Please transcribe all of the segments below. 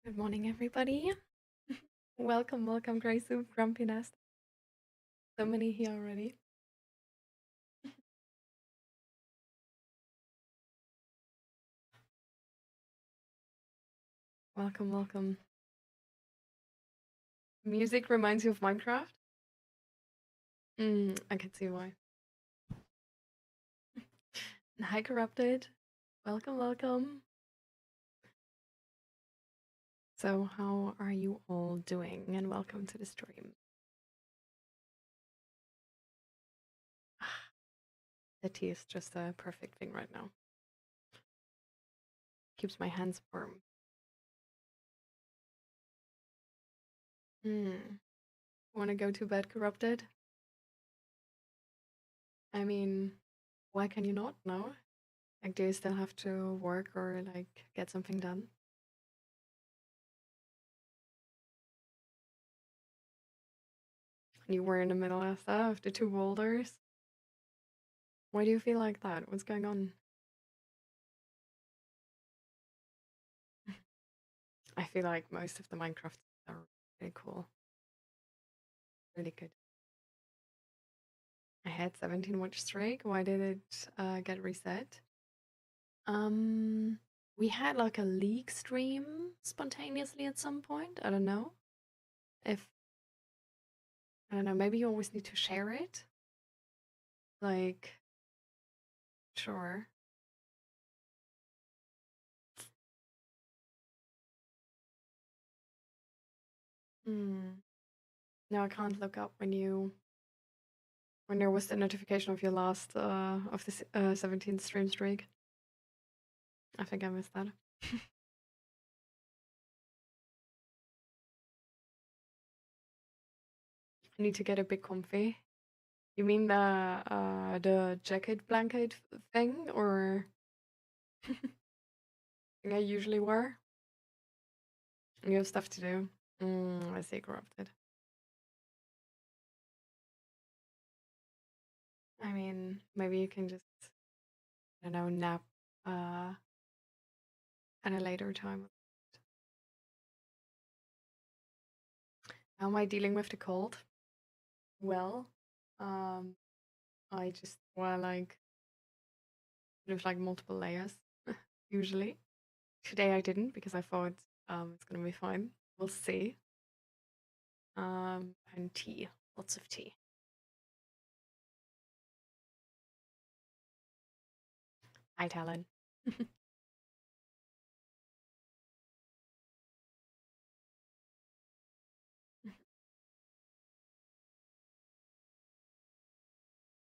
Good morning, everybody. Welcome, Grey Soup, Grumpy Nest. So many here already. Welcome. Music reminds you of Minecraft? I can see why. Hi, Corrupted. Welcome. So, how are you all doing? And welcome to the stream. The tea is just a perfect thing right now. Keeps my hands warm. Want to go to bed, Corrupted? I mean, why can you not? No? Like, do you still have to work or, like, get something done? You were in the middle of that, of the two boulders? Why do you feel like that? What's going on? I feel like most of the Minecraft are really cool. Really good. I had 17 watch streak. Why did it get reset? We had like a league stream spontaneously at some point. I don't know. I don't know, maybe you always need to share it. Like, sure. No, I can't look up when there was the notification of your last of the 17th stream streak. I think I missed that. I need to get a bit comfy. You mean the jacket blanket thing, or thing I usually wear? You have stuff to do. I see, corrupted. I mean, maybe you can just, I don't know, nap at a later time. How am I dealing with the cold? Well, I just wear like multiple layers usually. Today I didn't because I thought it's gonna be fine. We'll see. And tea, lots of tea. Hi, Talon.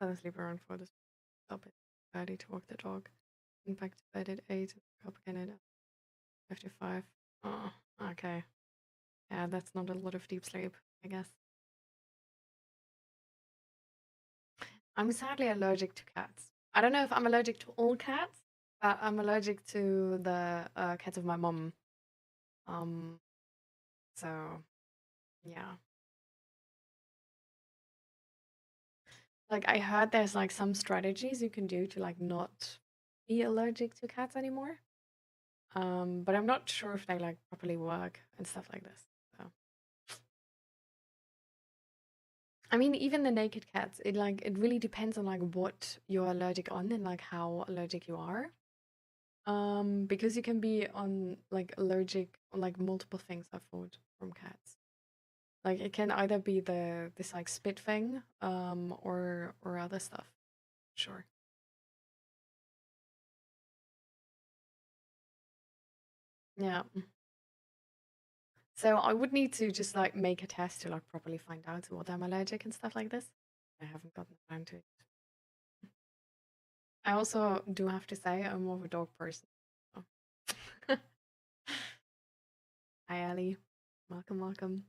Fell asleep around 4 this stop it. Ready to walk the dog. Went back to bed at 8 and woke up again at 55. Oh, okay. Yeah, that's not a lot of deep sleep, I guess. I'm sadly allergic to cats. I don't know if I'm allergic to all cats, but I'm allergic to the cats of my mom. So yeah. Like I heard there's like some strategies you can do to like not be allergic to cats anymore. But I'm not sure if they like properly work and stuff like this. So I mean, even the naked cats, it really depends on like what you're allergic on and like how allergic you are. Because you can be on like allergic on like multiple things I've thought from cats. Like it can either be this like spit thing, or other stuff. Sure. Yeah. So I would need to just like make a test to like properly find out what I'm allergic and stuff like this. I haven't gotten around to it. I also do have to say I'm more of a dog person. So. Hi Ali. Welcome.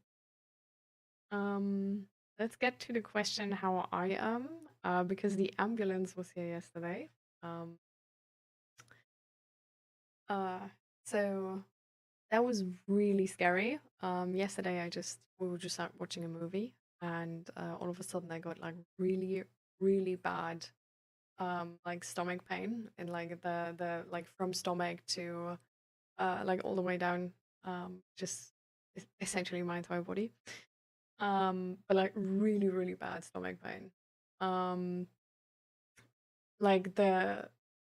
Let's get to the question how I am. Because the ambulance was here yesterday. Um so that was really scary. Yesterday we were just out watching a movie and all of a sudden I got like really bad like stomach pain and like the like from stomach to like all the way down just essentially my entire body. But like really, really bad stomach pain. Like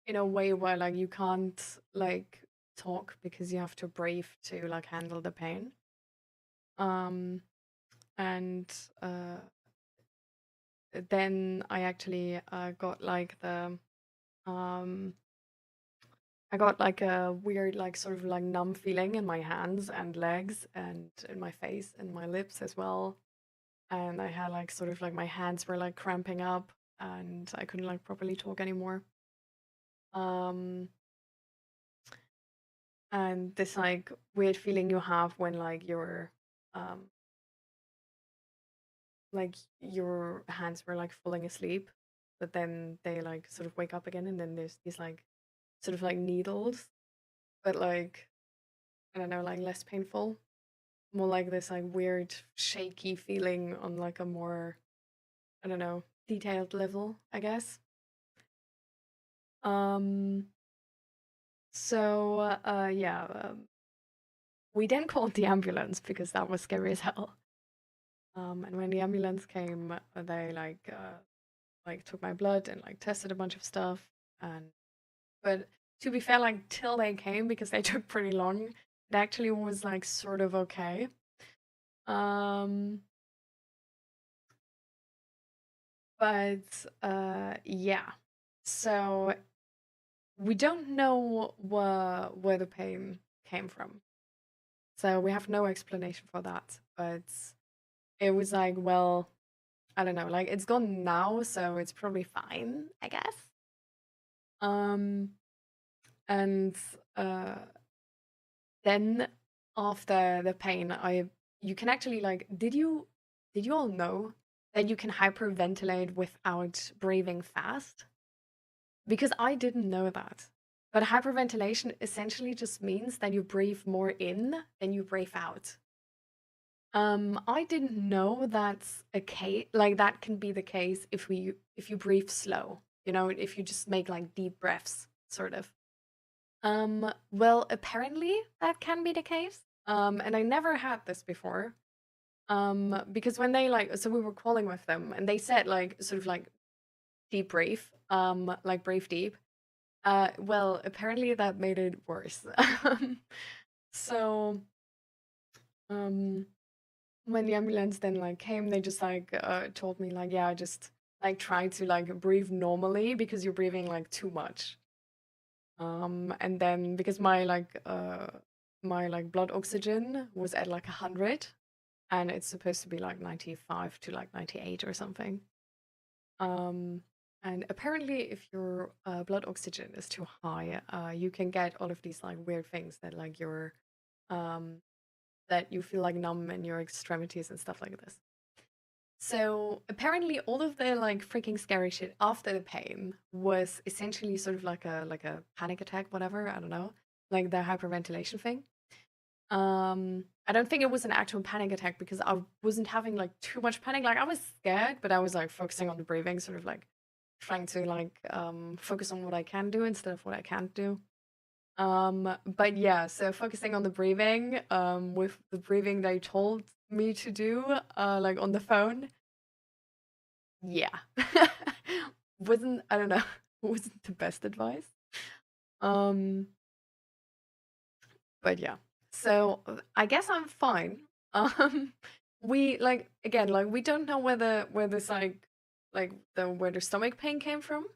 in a way where like you can't like talk because you have to breathe to like handle the pain. And then I actually got like I got like a weird like sort of like numb feeling in my hands and legs and in my face and my lips as well. And I had like sort of like my hands were like cramping up and I couldn't like properly talk anymore. And this like weird feeling you have when like your hands were like falling asleep, but then they like sort of wake up again, and then there's these like sort of like needles, but like I don't know, like less painful, more like this like weird shaky feeling on like a more, I don't know, detailed level, I guess. So yeah, we then called the ambulance because that was scary as hell. And when the ambulance came, they like took my blood and like tested a bunch of stuff. And but to be fair, like till they came, because they took pretty long, it actually was like sort of okay. But yeah, so we don't know where the pain came from. So we have no explanation for that. But it was like, well, I don't know, like it's gone now, so it's probably fine, I guess. And then after the pain, you can actually like did you all know that you can hyperventilate without breathing fast? Because I didn't know that. But hyperventilation essentially just means that you breathe more in than you breathe out. I didn't know that's a case, like that can be the case if you breathe slow, you know, if you just make like deep breaths, sort of. Well, apparently that can be the case. And I never had this before. Because when they like, so we were calling with them and they said like, sort of like deep breathe, like breathe deep. Well, apparently that made it worse. So, um, when the ambulance then like came, they just like told me like, yeah, just like try to like breathe normally because you're breathing like too much. And then because my like blood oxygen was at like 100, and it's supposed to be like 95 to like 98 or something. And apparently, if your blood oxygen is too high, you can get all of these like weird things that like um, that you feel like numb in your extremities and stuff like this. So apparently, all of the like freaking scary shit after the pain was essentially sort of like a panic attack, whatever. I don't know, like the hyperventilation thing. I don't think it was an actual panic attack because I wasn't having like too much panic. Like I was scared, but I was like focusing on the breathing, sort of like trying to like focus on what I can do instead of what I can't do. But yeah, so focusing on the breathing, with the breathing they told me to do, like on the phone. Yeah. Wasn't, I don't know, wasn't the best advice. Um, but yeah. So I guess I'm fine. Um, we like again, like we don't know where this like the where the stomach pain came from.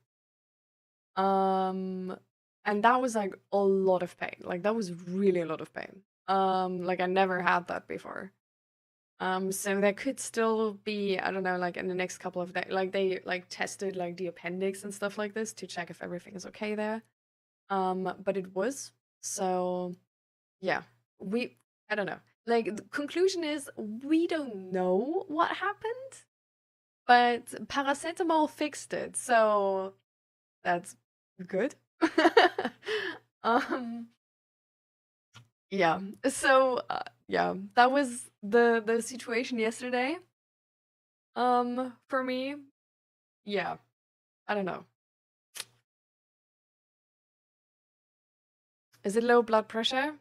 Um, and that was like a lot of pain. Like that was really a lot of pain. Like I never had that before. So there could still be, I don't know, like in the next couple of days, like they like tested like the appendix and stuff like this to check if everything is okay there. But it was. So yeah, we, I don't know. Like the conclusion is we don't know what happened, but paracetamol fixed it. So that's good. um yeah. So yeah, that was the situation yesterday. For me, yeah, I don't know. Is it low blood pressure?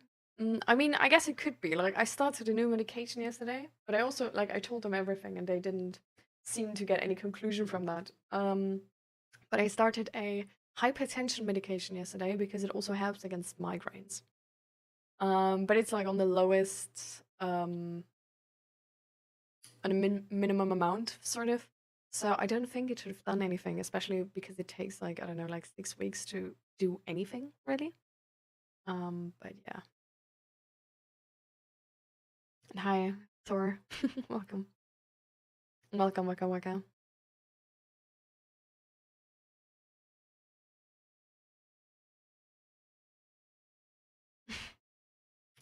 I mean, I guess it could be. Like, I started a new medication yesterday, but I also, like, I told them everything and they didn't seem to get any conclusion from that. But I started a hypertension medication yesterday because it also helps against migraines. But it's like on the lowest, on a minimum amount, sort of. So I don't think it should have done anything, especially because it takes like, I don't know, like 6 weeks to do anything, really. But yeah. Hi, Thor. Welcome. Welcome, welcome, welcome.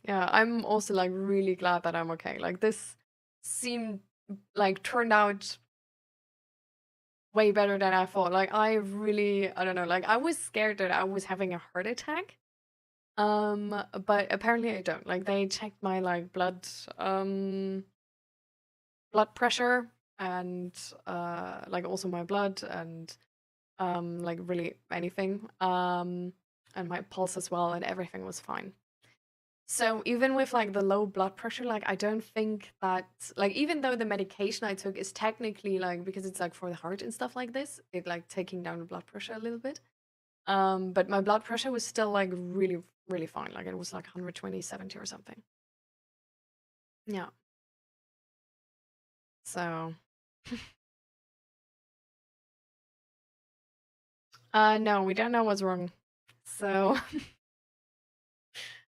Yeah, I'm also like really glad that I'm okay. Like this seemed like turned out way better than I thought. Like I really, I don't know, like I was scared that I was having a heart attack. But apparently I don't. Like they checked my like blood pressure and like also my blood and like really anything. And my pulse as well and everything was fine. So even with like the low blood pressure, like I don't think that like even though the medication I took is technically like because it's like for the heart and stuff like this, it like taking down the blood pressure a little bit. But my blood pressure was still like really, really fine. Like it was like 120/70 or something. Yeah. So no, we don't know what's wrong. So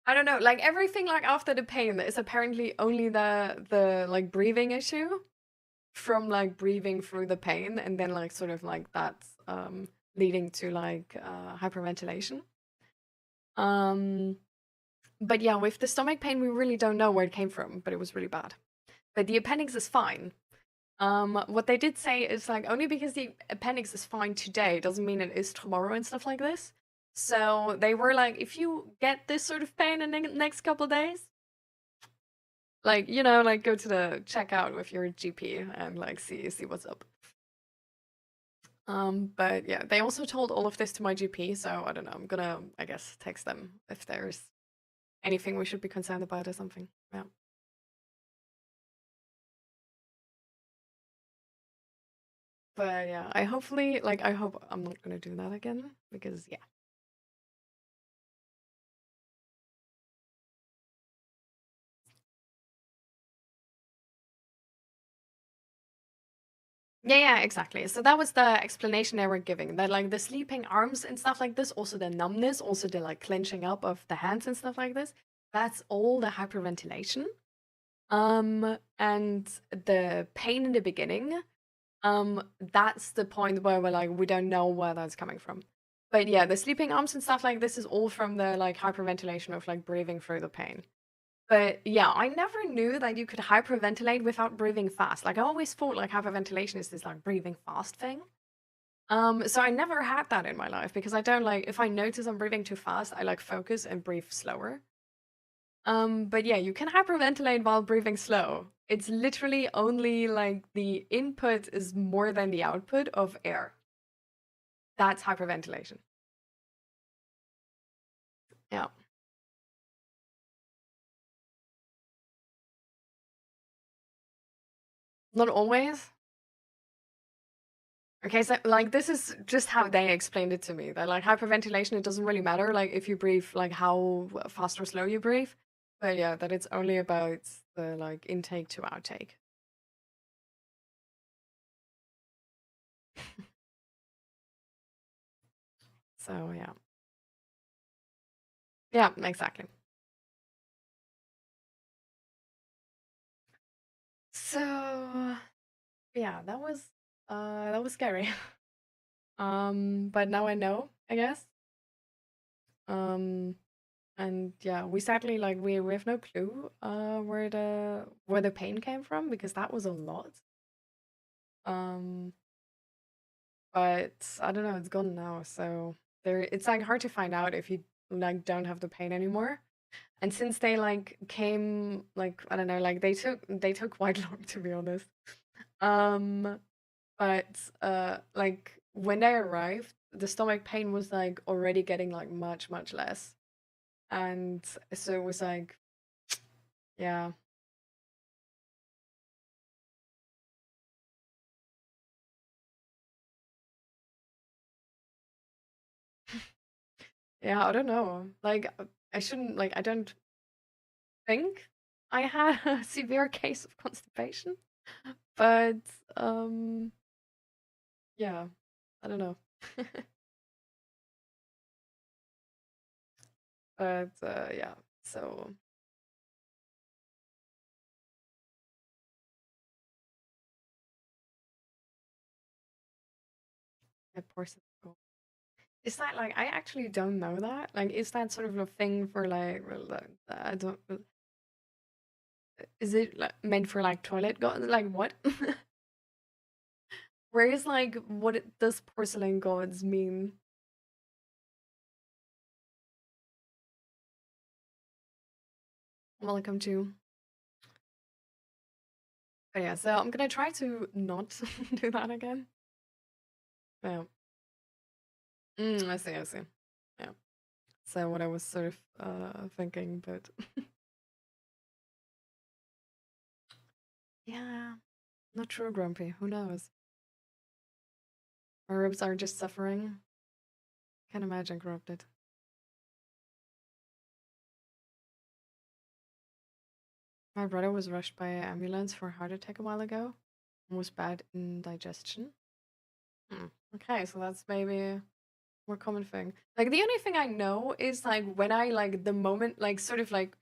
I don't know, like everything like after the pain is apparently only the like breathing issue from like breathing through the pain and then like sort of like that's leading to like hyperventilation. Um but yeah, with the stomach pain we really don't know where it came from, but it was really bad. But the appendix is fine. What they did say is like only because the appendix is fine today doesn't mean it is tomorrow and stuff like this. So they were like, if you get this sort of pain in the next couple days, like you know, like go to the checkout with your GP and like see what's up. But yeah, they also told all of this to my GP, so I don't know. I'm gonna, I guess, text them if there's anything we should be concerned about or something. Yeah. But yeah, I hopefully like I hope I'm not gonna do that again because yeah. Yeah, yeah, exactly. So that was the explanation they were giving. That like the sleeping arms and stuff like this, also the numbness, also the like clenching up of the hands and stuff like this. That's all the hyperventilation. And the pain in the beginning, that's the point where we're like, we don't know where that's coming from. But yeah, the sleeping arms and stuff like this is all from the like hyperventilation of like breathing through the pain. But yeah, I never knew that you could hyperventilate without breathing fast. Like I always thought like hyperventilation is this like breathing fast thing. So I never had that in my life because I don't like if I notice I'm breathing too fast, I like focus and breathe slower. But yeah, you can hyperventilate while breathing slow. It's literally only like the input is more than the output of air. That's hyperventilation. Yeah. Not always. Okay, so like this is just how they explained it to me. That like hyperventilation, it doesn't really matter like if you breathe like how fast or slow you breathe. But yeah, that it's only about the like intake to outtake. So yeah. Yeah, exactly. So yeah, that was scary. But now I know, I guess. Um, and yeah, we sadly like we have no clue where the pain came from because that was a lot. Um, but I don't know, it's gone now, so there it's like hard to find out if you like don't have the pain anymore. And since they like came like I don't know, like they took quite long to be honest. Um, but like when they arrived, the stomach pain was like already getting like much less. And so it was like, yeah. Yeah, I don't know. Like, I shouldn't, like, I don't think I had a severe case of constipation, but, um, yeah, I don't know. But, yeah, so, yeah, poor Cisco. Is that like, I actually don't know that. Like, is that sort of a thing for like, I don't, is it like, meant for like toilet gods? Like, what? Where is like, does porcelain gods mean? Welcome to. But yeah, so I'm gonna try to not do that again. Yeah. I see, I see. Yeah. So what I was sort of thinking, but yeah, not sure, Grumpy. Who knows? My ribs are just suffering. Can't imagine corrupted. My brother was rushed by an ambulance for a heart attack a while ago and was bad in digestion. Okay, so that's maybe a more common thing. Like the only thing I know is like when I like the moment like sort of like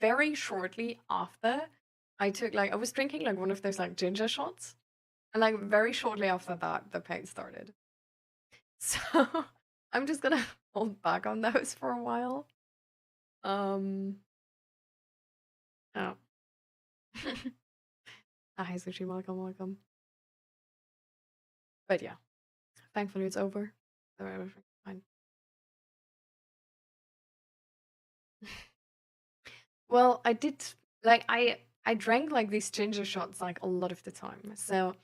very shortly after I took like I was drinking like one of those like ginger shots and like very shortly after that the pain started. So I'm just gonna hold back on those for a while. Um yeah. Hi Sushi, welcome, welcome. But yeah, thankfully it's over. So everything's fine. Well, I did like I drank like these ginger shots like a lot of the time. So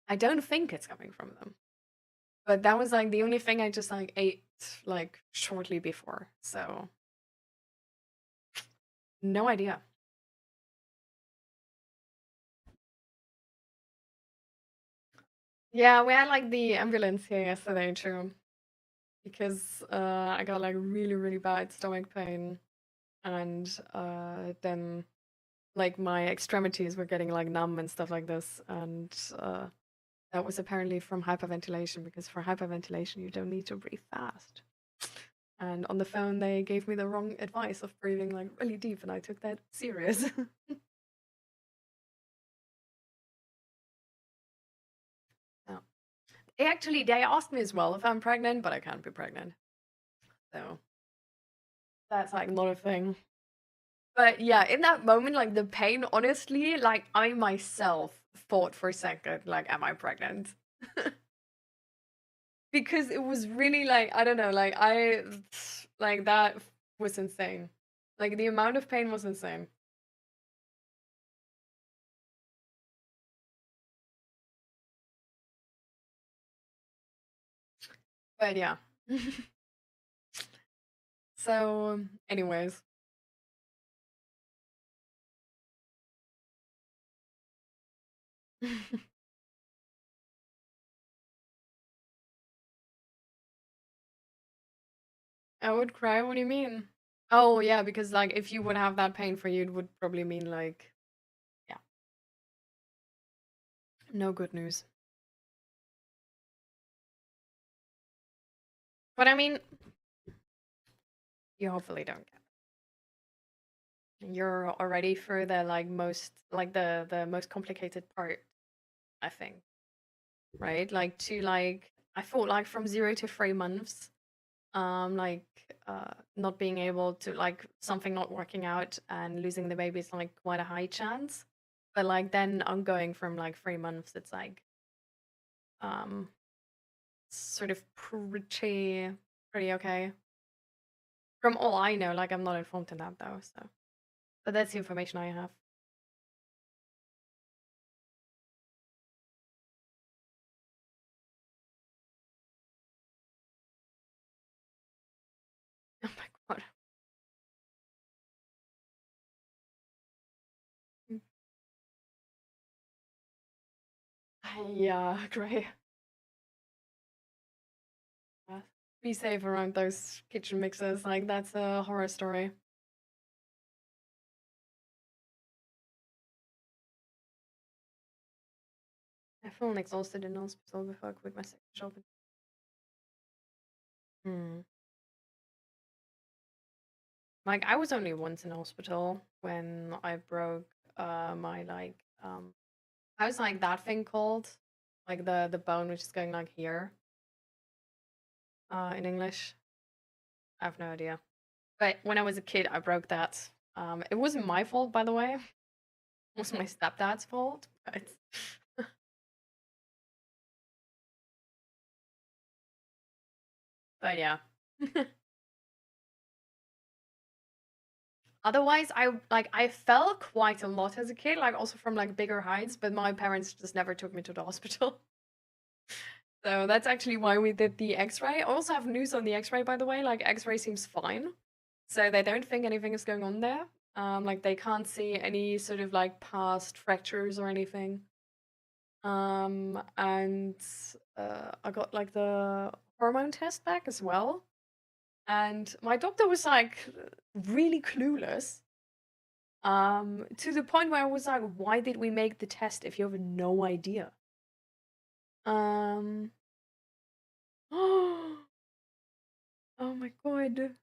I don't think it's coming from them. But that was like the only thing I just like ate like shortly before. So no idea. Yeah, we had like the ambulance here yesterday too. Because I got like really, really bad stomach pain and then like my extremities were getting like numb and stuff like this and that was apparently from hyperventilation because for hyperventilation you don't need to breathe fast. And on the phone they gave me the wrong advice of breathing like really deep and I took that serious. Yeah. They asked me as well if I'm pregnant, but I can't be pregnant. So that's like not a thing. But yeah, in that moment, like the pain, honestly, like I myself thought for a second, like, am I pregnant? Because it was really like, I don't know, like that was insane. Like the amount of pain was insane. But yeah. So, anyways. I would cry. What do you mean? Oh, yeah, because like if you would have that pain for you, it would probably mean like, yeah, no good news. But I mean, you hopefully don't get it. You're already for the like most like the most complicated part, I think, right? Like to like I thought like from 0 to 3 months, like not being able to like something not working out and losing the baby is like quite a high chance. But like then ongoing from like 3 months, it's like um sort of pretty okay. From all I know, like I'm not informed in that though, so but that's the information I have. Oh my god. Yeah, great. Yeah. Be safe around those kitchen mixers. Like, that's a horror story. I feel exhausted in hospital before I quit my second job. Hmm. Like, I was only once in hospital when I broke my how's like that thing called? Like the bone which is going like here. In English. I have no idea. But when I was a kid I broke that. It wasn't my fault, by the way. It was my stepdad's fault. But yeah. Otherwise, I fell quite a lot as a kid, like also from like bigger heights, but my parents just never took me to the hospital. So that's actually why we did the X-ray. I also have news on the X-ray, by the way. Like X-ray seems fine, so they don't think anything is going on there. Like they can't see any sort of like past fractures or anything. And I got like the hormone test back as well, and my doctor was like really clueless. To the point where I was like, why did we make the test if you have no idea? Um, oh my god.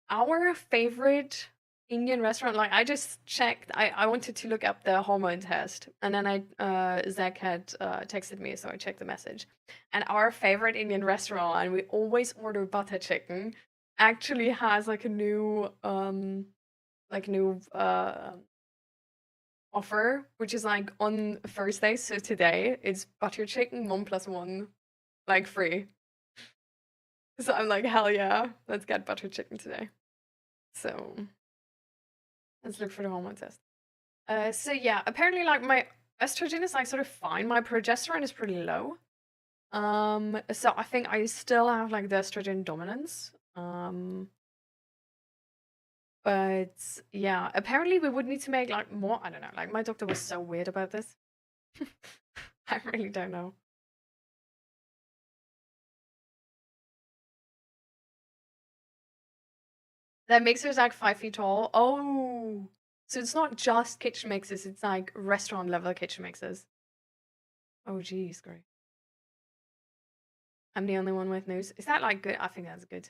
Our favorite Indian restaurant, like I just checked, I wanted to look up the hormone test, and then Zach had texted me, so I checked the message. And our favorite Indian restaurant, and we always order butter chicken, actually has like a new offer, which is like on Thursday. So today it's butter chicken 1+1, like free. So I'm like, hell yeah, let's get butter chicken today. So let's look for the hormone test. So yeah, apparently like my estrogen is like sort of fine. My progesterone is pretty low. So I think I still have like the estrogen dominance. But yeah, apparently we would need to make like more. I don't know. Like my doctor was so weird about this. I really don't know. That mixer's like 5 feet tall. Oh, so it's not just kitchen mixers. It's like restaurant level kitchen mixers. Oh, geez, great. I'm the only one with news. Is that like good? I think that's good.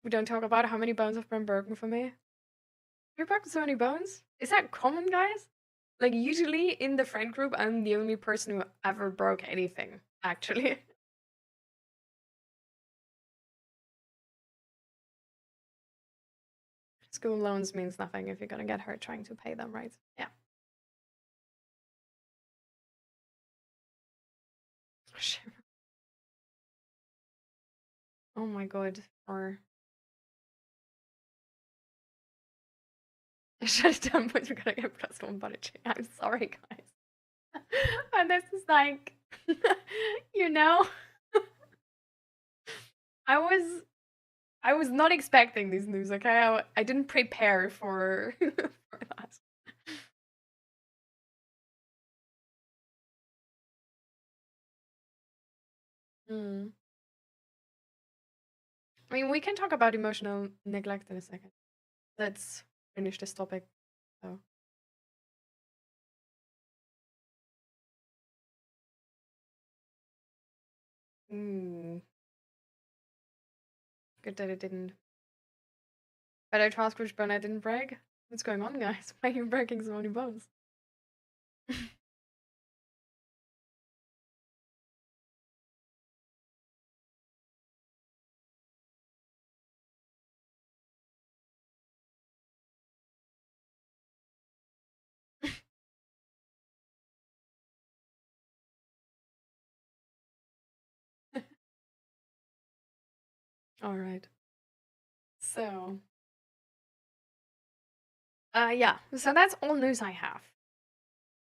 We don't talk about how many bones have been broken for me. Have you broken so many bones? Is that common, guys? Like, usually in the friend group, I'm the only person who ever broke anything, actually. School loans means nothing if you're gonna get hurt trying to pay them, right? Yeah. Oh my god. Or shut it down, but you're gonna get +1 butter chicken. I'm sorry, guys. And this is like, you know, I was I was not expecting this news. Okay, I didn't prepare for for that. Mm. I mean, we can talk about emotional neglect in a second. Let's finish this topic. So, mm, good that it didn't. Better task which bone I didn't break. What's going on, guys? Why are you breaking so many bones? All right. So, yeah. So that's all news I have.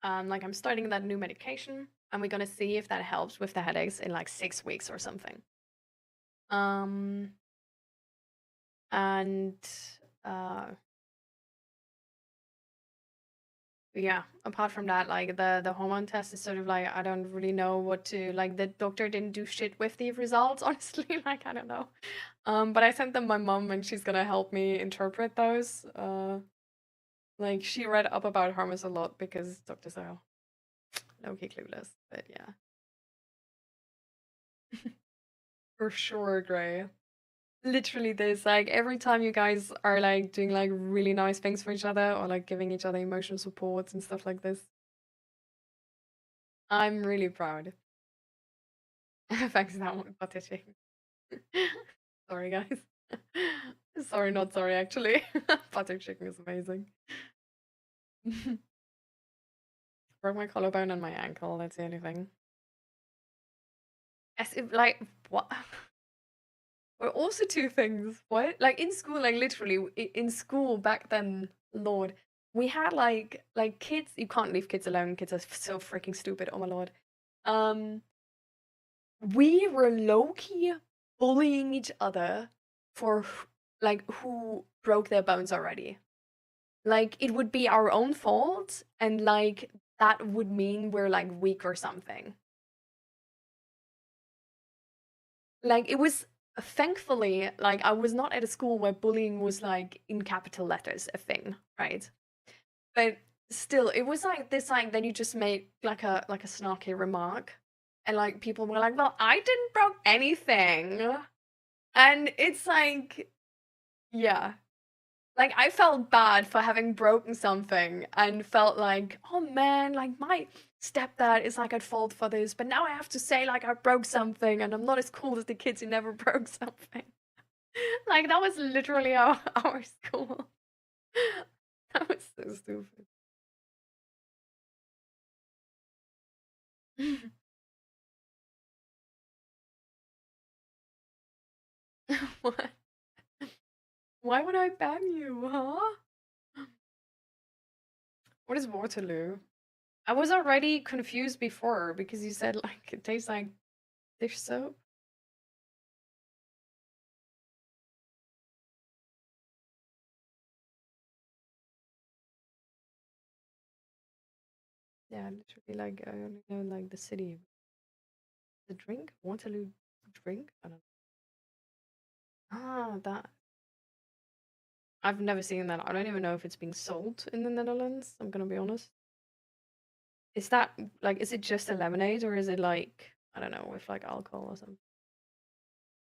Like I'm starting that new medication, and we're gonna see if that helps with the headaches in like 6 weeks or something. Um, And uh yeah, apart from that, like the hormone test is sort of like I don't really know what to like. The doctor didn't do shit with the results, honestly. Like I don't know. But I sent them my mom, and she's gonna help me interpret those. Like she read up about hormones a lot because doctors are low-key clueless. But yeah, for sure, Gray. Literally this, like every time you guys are like doing like really nice things for each other or like giving each other emotional supports and stuff like this, I'm really proud. Thanks, that one, butter chicken. Sorry, guys. Sorry, not sorry, actually. Butter chicken is amazing. Broke my collarbone and my ankle, that's the only thing. As if, like, what? Or also two things. What? Like in school, like literally in school back then, Lord, we had like kids. You can't leave kids alone. Kids are so freaking stupid. Oh my lord. Um, we were low key bullying each other for like who broke their bones already. Like it would be our own fault, and like that would mean we're like weak or something. Like it was thankfully like I was not at a school where bullying was like in capital letters a thing, right? But still it was like this, like then you just made like a snarky remark, and like people were like, well, I didn't broke anything. And it's like, yeah, like I felt bad for having broken something and felt like, oh man, like my stepdad is like at fault for this, but now I have to say like I broke something and I'm not as cool as the kids who never broke something. Like that was literally our school. That was so stupid. What? Why would I ban you, huh? What is Waterloo? I was already confused before because you said like it tastes like dish soap. Yeah, literally like I only know like the city. The drink? Waterloo drink? I don't know. Ah, that. I've never seen that. I don't even know if it's being sold in the Netherlands. I'm gonna be honest. Is that like, is it just a lemonade or is it like, I don't know, with like alcohol or something?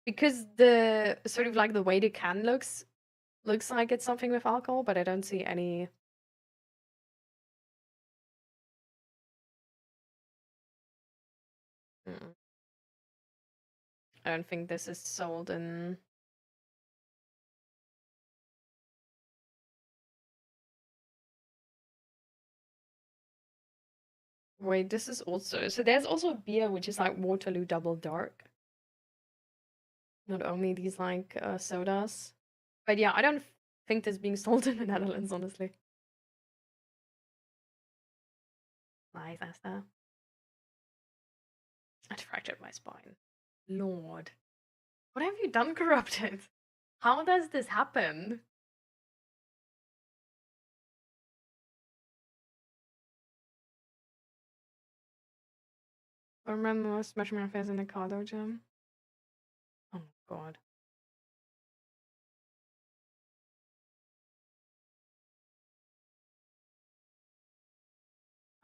Because the sort of like the way the can looks like it's something with alcohol, but I don't see any. Mm. I don't think this is sold in. Wait, this is also, so there's also a beer which is like Waterloo Double Dark. Not only these like sodas. But yeah, I don't think this being sold in the Netherlands, honestly. Why is that? I fractured my spine. Lord. What have you done, Corrupted? How does this happen? I remember smashing my face in the cardo gym. Oh god.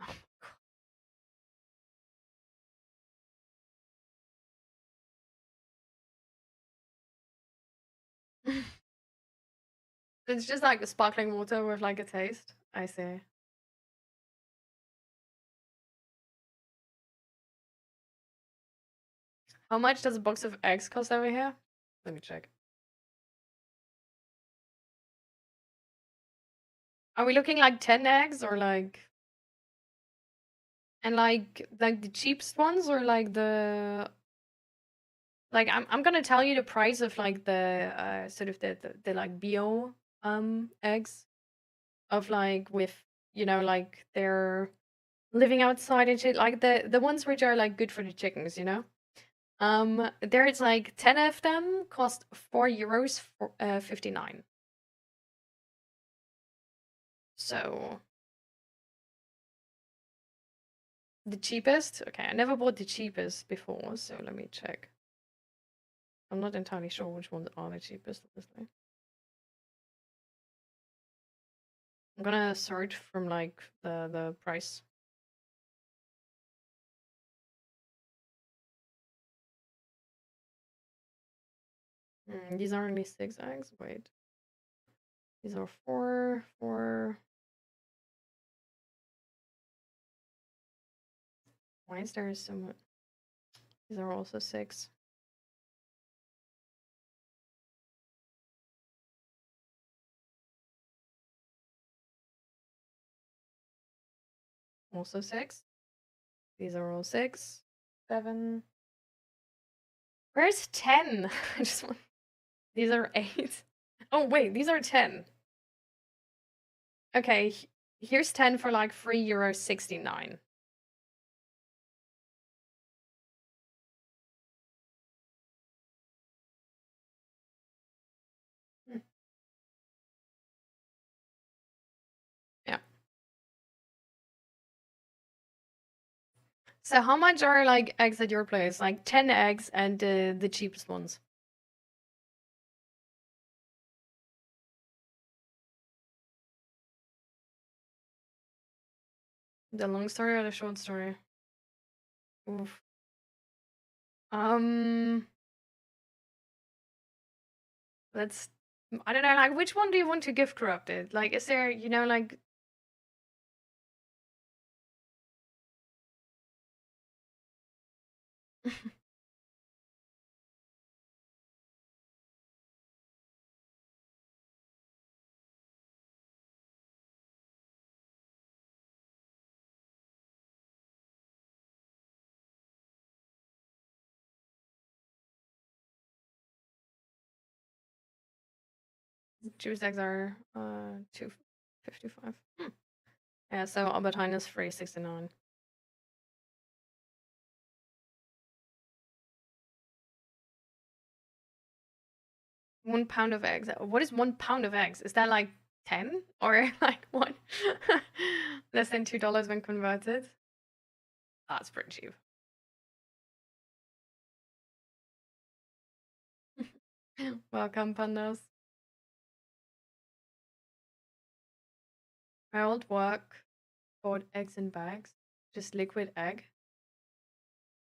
Oh god. It's just like sparkling water with like a taste. I see. How much does a box of eggs cost over here? Let me check. Are we looking like 10 eggs or like, and like the cheapest ones or like the, like I'm gonna tell you the price of like the sort of the like bio eggs of like with, you know, like they're living outside and shit, like the ones which are like good for the chickens, you know? There's like 10 of them, cost €4 for 59. So the cheapest? Okay, I never bought the cheapest before, so let me check. I'm not entirely sure which ones are the cheapest, honestly. I'm gonna search from like the price. These are only 6 eggs. Wait, these are 4. Why is there so much? These are also 6. Also 6. These are all 6. 7. Where's 10? I just want. These are 8. Oh wait, these are 10. Okay, here's 10 for like €3.69. Yeah. So how much are like eggs at your place? Like 10 eggs and the cheapest ones. The long story or the short story? Oof. Let's. I don't know. Like, which one do you want to gift corrupt it? Like, is there, like. Juice eggs are $2.55. Yeah, so Albertine is $3.69. £1 of eggs. What is £1 of eggs? Is that like 10 or like what? Less than $2 when converted? That's pretty cheap. Welcome, pandas. My old work bought eggs in bags. Just liquid egg.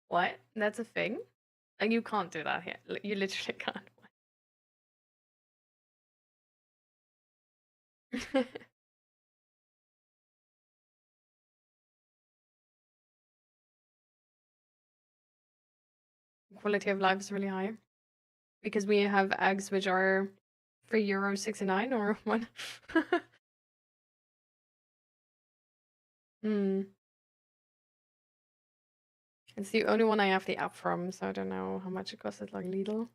What? That's a thing? Like, you can't do that here. You literally can't. Quality of life is really high. Because we have eggs which are €3.69 or what? It's the only one I have the app from, so I don't know how much it costs at like Lidl.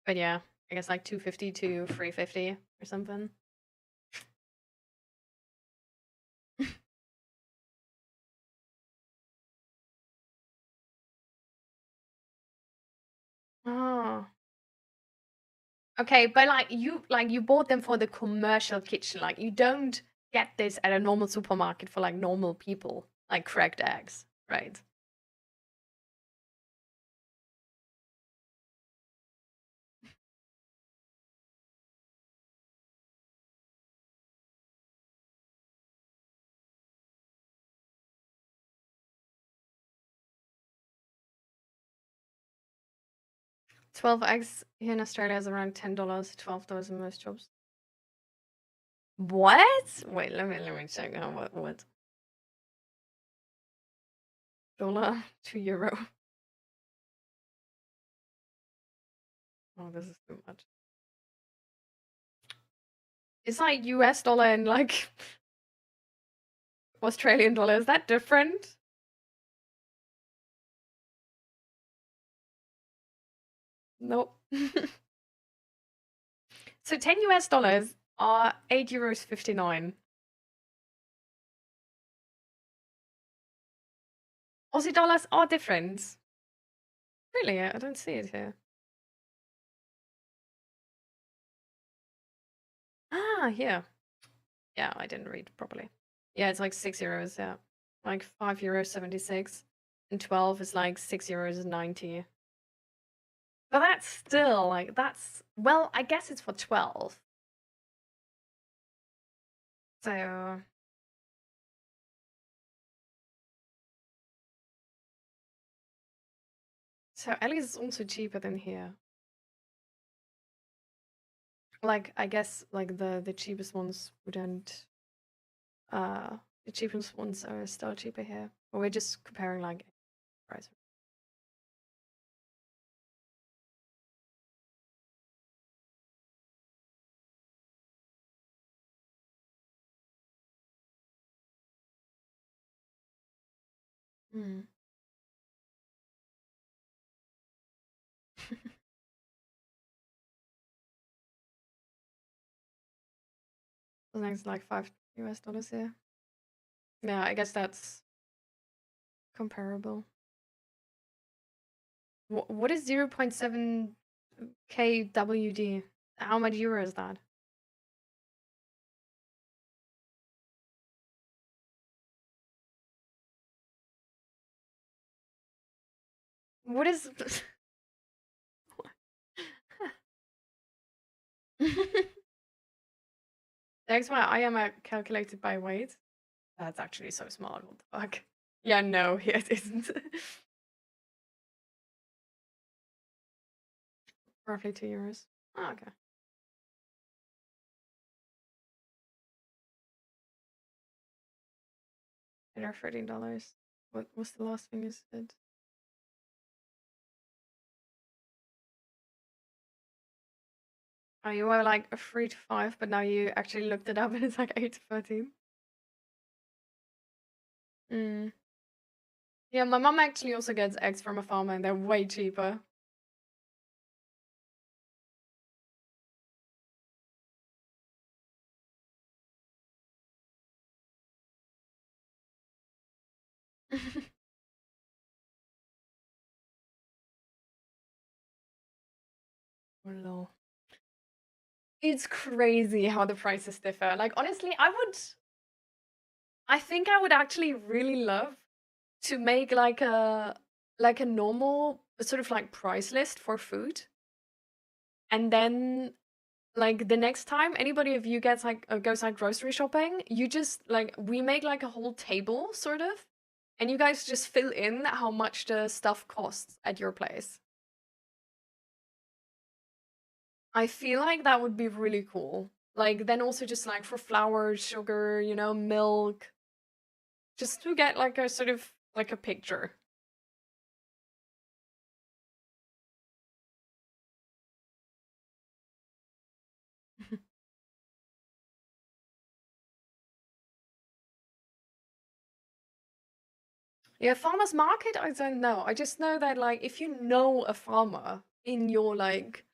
But yeah, I guess like 250 to 350 or something. Oh. Okay, but like you bought them for the commercial kitchen. Like, you don't get this at a normal supermarket for like normal people, like cracked eggs, right? $12 eggs here in Australia is around $10, $12 in most shops. What? Wait, let me check now. What? Dollar to euro. Oh, this is too much. It's like US dollar and like Australian dollar. Is that different? Nope. So 10 US dollars are €8.59. Aussie dollars are different. Really? I don't see it here. Ah, here. Yeah, I didn't read properly. Yeah, it's like €6. Yeah, like €5.76, and 12 is like €6.90. But that's still like well, I guess it's for 12. So at least it's also cheaper than here. Like I guess like the cheapest ones wouldn't the cheapest ones are still cheaper here. But we're just comparing like price. Mm. I think it's like $5 here. Yeah, I guess that's comparable. What is 0.7 kWd? How much euro is that? What is Thanks, my I am calculated by weight. That's actually so smart. What the fuck? Yeah, no, here it isn't. Roughly €2. Oh, okay. They're $13. What was the last thing you said? Oh, you were like a 3 to 5, but now you actually looked it up and it's like 8 to 13. Mm. Yeah, my mom actually also gets eggs from a farmer and they're way cheaper. Oh, lol. It's crazy how the prices differ. Like honestly, I think I would actually really love to make like a normal sort of like price list for food. And then like the next time anybody of you gets like goes like grocery shopping, you just like we make like a whole table sort of, and you guys just fill in how much the stuff costs at your place. I feel like that would be really cool. Like then also just like for flour, sugar, milk, just to get like a sort of like a picture. Yeah, farmers market, I don't know. I just know that like if you know a farmer in your like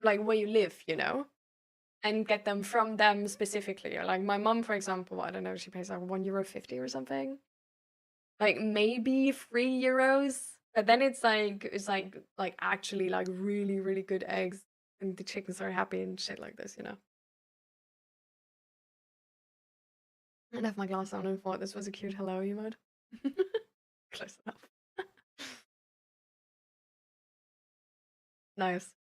where you live, and get them from them specifically. Like my mom, for example, I don't know, she pays like €1.50 or something. Like maybe €3. But then it's like actually like really, really good eggs and the chickens are happy and shit like this. I left my glass on and thought this was a cute hello emote. Close enough. Nice.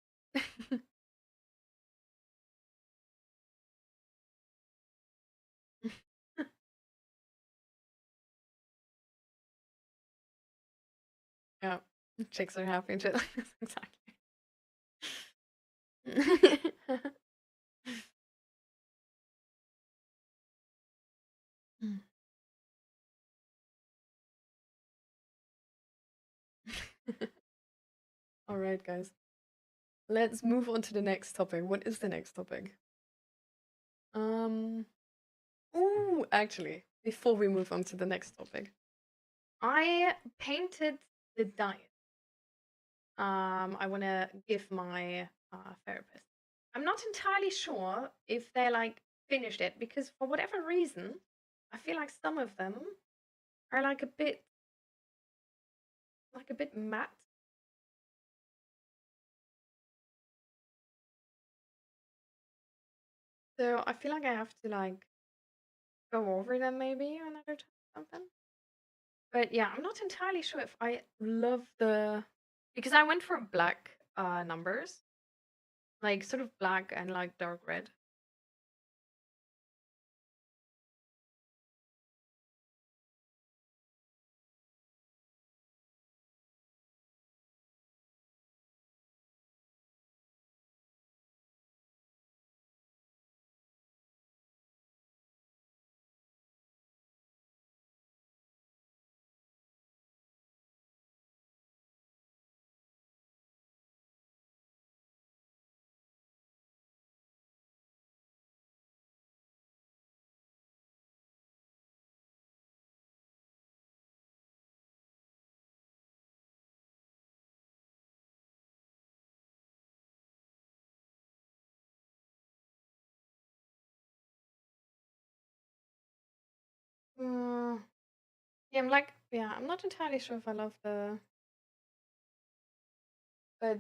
Yeah. Chicks are happy and shit like this. Exactly. All right, guys. Let's move on to the next topic. What is the next topic? Um, actually, before we move on to the next topic, I painted the diet. I want to give my therapist. I'm not entirely sure if they like finished it because for whatever reason, I feel like some of them are like a bit matte. So I feel like I have to like go over them maybe another time or something. But yeah, I'm not entirely sure if I love the because I went for black numbers, like sort of black and like dark red. Mm, yeah, I'm not entirely sure if I love but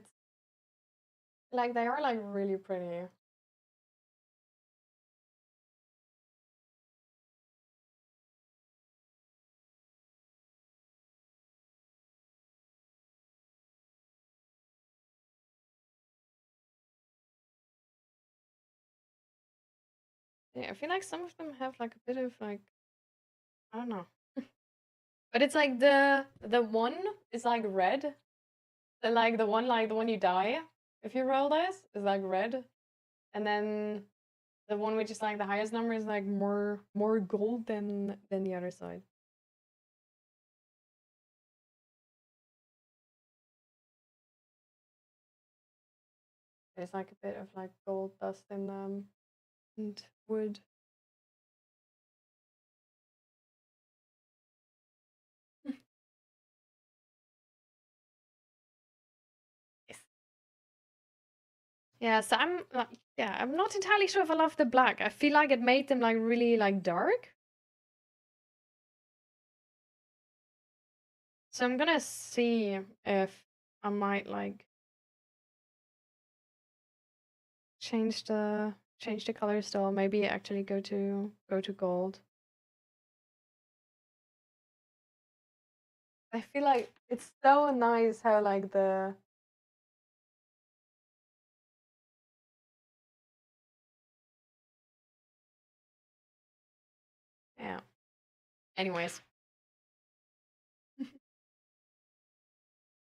like they are like really pretty. Yeah, I feel like some of them have like a bit of like I don't know. But it's like the one is like red. The one you die if you roll this is like red. And then the one which is like the highest number is like more gold than the other side. There's like a bit of like gold dust in them and wood. Yes. Yeah, so I'm like yeah, I'm not entirely sure if I love the black. I feel like it made them like really like dark. So I'm gonna see if I might like change the color still. Maybe actually go to gold. I feel like it's so nice how like the yeah. Anyways,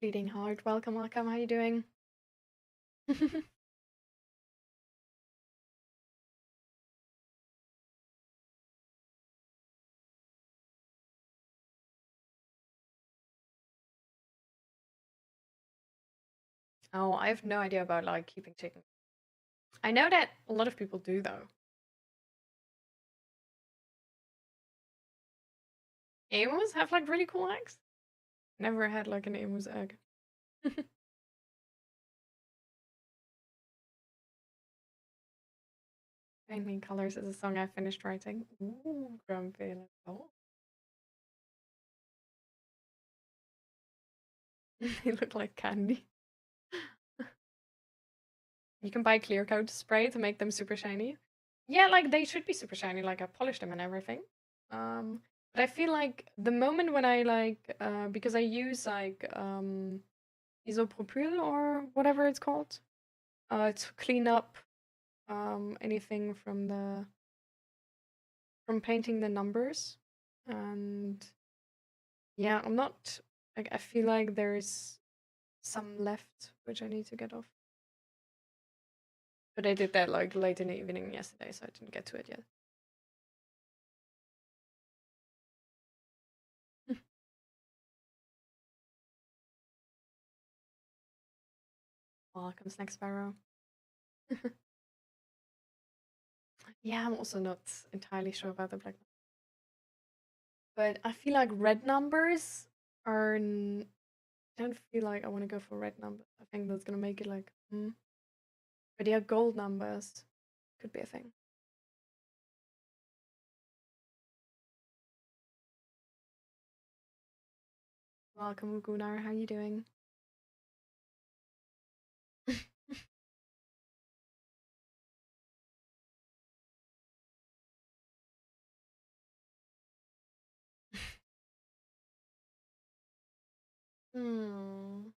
bleeding heart. Welcome, welcome. How you doing? Oh, I have no idea about like keeping chicken. I know that a lot of people do though. Emus have like really cool eggs. Never had like an emu's egg. Painting Colors is a song I finished writing. Ooh, grumpy. Let's go. They look like candy. You can buy clear coat spray to make them super shiny. Yeah, like they should be super shiny. Like I polished them and everything. But I feel like the moment when I like, because I use like isopropyl or whatever it's called, to clean up anything from the from painting the numbers, and yeah, I'm not like I feel like there's some left which I need to get off. But I did that like late in the evening yesterday, so I didn't get to it yet. Welcome, Snack Sparrow. Yeah, I'm also not entirely sure about the black. But I feel like red numbers are don't feel like I want to go for red numbers. I think that's gonna make it like, But yeah, gold numbers could be a thing. Welcome, Gunnar. How you doing? Hmm.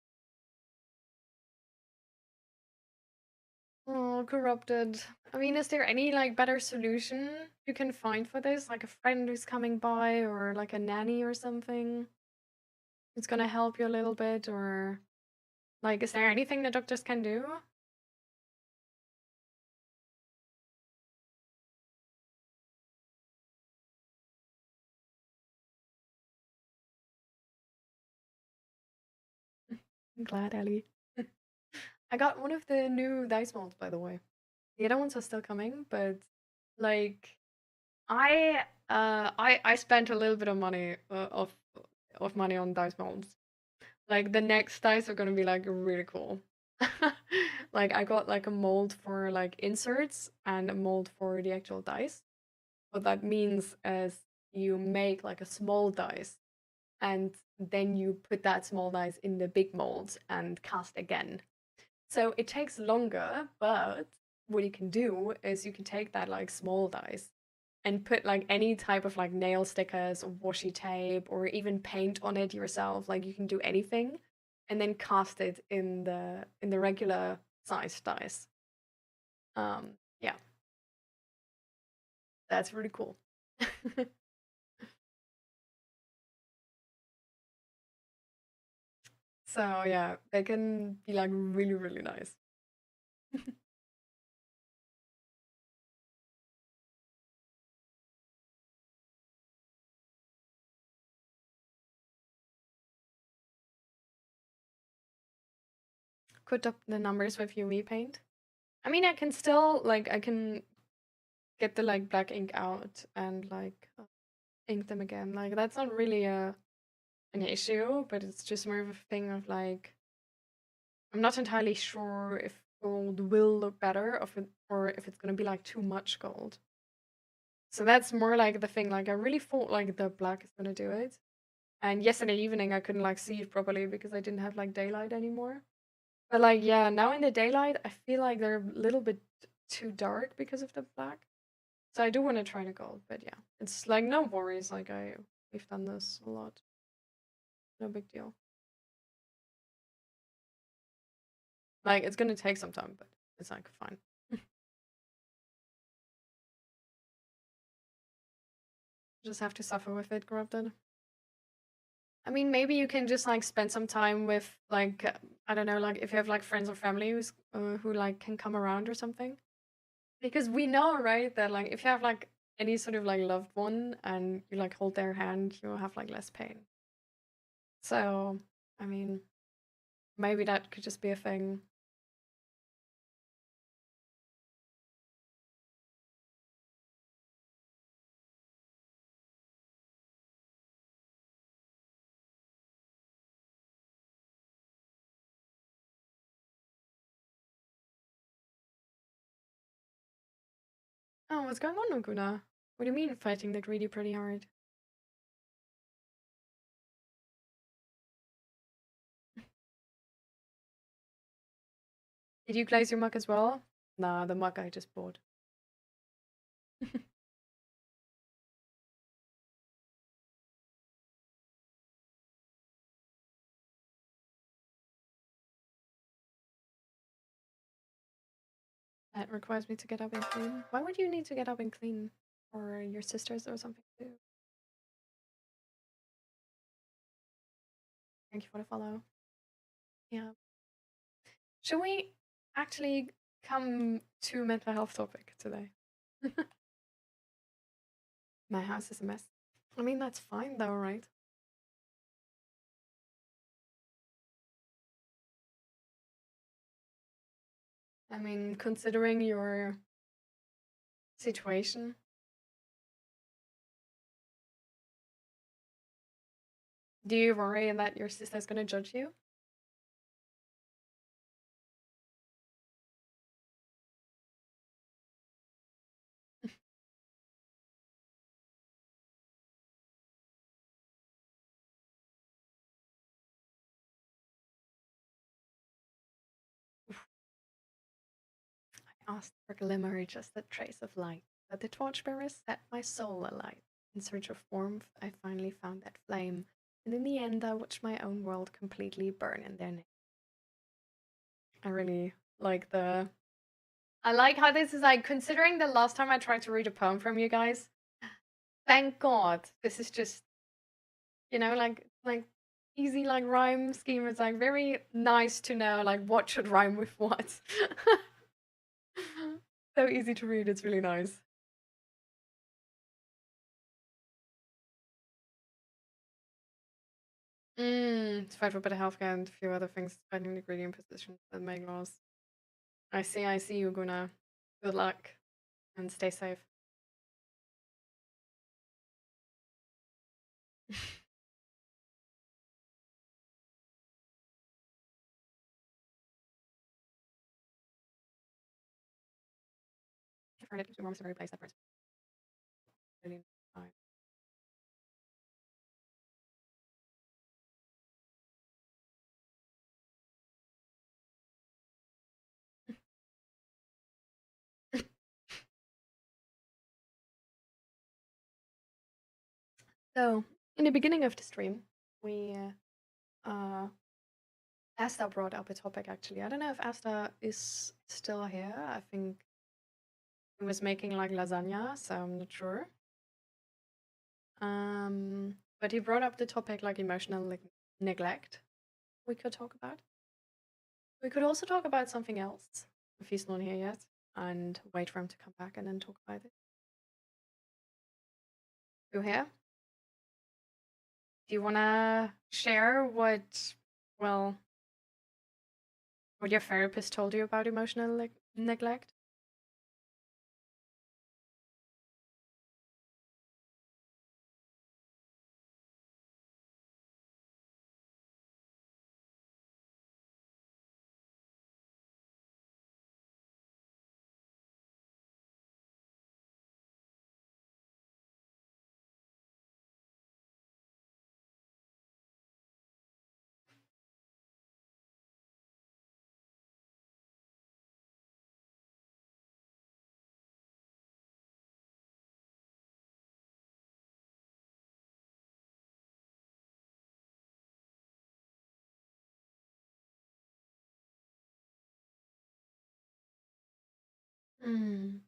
Oh, corrupted. I mean, is there any like better solution you can find for this? Like a friend who's coming by, or like a nanny or something who's gonna help you a little bit, or like, is there anything the doctors can do? I'm glad, Ellie. I got one of the new dice molds, by the way. The other ones are still coming, but like I spent a little bit of money of money on dice molds. Like the next dice are gonna be like really cool. Like I got like a mold for like inserts and a mold for the actual dice. What that means is you make like a small dice and then you put that small dice in the big molds and cast again. So it takes longer, but what you can do is you can take that like small dice and put like any type of like nail stickers or washi tape or even paint on it yourself. Like you can do anything and then cast it in the regular size dice. Yeah, that's really cool. So yeah, they can be like really, really nice. Put up the numbers with UV paint. I mean, I can still like I can get the like black ink out and like ink them again. Like that's not really a an issue, but it's just more of a thing of like I'm not entirely sure if gold will look better or if it's gonna be like too much gold. So that's more like the thing. Like I really thought like the black is gonna do it. And yesterday evening I couldn't like see it properly because I didn't have like daylight anymore. But like yeah, now in the daylight I feel like they're a little bit too dark because of the black. So I do want to try the gold, but yeah, it's like no worries. Like we've done this a lot, no big deal. Like it's gonna take some time, but it's like fine. Just have to suffer with it, corrupted. I mean, maybe you can just like spend some time with like I don't know, like if you have like friends or family who like can come around or something. Because we know, right, that like if you have like any sort of like loved one and you like hold their hand, you'll have like less pain. So, I mean, maybe that could just be a thing. Oh, what's going on, Noguna? What do you mean fighting the greedy pretty hard? Did you glaze your mug as well? Nah, the mug I just bought. That requires me to get up and clean. Why would you need to get up and clean? Or your sisters or something too? Thank you for the follow. Yeah. Should we actually come to mental health topic today? My house is a mess. I mean, that's fine though, right? I mean, considering your situation, do you worry that your sister's gonna judge you? Asked for glimmer, just a trace of light, but the torchbearers set my soul alight. In search of warmth, I finally found that flame, and in the end, I watched my own world completely burn in their name. I really like the. I like how this is like, considering the last time I tried to read a poem from you guys. Thank God, this is just, like easy like rhyme scheme. It's like very nice to know like what should rhyme with what. So easy to read. It's really nice. To fight for better healthcare and a few other things, fighting the greedy impositions that make laws. I see you, Guna. Good luck and stay safe. I've heard it. Warm's a very place that first. Really nice. So, in the beginning of the stream, we Asta brought up a topic actually. I don't know if Asta is still here. I think he was making like lasagna, so I'm not sure. But he brought up the topic like emotional neglect we could talk about. We could also talk about something else if he's not here yet and wait for him to come back and then talk about it. You here? Do you wanna share what your therapist told you about emotional neglect? Mm.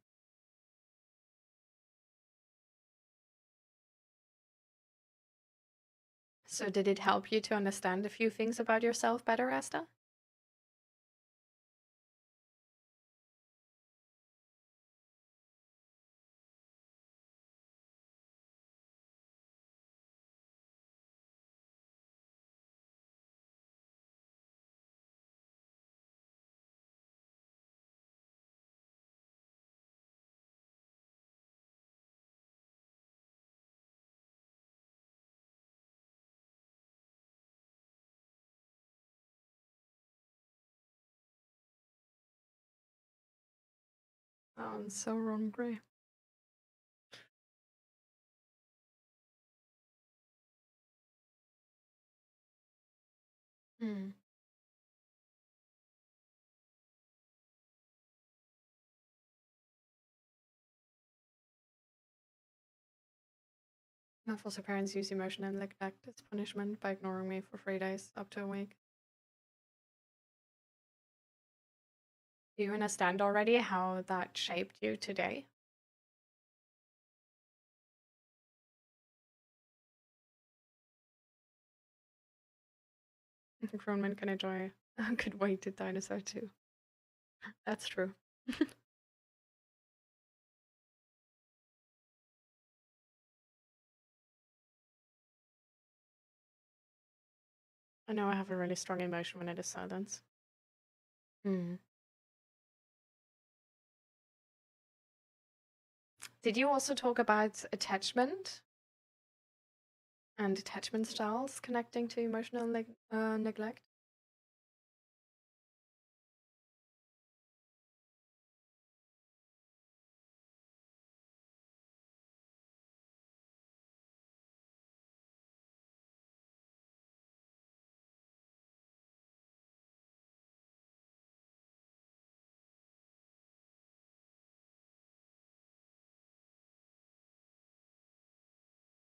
So did it help you to understand a few things about yourself better, Asta? Oh, I'm so hungry. Mm. My foster parents use emotional neglect as punishment by ignoring me for 3 days, up to a week. Do you understand already how that shaped you today? Grown men can enjoy a good weighted dinosaur too. That's true. I know I have a really strong emotion when it is silence. Hmm. Did you also talk about attachment and attachment styles connecting to emotional neglect?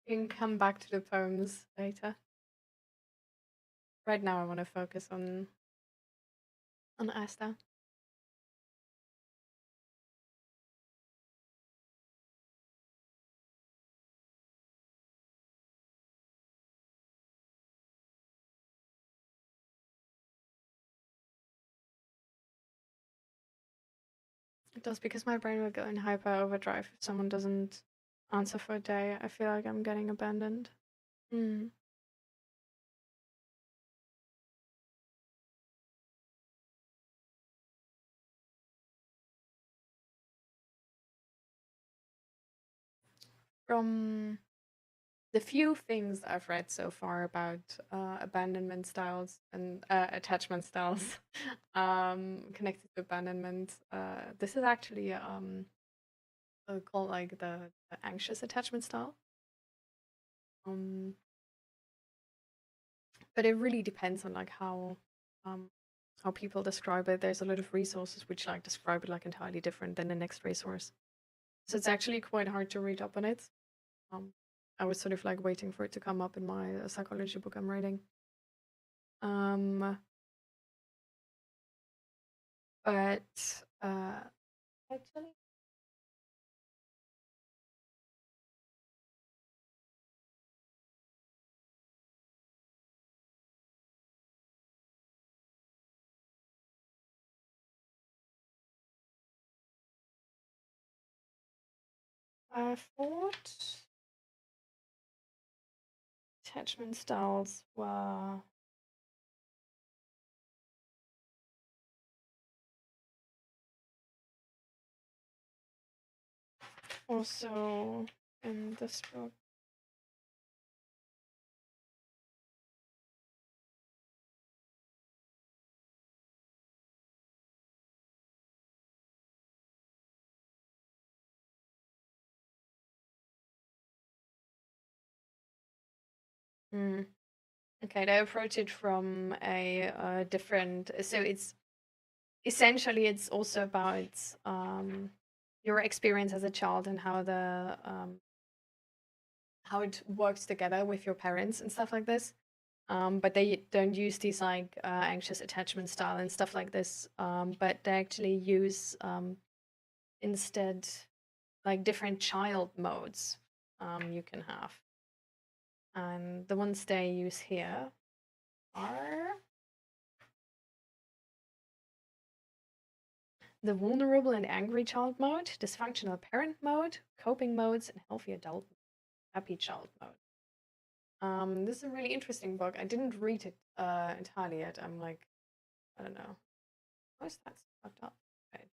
You can come back to the poems later. Right now I want to focus on Asta. It does, because my brain will go in hyper overdrive if someone doesn't answer for a day. I feel like I'm getting abandoned. Mm. From the few things I've read so far about abandonment styles and attachment styles connected to abandonment, this is actually called like the anxious attachment style. But it really depends on like how people describe it. There's a lot of resources which like describe it like entirely different than the next resource. So it's actually quite hard to read up on it. I was sort of like waiting for it to come up in my psychology book I'm writing. But actually, I thought attachment styles were also in this book. Okay, they approach it from a different. So it's essentially it's also about your experience as a child and how the how it works together with your parents and stuff like this. But they don't use these like anxious attachment style and stuff like this. But they actually use instead like different child modes you can have. And the ones they use here are the vulnerable and angry child mode, dysfunctional parent mode, coping modes, and healthy adult happy child mode. This is a really interesting book. I didn't read it entirely yet. I'm like, I don't know. How is that fucked up? Right.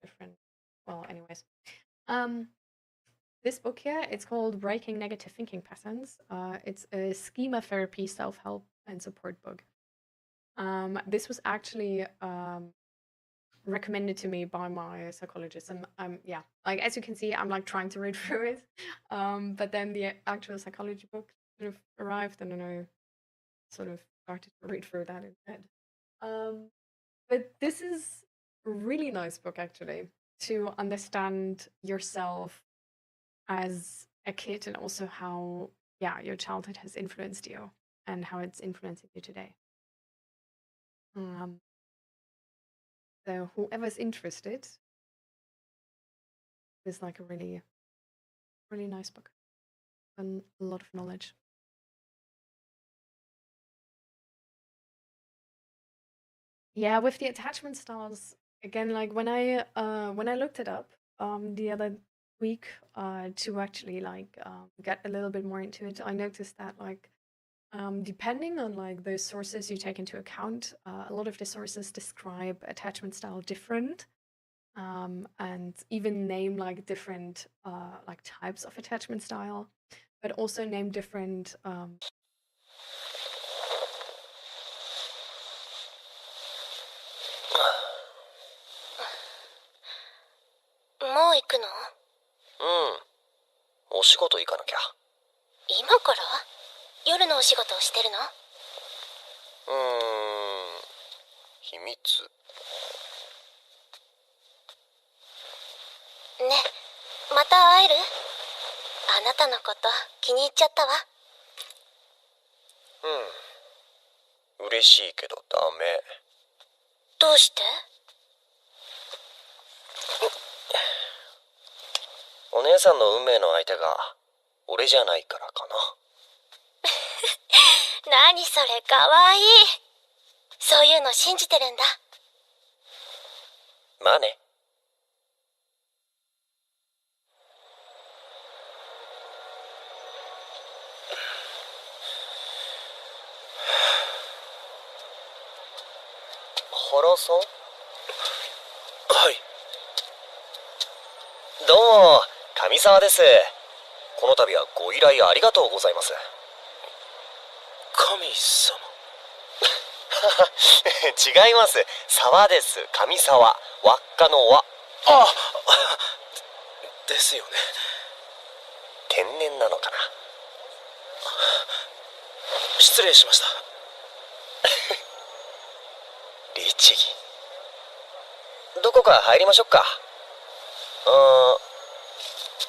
Different. Well, anyways. This book here, it's called Breaking Negative Thinking Patterns. It's a schema therapy, self-help, and support book. This was actually recommended to me by my psychologist, and yeah, like as you can see, I'm like trying to read through it, but then the actual psychology book sort of arrived, and then I sort of started to read through that instead. But this is a really nice book actually to understand yourself as a kid, and also how your childhood has influenced you and how it's influencing you today. So whoever's interested, is like a really really nice book and a lot of knowledge. Yeah, with the attachment styles again, like when I looked it up the other week to actually like get a little bit more into it, I noticed that like depending on like the sources you take into account, a lot of the sources describe attachment style different, and even name like different like types of attachment style, but also name different もう行くの？お仕事行かなきゃ。今から？夜のお仕事をしてるの？秘密。ね、また会える？あなたのこと気に入っちゃったわ。嬉しいけどダメ。どうして？お姉さんの運命の相手が俺じゃないからかな。何それ、かわいい。そういうの信じてるんだ。まあね。原さん？はい。どうも、上沢です。この度はご依頼ありがとうございます。神様？違います。沢です。上沢。輪っかの輪。あですよね。天然なのかな。失礼しました。律儀。どこか入りましょうか。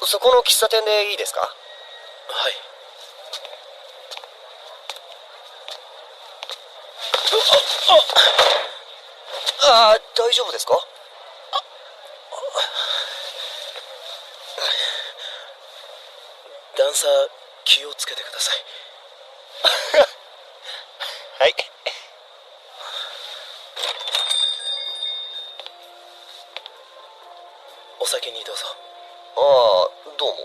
そこの喫茶店でいいですか？はい。大丈夫ですか？段差気をつけてください。はい。お先にどうぞ。どうも。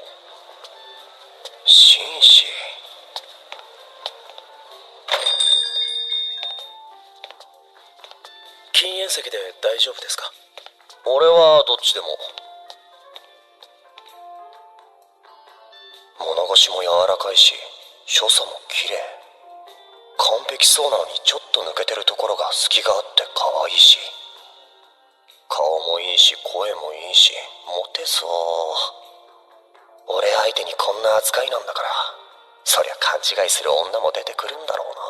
紳士。禁煙席で大丈夫ですか？俺はどっちでも。物腰も柔らかいし、所作も綺麗。完璧そうなのにちょっと抜けてるところが隙があって可愛いし、顔もいいし声もいいしモテそう。俺相手にこんな扱いなんだから、そりゃ勘違いする女も出てくるんだろうな。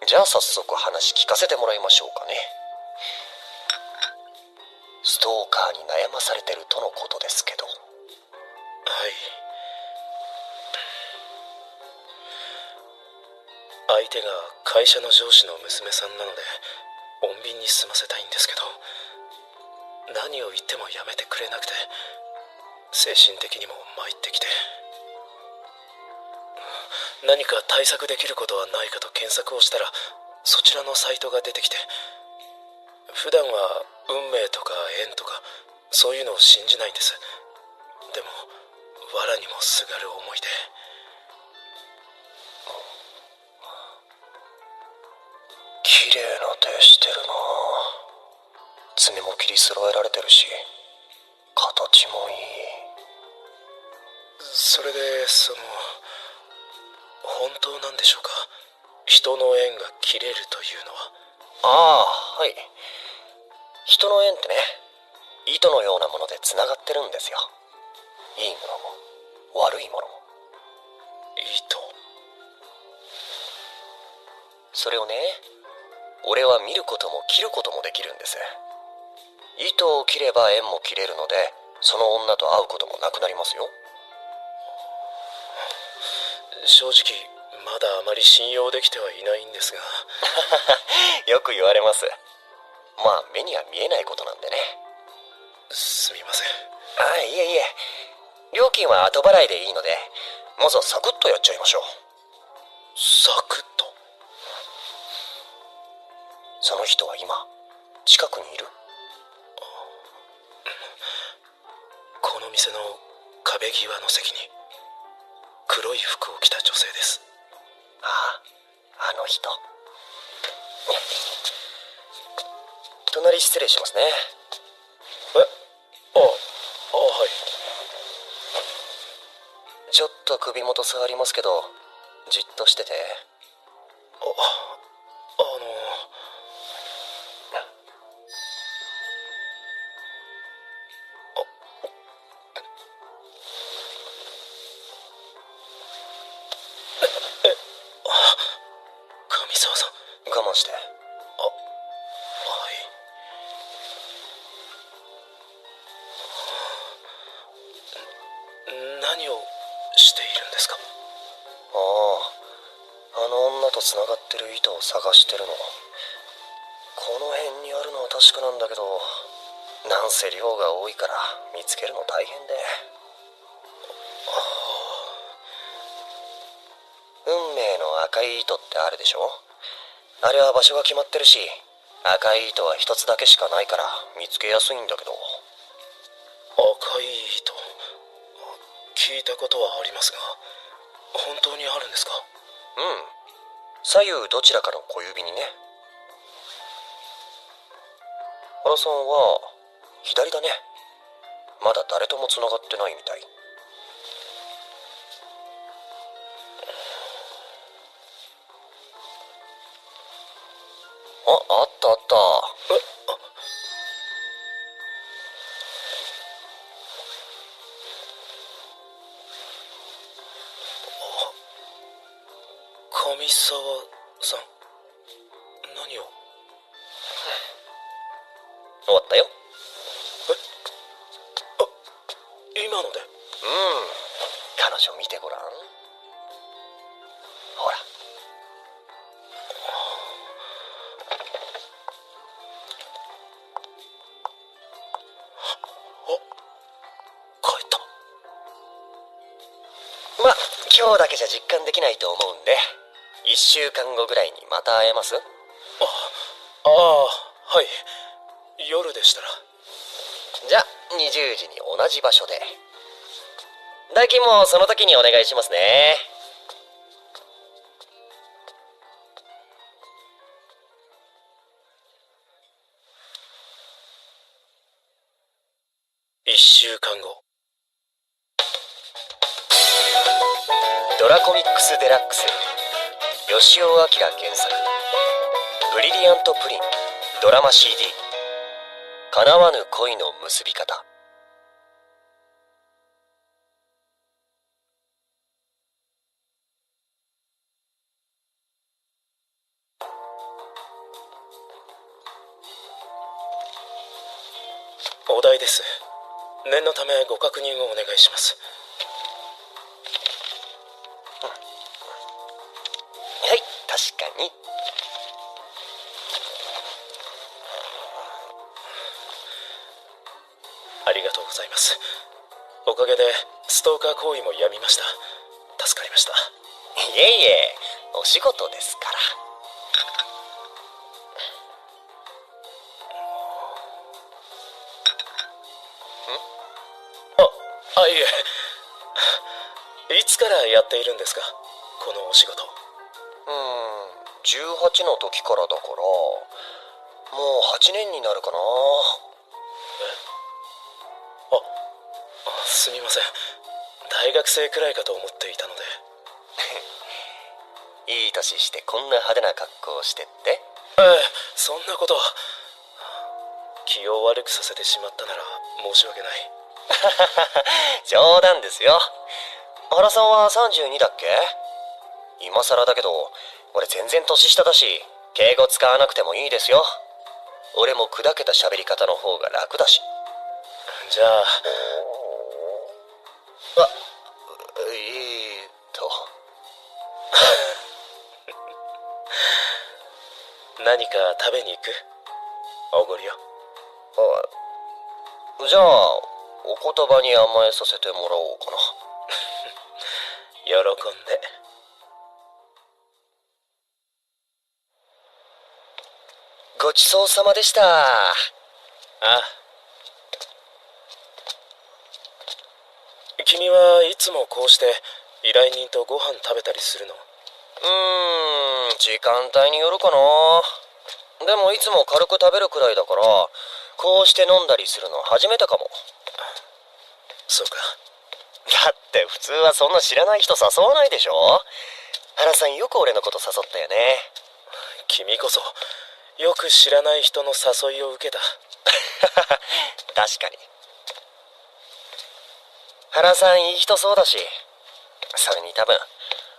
じゃあ早速話聞かせてもらいましょうかね。ストーカーに悩まされてるとのことですけど。はい。相手が会社の上司の娘さんなので穏便に済ませたいんですけど、何を言ってもやめてくれなくて、精神的にも参ってきて、何か対策できることはないかと検索をしたら、そちらのサイトが出てきて、普段は運命とか縁とかそういうのを信じないんです。でも藁にもすがる思いで。綺麗な手してるな。爪も切り揃えられてるし、形もいい。それで本当なんでしょうか？人の縁が切れるというのは。はい。人の縁ってね、糸のようなものでつながってるんですよ。いいものも悪いものも。糸。それをね、俺は見ることも切ることもできるんです。糸を切れば縁も切れるので、その女と会うこともなくなりますよ。正直まだあまり信用できてはいないんですが。よく言われます。まあ目には見えないことなんでね。すみません。いえいえ。料金は後払いでいいので、まずはサクッとやっちゃいましょう。サクッと？その人は今近くにいる？この店の壁際の席に黒い服を着た女性です。あの人。隣失礼しますね。はい。ちょっと首元触りますけど、じっとしてて。上沢さん、我慢して。はい。何をしているんですか？あの女と繋がってる糸を探してるの。この辺にあるのは確かなんだけど、なんせ量が多いから見つけるの大変で。運命の赤い糸ってあるでしょ？あれは場所が決まってるし、赤い糸は一つだけしかないから見つけやすいんだけど。赤い糸、聞いたことはありますが、本当にあるんですか？うん。左右どちらかの小指にね。原さんは左だね。まだ誰とも繋がってないみたい。あったあった。上沢さん、何を？終わったよ。今ので？彼女見てごらん。ほら。帰った。ま、今日だけじゃ実感できないと思うんで、1週間後ぐらいにまた会えます？はい。夜でしたら。じゃあ20時に同じ場所で。代金もその時にお願いしますね。1週間後。ドラコミックスデラックス、吉尾明原作、ブリリアントプリンドラマ CD、 叶わぬ恋の結び方。お題です。念のためご確認をお願いします。はい、確かに。ありがとうございます。おかげでストーカー行為もやみました。助かりました。いえいえ、お仕事ですから。いえ。いつからやっているんですか、このお仕事。18の時からだから、もう8年になるかな。すみません。大学生くらいかと思っていたので。いい年してこんな派手な格好をしてって？そんなこと。気を悪くさせてしまったなら申し訳ない。冗談ですよ。原さんは32だっけ？今更だけど、俺全然年下だし、敬語使わなくてもいいですよ。俺も砕けた喋り方の方が楽だし。じゃあ。何か食べに行く？おごるよ。じゃあ、お言葉に甘えさせてもらおうかな。喜んで。ごちそうさまでした。君はいつもこうして依頼人とご飯食べたりするの？時間帯によるかな。でもいつも軽く食べるくらいだから、こうして飲んだりするの初めてかも。そうか。だって普通はそんな知らない人誘わないでしょ。原さんよく俺のこと誘ったよね。君こそよく知らない人の誘いを受けた。確かに。原さんいい人そうだし、それに多分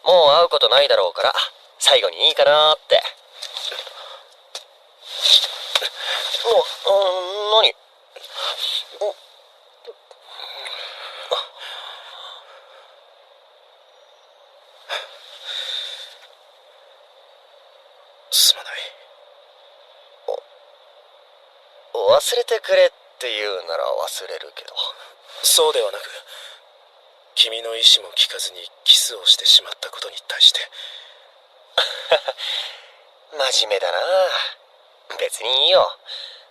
もう会うことないだろうから、最後にいいかなって。何？忘れてくれって言うなら忘れるけど。そうではなく、君の意思も聞かずにキスをしてしまったことに対して。真面目だな。別にいいよ。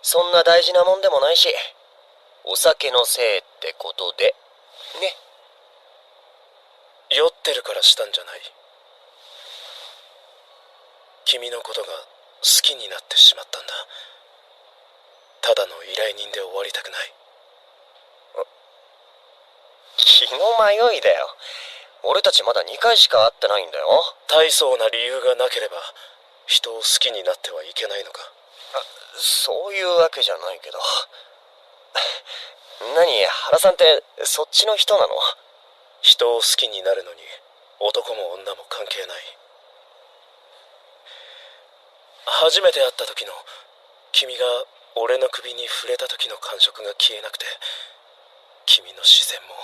そんな大事なもんでもないし、お酒のせいってことでね。酔ってるからしたんじゃない。君のことが好きになってしまったんだ。ただの依頼人で終わりたくない。気の迷いだよ。俺たちまだ2回しか会ってないんだよ。大層な理由がなければ人を好きになってはいけないのか。そういうわけじゃないけど。何、原さんってそっちの人なの？人を好きになるのに男も女も関係ない。初めて会った時の君が俺の首に触れた時の感触が消えなくて、君の視線も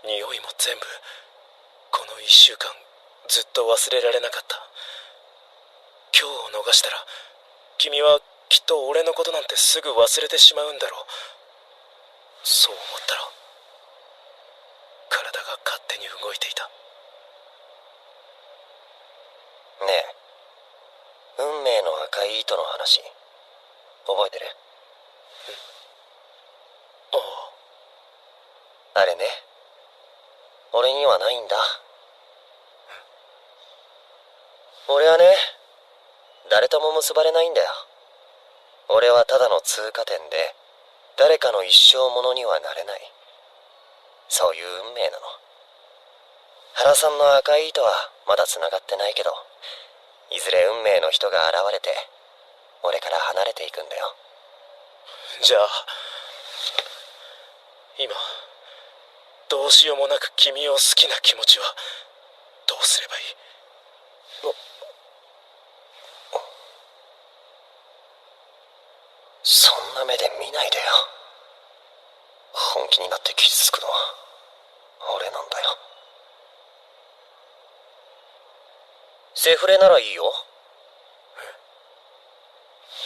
匂いも全部この1週間ずっと忘れられなかった。今日を逃したら君はきっと俺のことなんてすぐ忘れてしまうんだろう。そう思ったら体が勝手に動いていた。ねえ、運命の赤い糸の話覚えてる？ああ。あれね、俺にはないんだ。俺はね、誰とも結ばれないんだよ。俺はただの通過点で誰かの一生ものにはなれない。そういう運命なの。原さんの赤い糸はまだ繋がってないけど、いずれ運命の人が現れて俺から離れていくんだよ。じゃあ今どうしようもなく君を好きな気持ちはどうすればいい？そんな目で見ないでよ。本気になって傷つくのは俺なんだよ。セフレならいいよ。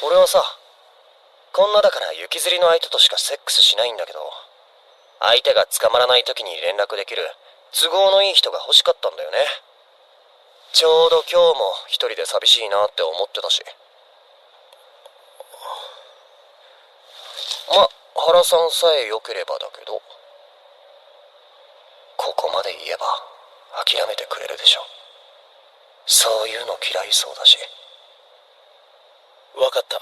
俺はさ、こんなだから行きずりの相手としかセックスしないんだけど、相手が捕まらない時に連絡できる都合のいい人が欲しかったんだよね。ちょうど今日も一人で寂しいなって思ってたし。原さんさえ良ければだけど、ここまで言えば諦めてくれるでしょ。そういうの嫌いそうだし。わかった。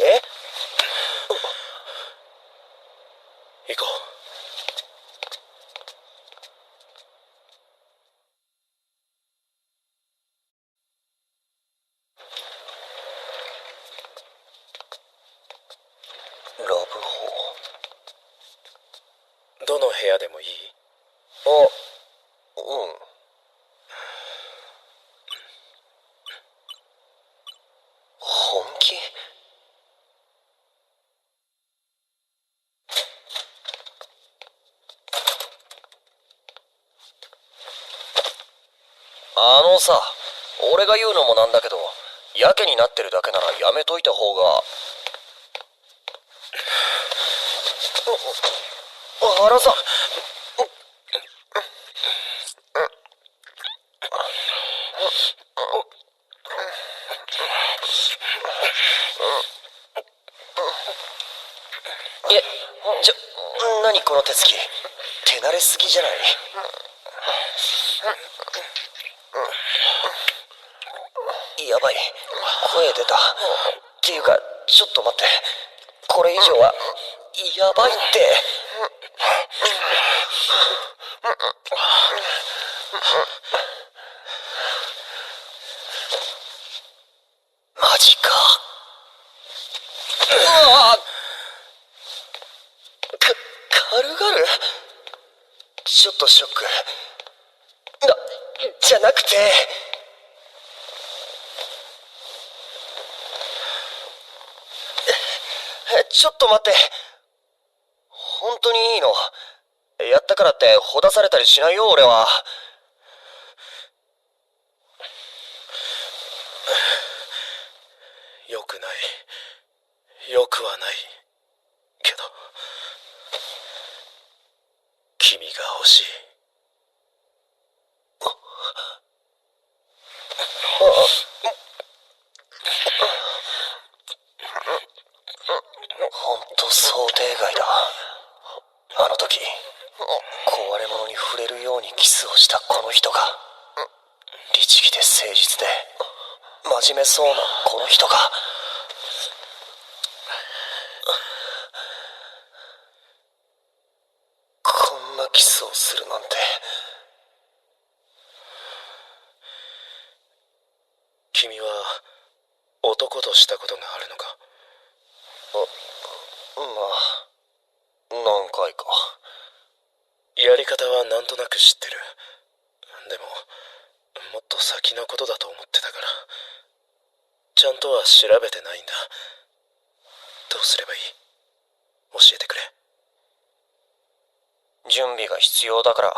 え？行こラブホ。どの部屋でもいい？うん。本気？さ、俺が言うのもなんだけど、やけになってるだけならやめといた方が。原さん。何この手つき、手慣れすぎじゃない？やばい、声出た。っていうか、ちょっと待って、これ以上はやばいって。マジか。うわ、軽々？ちょっとショック。じゃなくて、ちょっと待って。本当にいいの？やったからってほだされたりしないよ、俺は。よくない。よくはないけど、君が欲しい。ほんと想定外だ。あの時壊れ物に触れるようにキスをしたこの人が、律儀で誠実で真面目そうなこの人が、こんなキスをするなんて。君は男としたことがあるのか？まあ何回か。やり方はなんとなく知ってる。でももっと先のことだと思ってたから、ちゃんとは調べてないんだ。どうすればいい？教えてくれ。準備が必要だから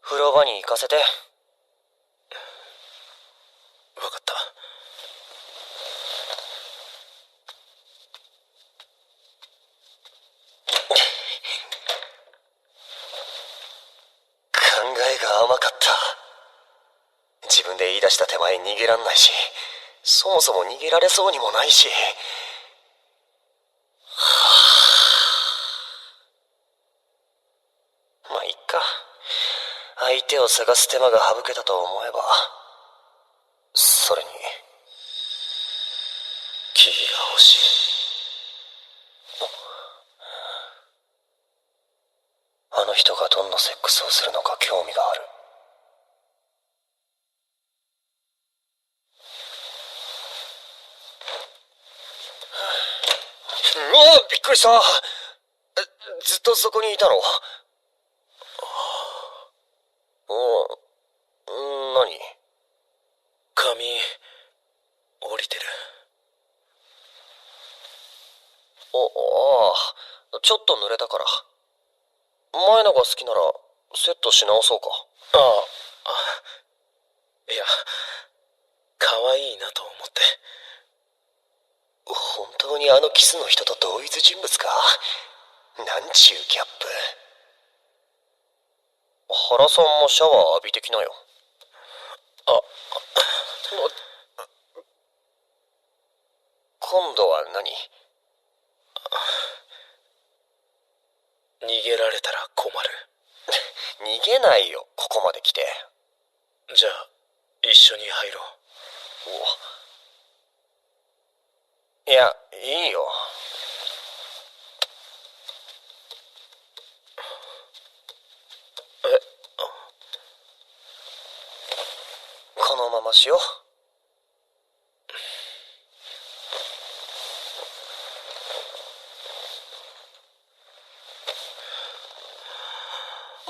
風呂場に行かせて。わかった。考えが甘かった。自分で言い出した手前逃げらんないし、そもそも逃げられそうにもないし。まあいっか。相手を探す手間が省けたと思えば。それに君が欲しい。あの人がどんなセックスをするのか興味がある。うわあ、びっくりした。ずっとそこにいたの？何？髪降りてる。ああ、ちょっと濡れたから。前のが好きならセットし直そうか。いや、可愛いなと思って。本当にあのキスの人と同一人物か？なんちゅうギャップ。原さんもシャワー浴びてきなよ。今度は何？逃げられたら困る。逃げないよ、ここまで来て。じゃあ一緒に入ろう。いや、いいよ。このまましよう。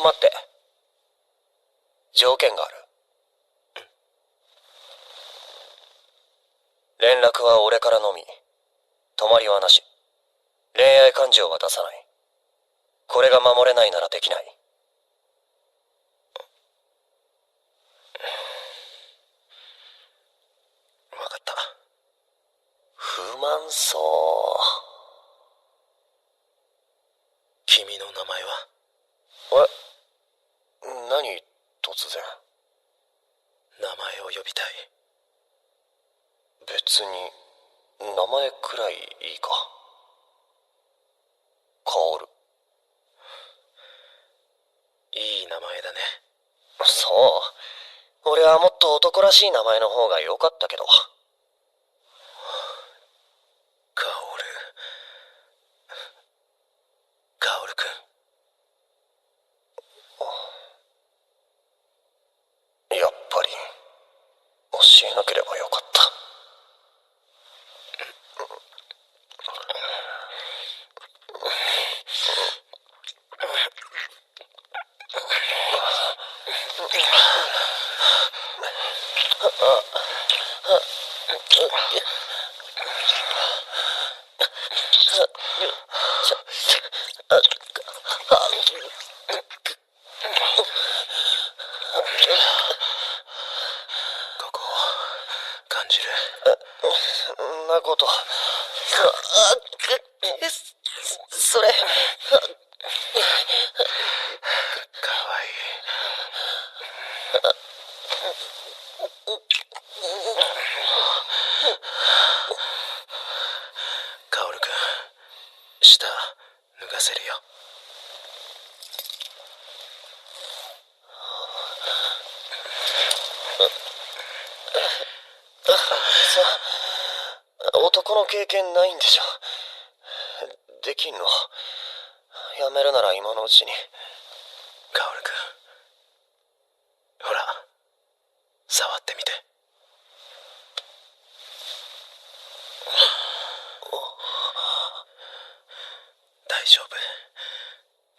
待って。条件がある。連絡は俺からのみ。泊まりはなし。恋愛感情は出さない。これが守れないならできない。わかった。不満そう。君の名前は？何突然。名前を呼びたい。別に名前くらいいいか。薫。いい名前だね。そう。俺はもっと男らしい名前の方が良かったけど。薫くん。やっぱり教えなければよかった。ここ感じる？そんなこと。それ。かわいい。カオルくん、下脱がせるよ。男の経験ないんでしょ。できんの？やめるなら今のうちに。カオルくん、ほら、触ってみて。大丈夫。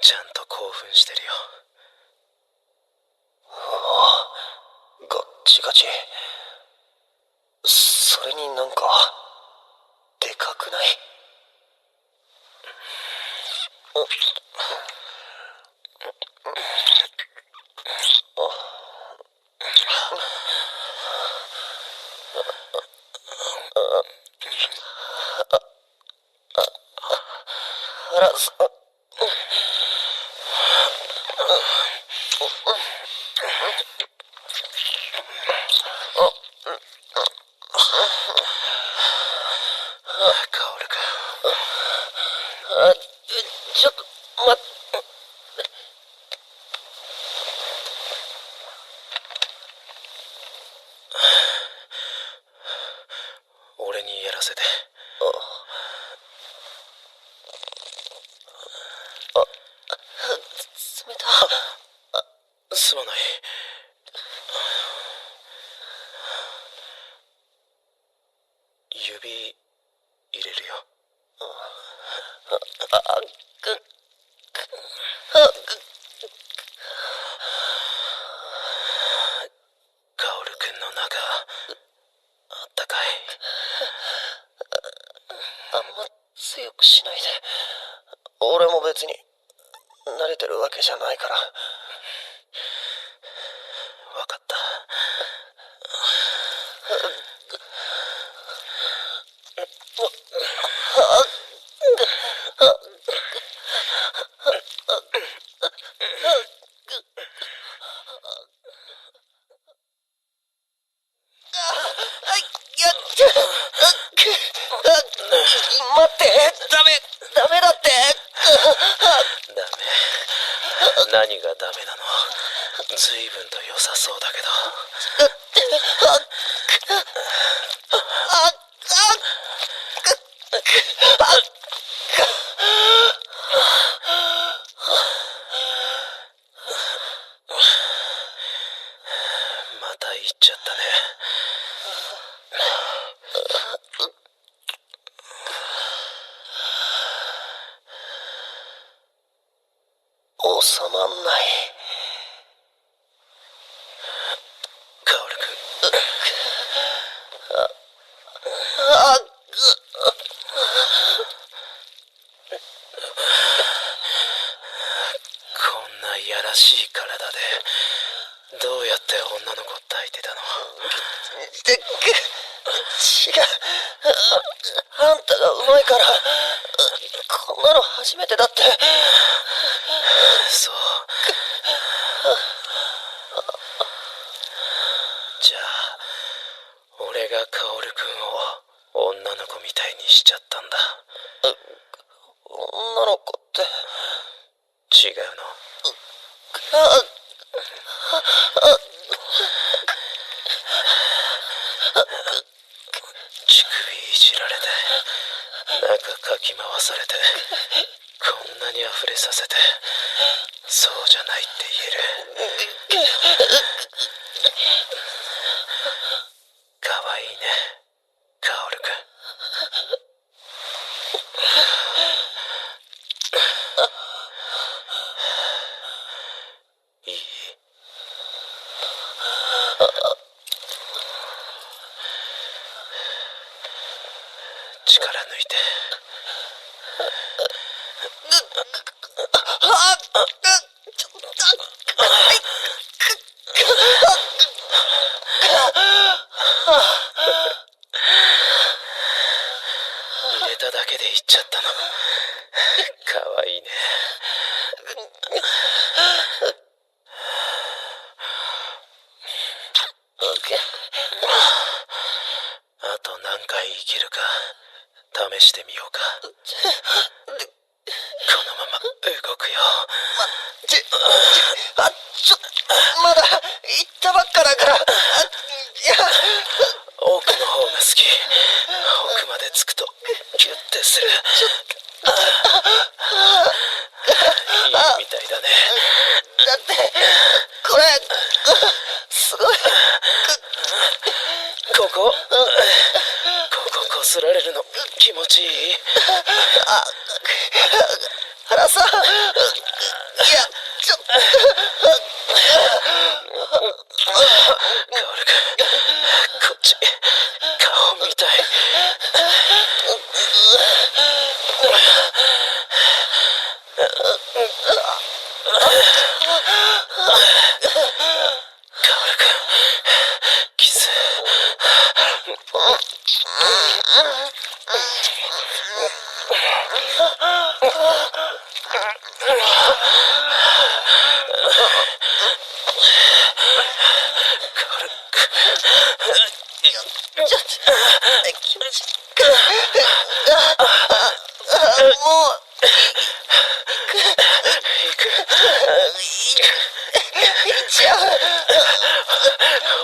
ちゃんと興奮してるよ。ガッチガチ。それになんかでかくない？あら、カオルくん、ちょっと待って。俺にやらせて。冷た。すまない。指入れるよ。カオルくんの中、あったかい。あんま強くしないで。俺も別に慣れてるわけじゃないから。わかった。待って、ダメだって。ダメ？何がダメなの？随分と良さそうだけど。また行っちゃったね。収まんない。カオルくん、こんないやらしい体でどうやって女の子抱いてたの？違う。あんたがうまいから。こんなの初めてだって。そう。じゃあ俺がカオルくんを女の子みたいにしちゃったんだ。女の子って違うの？乳首いじられて、中かき回されて、こんなに溢れさせて、そうじゃないって言える。かわいいね、カオルくん。いい？力抜いて。入れただけでで言っちゃったの。かわいいね。あと何回生きるか試してみようか。このまま動くよ。まだ行ったばっかだから。奥の方が好き。奥まで着くとキュッてする。いいみたいだね。だってこれすごい。こここすられるの気持ちいい？原さん、いや、ちょっとカオル君、こっち顔見たい。カオル君、キス。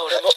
俺ももう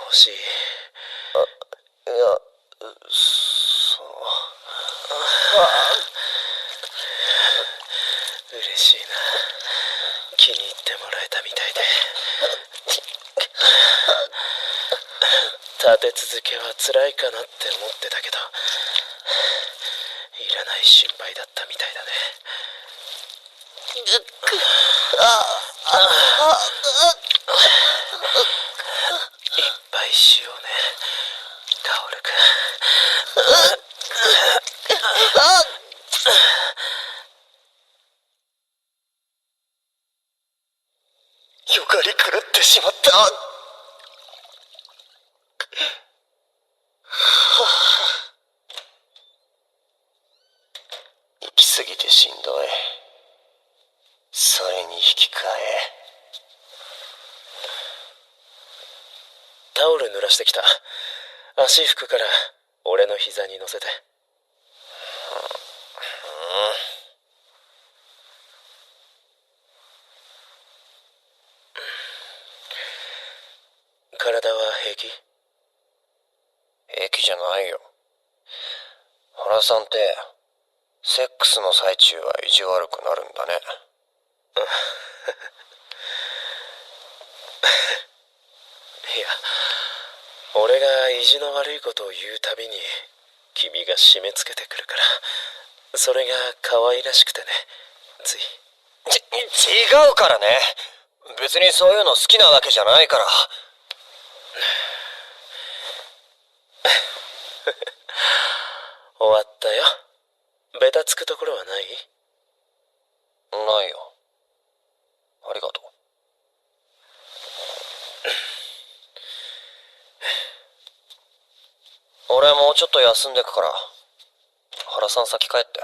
欲しい。嬉しいな。気に入ってもらえたみたいで。立て続けは辛いかなって思ってたけど、いらない心配だったみたいだね。いっぱいしようね、カオルくん。よがり狂ってしまった。行き過ぎてしんどい。それに引き換えタオル濡らしてきた。足拭くから俺の膝に乗せて。体は平気？平気じゃないよ。原さんってセックスの最中は意地悪くなるんだね。いや、俺が意地の悪いことを言うたびに君が締め付けてくるから、それが可愛らしくてね、つい。違うからね。別にそういうの好きなわけじゃないから。終わったよ。ベタつくところはない？ないよ。ありがとう。俺もうちょっと休んでくから、原さん先帰って。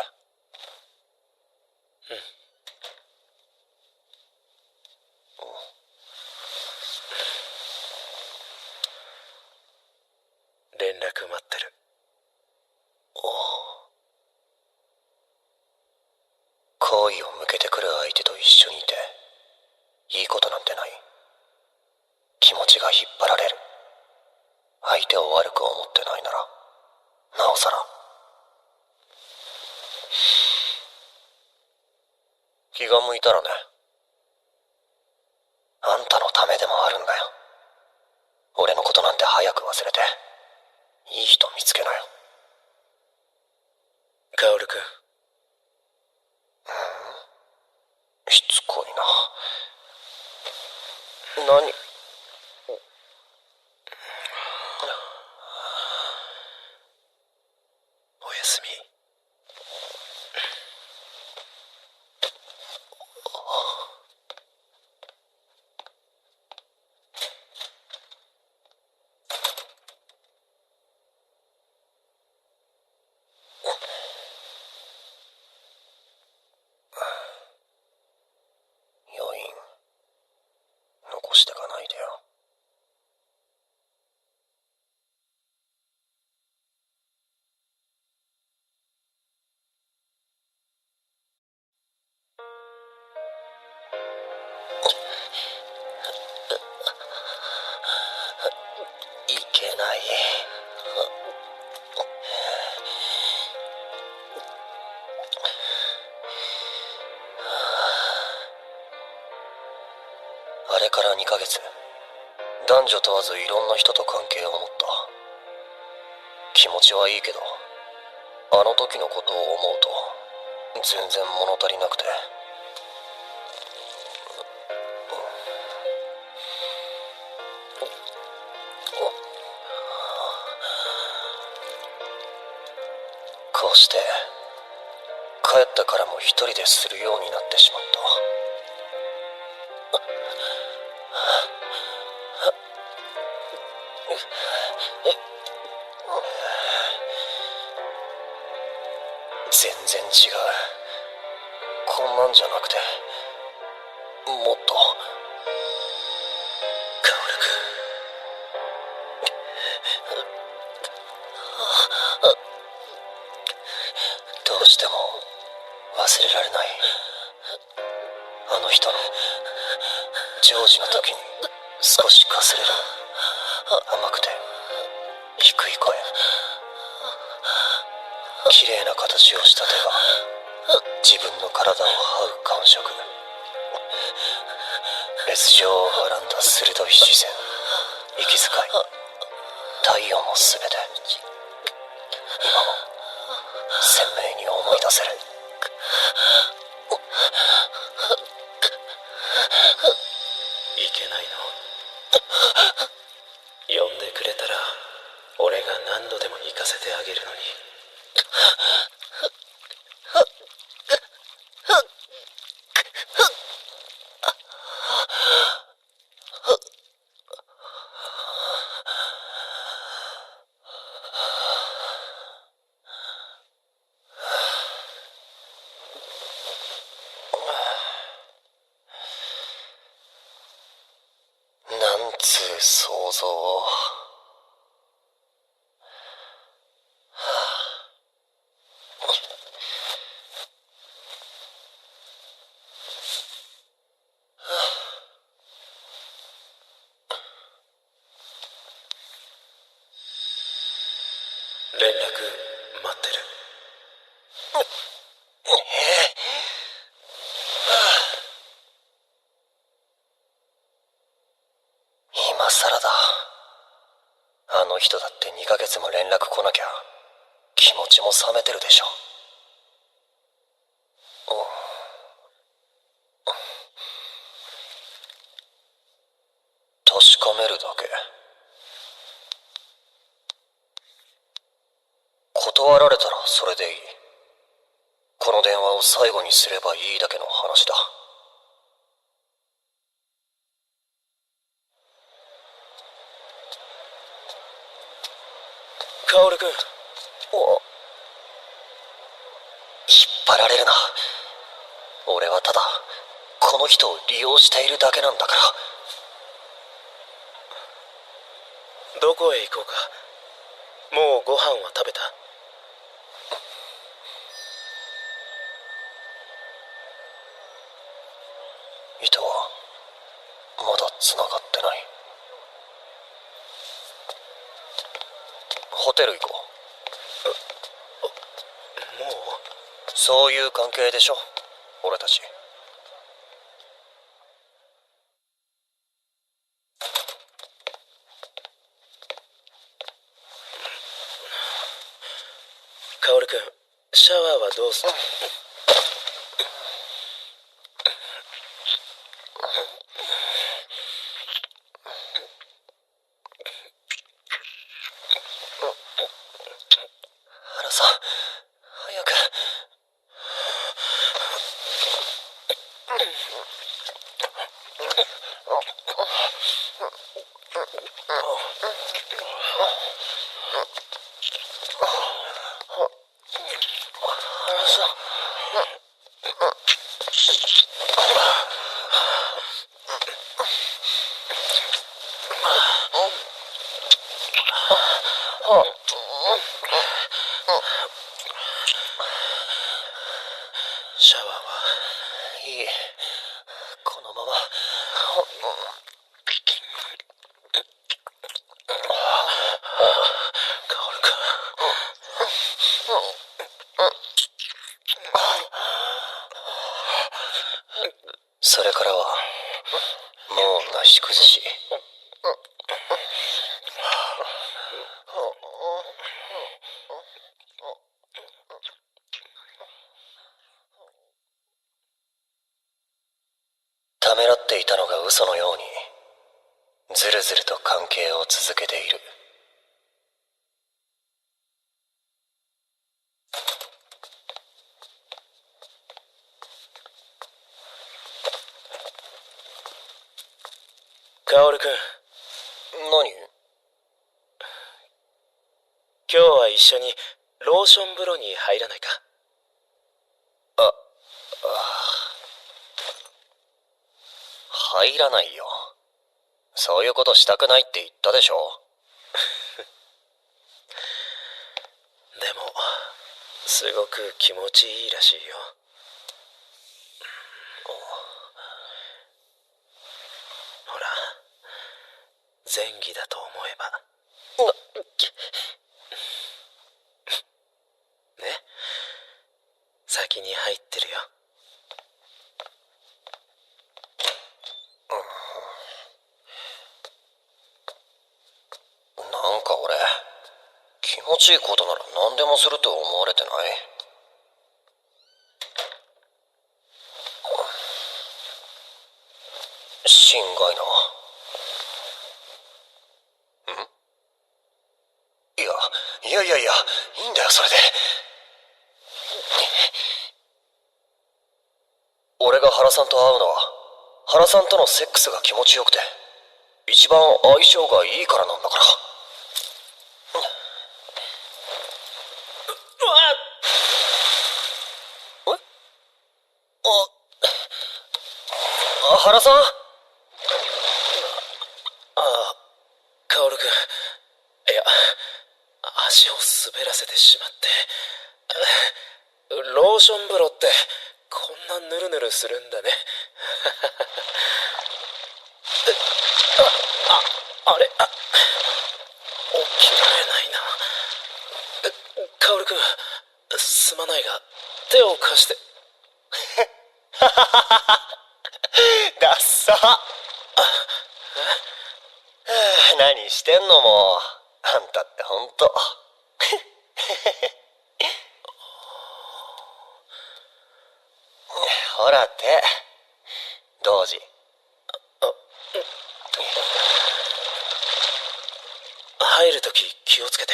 連絡待ってる。好意を向けてくる相手と一緒にいていいことなんてない。気持ちが引っ張られる。相手を悪く思ってないならなおさら。気が向いたらね。あんたのため何？おやすみ。余韻残してかないでよ。いけない。あれから2ヶ月、男女問わずいろんな人と関係を持った。気持ちはいいけど、あの時のことを思うと全然物足りなくて。こうして帰ってからも一人でするようになってしまった。全然違う。こんなんじゃなくて、もっと。カオルどうしても忘れられない。あの人のジョージの時に少しかすれる甘くて低い声、綺麗な形をした手が自分の体を這う感触、劣情をはらんだ鋭い視線、息遣い、体温も全て今も鮮明に思い出せる。いけないの。呼んでくれたら俺が何度でも行かせてあげるのに。なんつう想像を。連絡待ってる。今さらだ。あの人だって2ヶ月も連絡来なきゃ気持ちも冷めてるでしょ。確かめるだけ。断られたらそれでいい。この電話を最後にすればいいだけの話だ。カオル君。引っ張られるな。俺はただこの人を利用しているだけなんだから。どこへ行こうか。もうご飯は食べた？糸はまだ繋がってない。ホテル行こう。もう？そういう関係でしょ、俺たち。カオル君、シャワーはどうする？原さん、早く。原さん。シャワーはいい。このまま。香るか。それからはもうなし崩し。ためらっていたのが嘘のようにずるずると関係を続けている。カオルくん、何？今日は一緒にローション風呂に入らないか？入らないよ。そういうことしたくないって言ったでしょ。でもすごく気持ちいいらしいよ。ほら、前儀だと思えば。ね、先に入ってるよ。なんか俺、気持ちいいことなら何でもすると思われてない？心外な。いや、いいんだよ、それで。俺が原さんと会うのは、原さんとのセックスが気持ちよくて、一番相性がいいからなんだから。原さん？カオルくん、いや、足を滑らせてしまって。ローション風呂ってこんなヌルヌルするんだね。あれ、起きられないな。カオルくん、すまないが手を貸して。ダッサ。何してんのもう。あんたってほんと。ほら手、同時。入るとき気をつけて。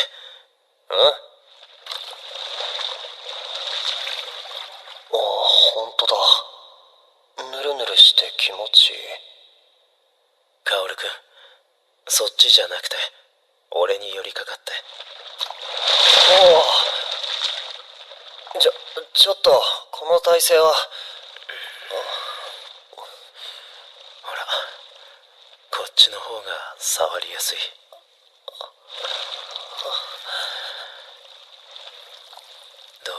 ほんとだ。ぬるぬるして気持ちいい。カオルくん、そっちじゃなくて俺に寄りかかって。ちょっとこの体勢は。ほら、こっちの方が触りやすい。どう？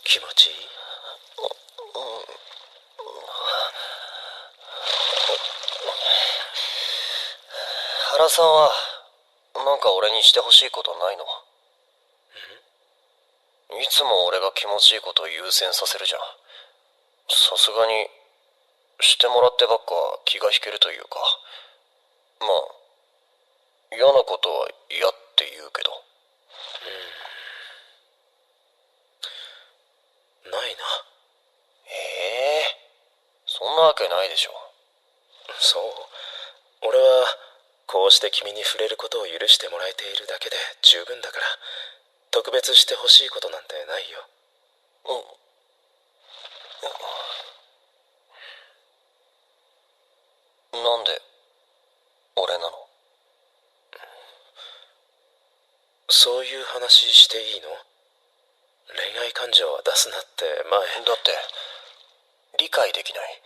気持ちいい？原さんはなんか俺にしてほしいことないの？いつも俺が気持ちいいことを優先させるじゃん。さすがにしてもらってばっか気が引けるというか、まあ嫌なことは嫌って言うけど。ないな。そんなわけないでしょ。そう、俺はこうして君に触れることを許してもらえているだけで十分だから、特別してほしいことなんてないよ。なんで俺なの？そういう話していいの？恋愛感情は出すなって前。だって理解できない。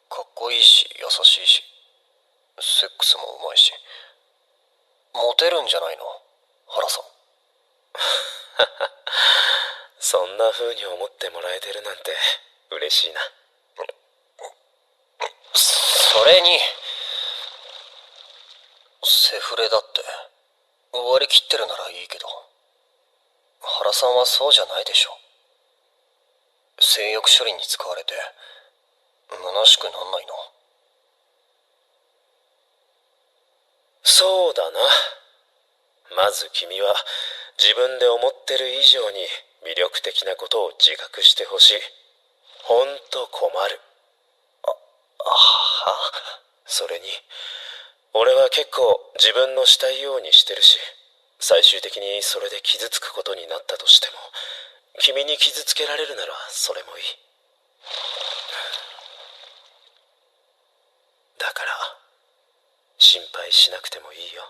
かっこいいし優しいしセックスもうまいし、モテるんじゃないの原さん。そんな風に思ってもらえてるなんて嬉しいな。それにセフレだって割り切ってるならいいけど、原さんはそうじゃないでしょ。性欲処理に使われて虚しくなんないの？そうだな。まず君は自分で思ってる以上に魅力的なことを自覚してほしい。ほんと困る。は？それに俺は結構自分のしたいようにしてるし、最終的にそれで傷つくことになったとしても、君に傷つけられるならそれもいい。だから心配しなくてもいいよ。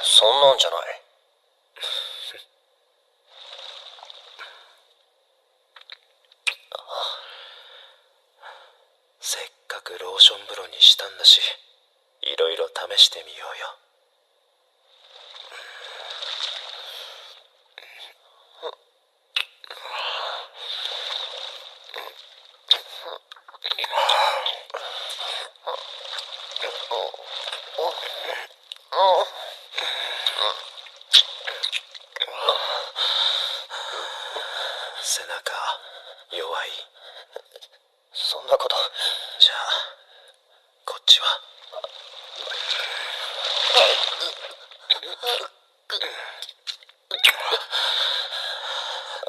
そんなんじゃない。せっかくローション風呂にしたんだし、いろいろ試してみようよ。背中弱い？そんなこと。じゃあこっちは？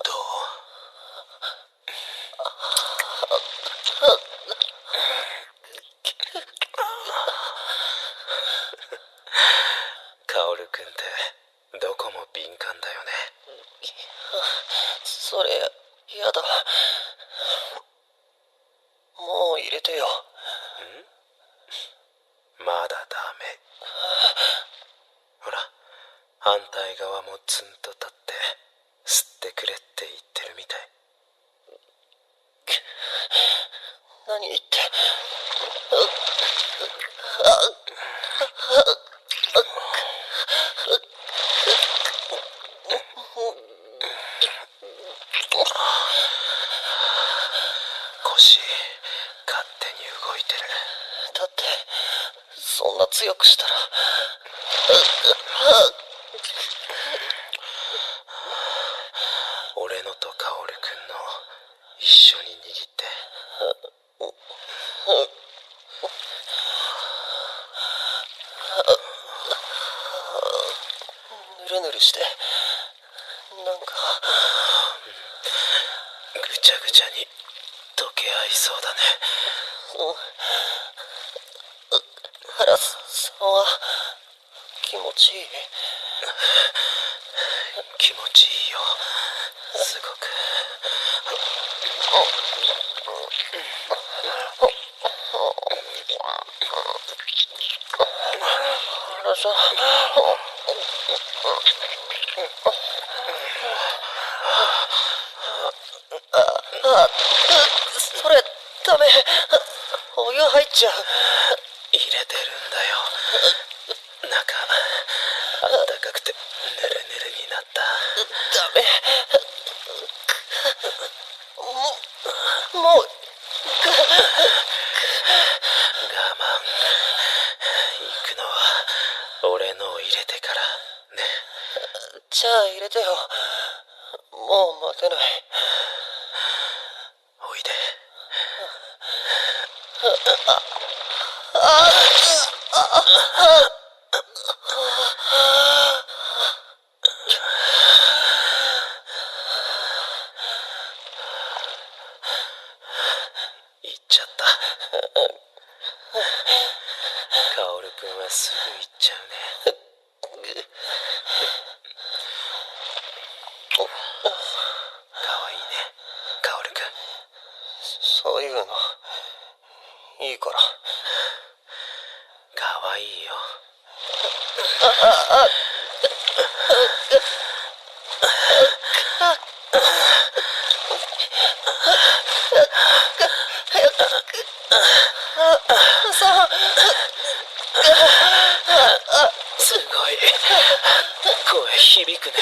どう？カオルくんってどこも敏感だよね。それやだ。もう入れてよ。まだダメ。ほら、反対側もツンと立って吸ってくれって言ってるみたい。何言って。腰勝手に動いてる。だってそんな強くしたら。俺のとカオルくんの一緒に握って。ぬるぬるしてなんかぐちゃぐちゃに溶け合いそうだね。原さんは気持ちいい？気持ちいいよ、すごく。原さん、それダメ。お湯入っちゃう。入れてるんだよ。中あったかくてぬるぬるになった。ダメ。もう我慢。行くのは俺のを入れてからね。じゃあ入れてよ。もう待てない。おいで。行っちゃった。ちゃうね。かわいいね、カオルくん。そういうのいいから。かわいいよ。すごい声響くね。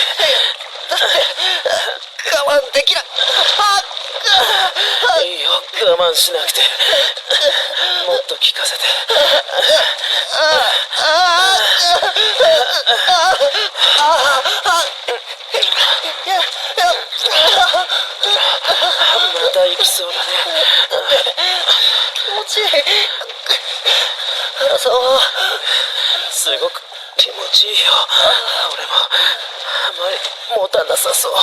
我慢できない。いいよ、我慢しなくて。もっと聞かせて。また行きそうだね。気持ちいい。原さんはすごく気持ちいいよ。俺もあまり持たなさそう。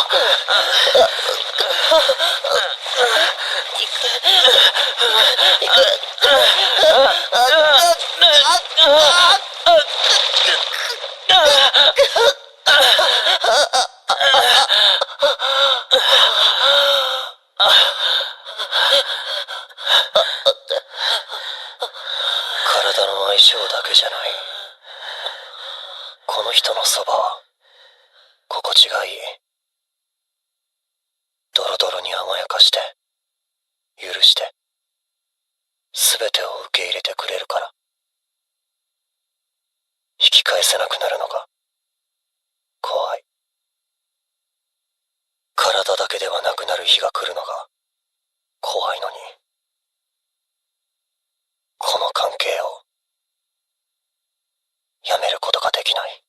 体の相性だけじゃない。この人のそばは心地がいい。ドロドロに甘やかして許して全てを受け入れてくれるから。引き返せなくなるのが怖い。体だけではなくなる日が来るのが怖いのに、この関係をやめることができない。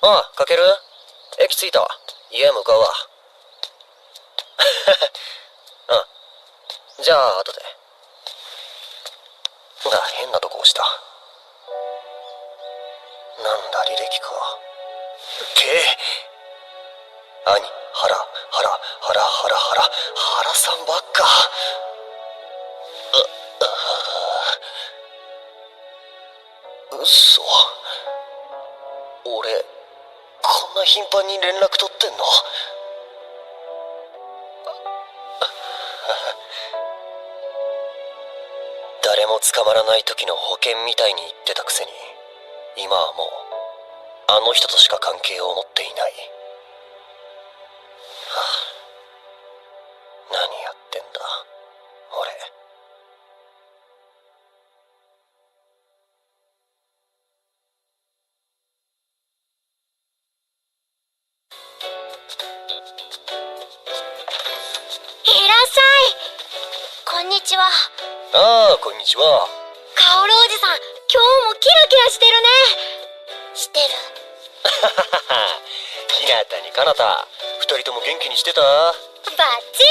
ああ、かける？駅着いたわ。家向かうわ。うん。じゃあ、後で。変なとこ押した。なんだ、履歴か。兄、原さんばっか。嘘。俺、こんな頻繁に連絡取ってんの？誰も捕まらない時の保険みたいに言ってたくせに、今はもうあの人としか関係を持っていない。何やってんだ俺。いらっしゃい。こんにちは。ああ、こんにちは。カオルおじさん、今日もキラキラしてるね。してる。ひなたにかなた、二人とも元気にしてた？バッチ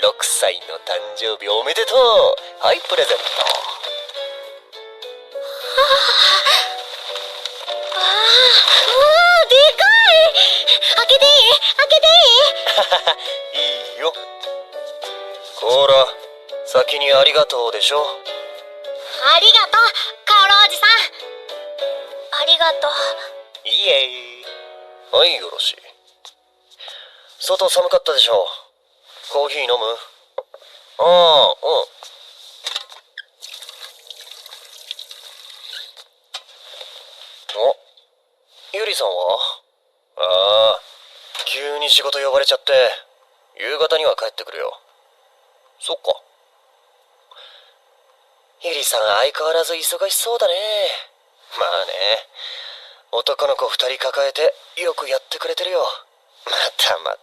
6歳の誕生日おめでとう。はい、プレゼント。でかい。開けていい？開けていい？いいよ。ほら、先にありがとうでしょ。ありがとう、カオルおじさん。ありがとう。イエーイ。はい、よろしい。外寒かったでしょ。コーヒー飲む？ああ、うん。ゆりさんは？ああ、急に仕事呼ばれちゃって、夕方には帰ってくるよ。そっか。ゆりさん相変わらず忙しそうだね。まあね、男の子2人抱えてよくやってくれてるよ。ま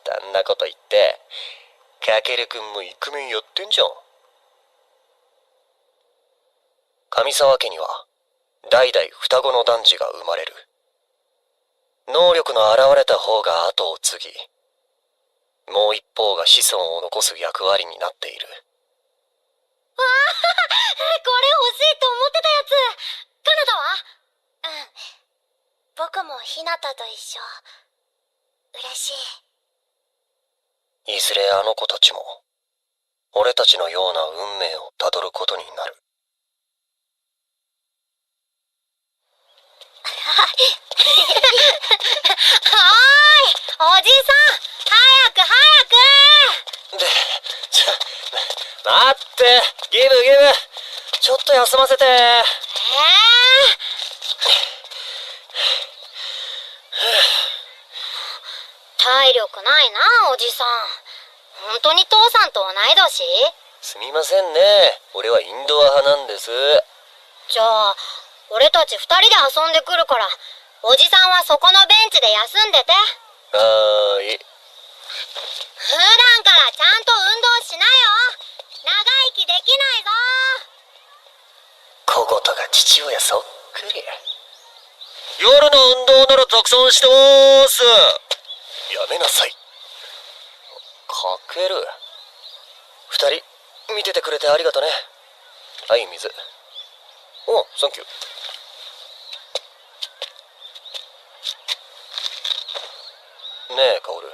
たあんなこと言って、かけるくんもイクメンやってんじゃん。上沢家には代々双子の男児が生まれる。能力の現れた方が後を継ぎ、もう一方が子孫を残す役割になっている。これ欲しいと思ってたやつ。カナダは？僕もヒナタと一緒。嬉しい。いずれあの子たちも俺たちのような運命をたどることになる。はーい、おじさん、早く早く。で、待って、ギブ。ちょっと休ませて。体力ないな、おじさん。本当に父さんと同い年？すみませんね。俺はインドア派なんです。じゃあ、俺たち2人で遊んでくるから、おじさんはそこのベンチで休んでて。はーい。普段からちゃんと運動しなよ。長生きできないぞ。小言が父親そっくり。夜の運動ならたくさんしてまーす。やめなさい。かける。2人見ててくれてありがとね。はい、水。お、サンキュー。ねえ、カオル。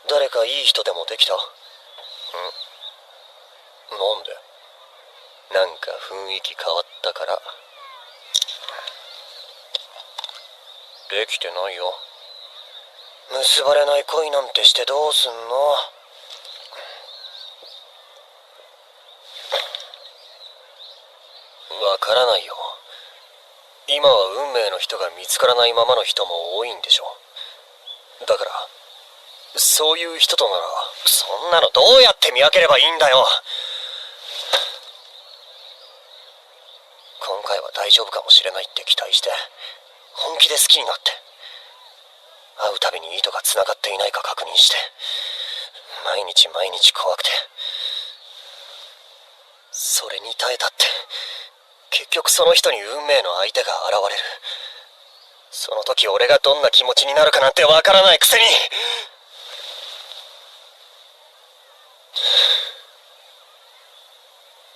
誰かいい人でもできた？なんで？なんか雰囲気変わったから。できてないよ。結ばれない恋なんてしてどうすんの？わからないよ。今は運命の人が見つからないままの人も多いんでしょ。だからそういう人とならそんなのどうやって見分ければいいんだよ。今回は大丈夫かもしれないって期待して本気で好きになって、会うたびに糸がつながっていないか確認して、毎日怖くて、それに耐えたって、結局その人に運命の相手が現れる。その時俺がどんな気持ちになるかなんてわからないくせに。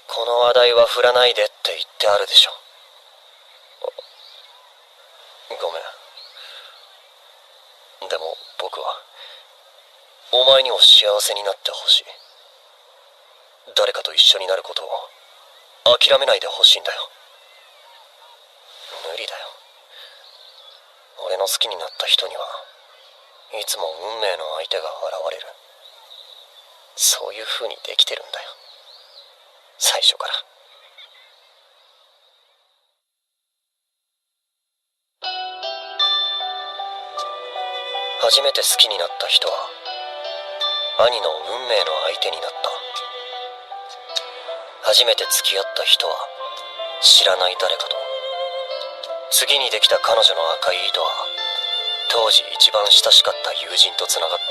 この話題は振らないでって言ってあるでしょ。ごめん。でも僕はお前にも幸せになってほしい。誰かと一緒になることを諦めないでほしいんだよ。無理だよ。俺の好きになった人にはいつも運命の相手が現れる。そういう風にできてるんだよ、最初から。初めて好きになった人は兄の運命の相手になった。初めて付き合った人は知らない誰かと。次にできた彼女の赤い糸は当時一番親しかった友人とつながって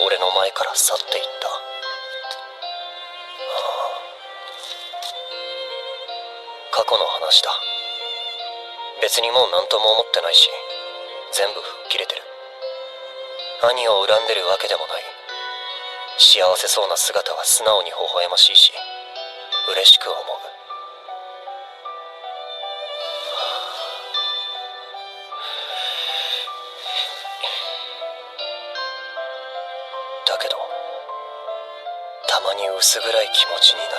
俺の前から去っていった。過去の話だ。別にもう何とも思ってないし、全部吹っ切れてる。兄を恨んでるわけでもない。幸せそうな姿は素直に微笑ましいし、嬉しく思う。だけどたまに薄暗い気持ちになる。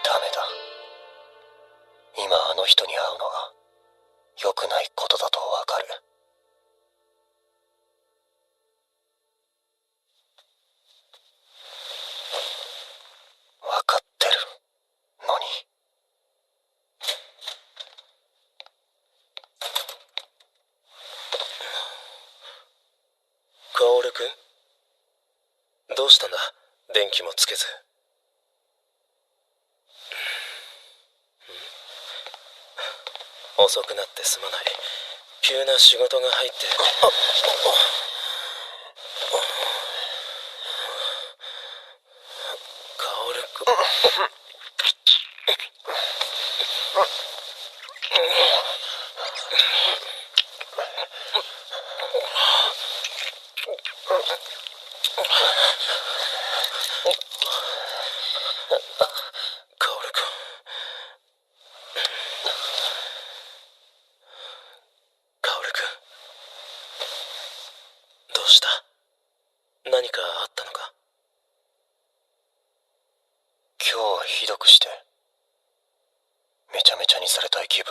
ダメだ。今あの人に会うのは良くないことだとわかる。わかってるのに。カオルくん、どうしたんだ？電気もつけず。遅くなってすまない。急な仕事が入って。カオルくん。はひどくしてめちゃめちゃにされたい気分。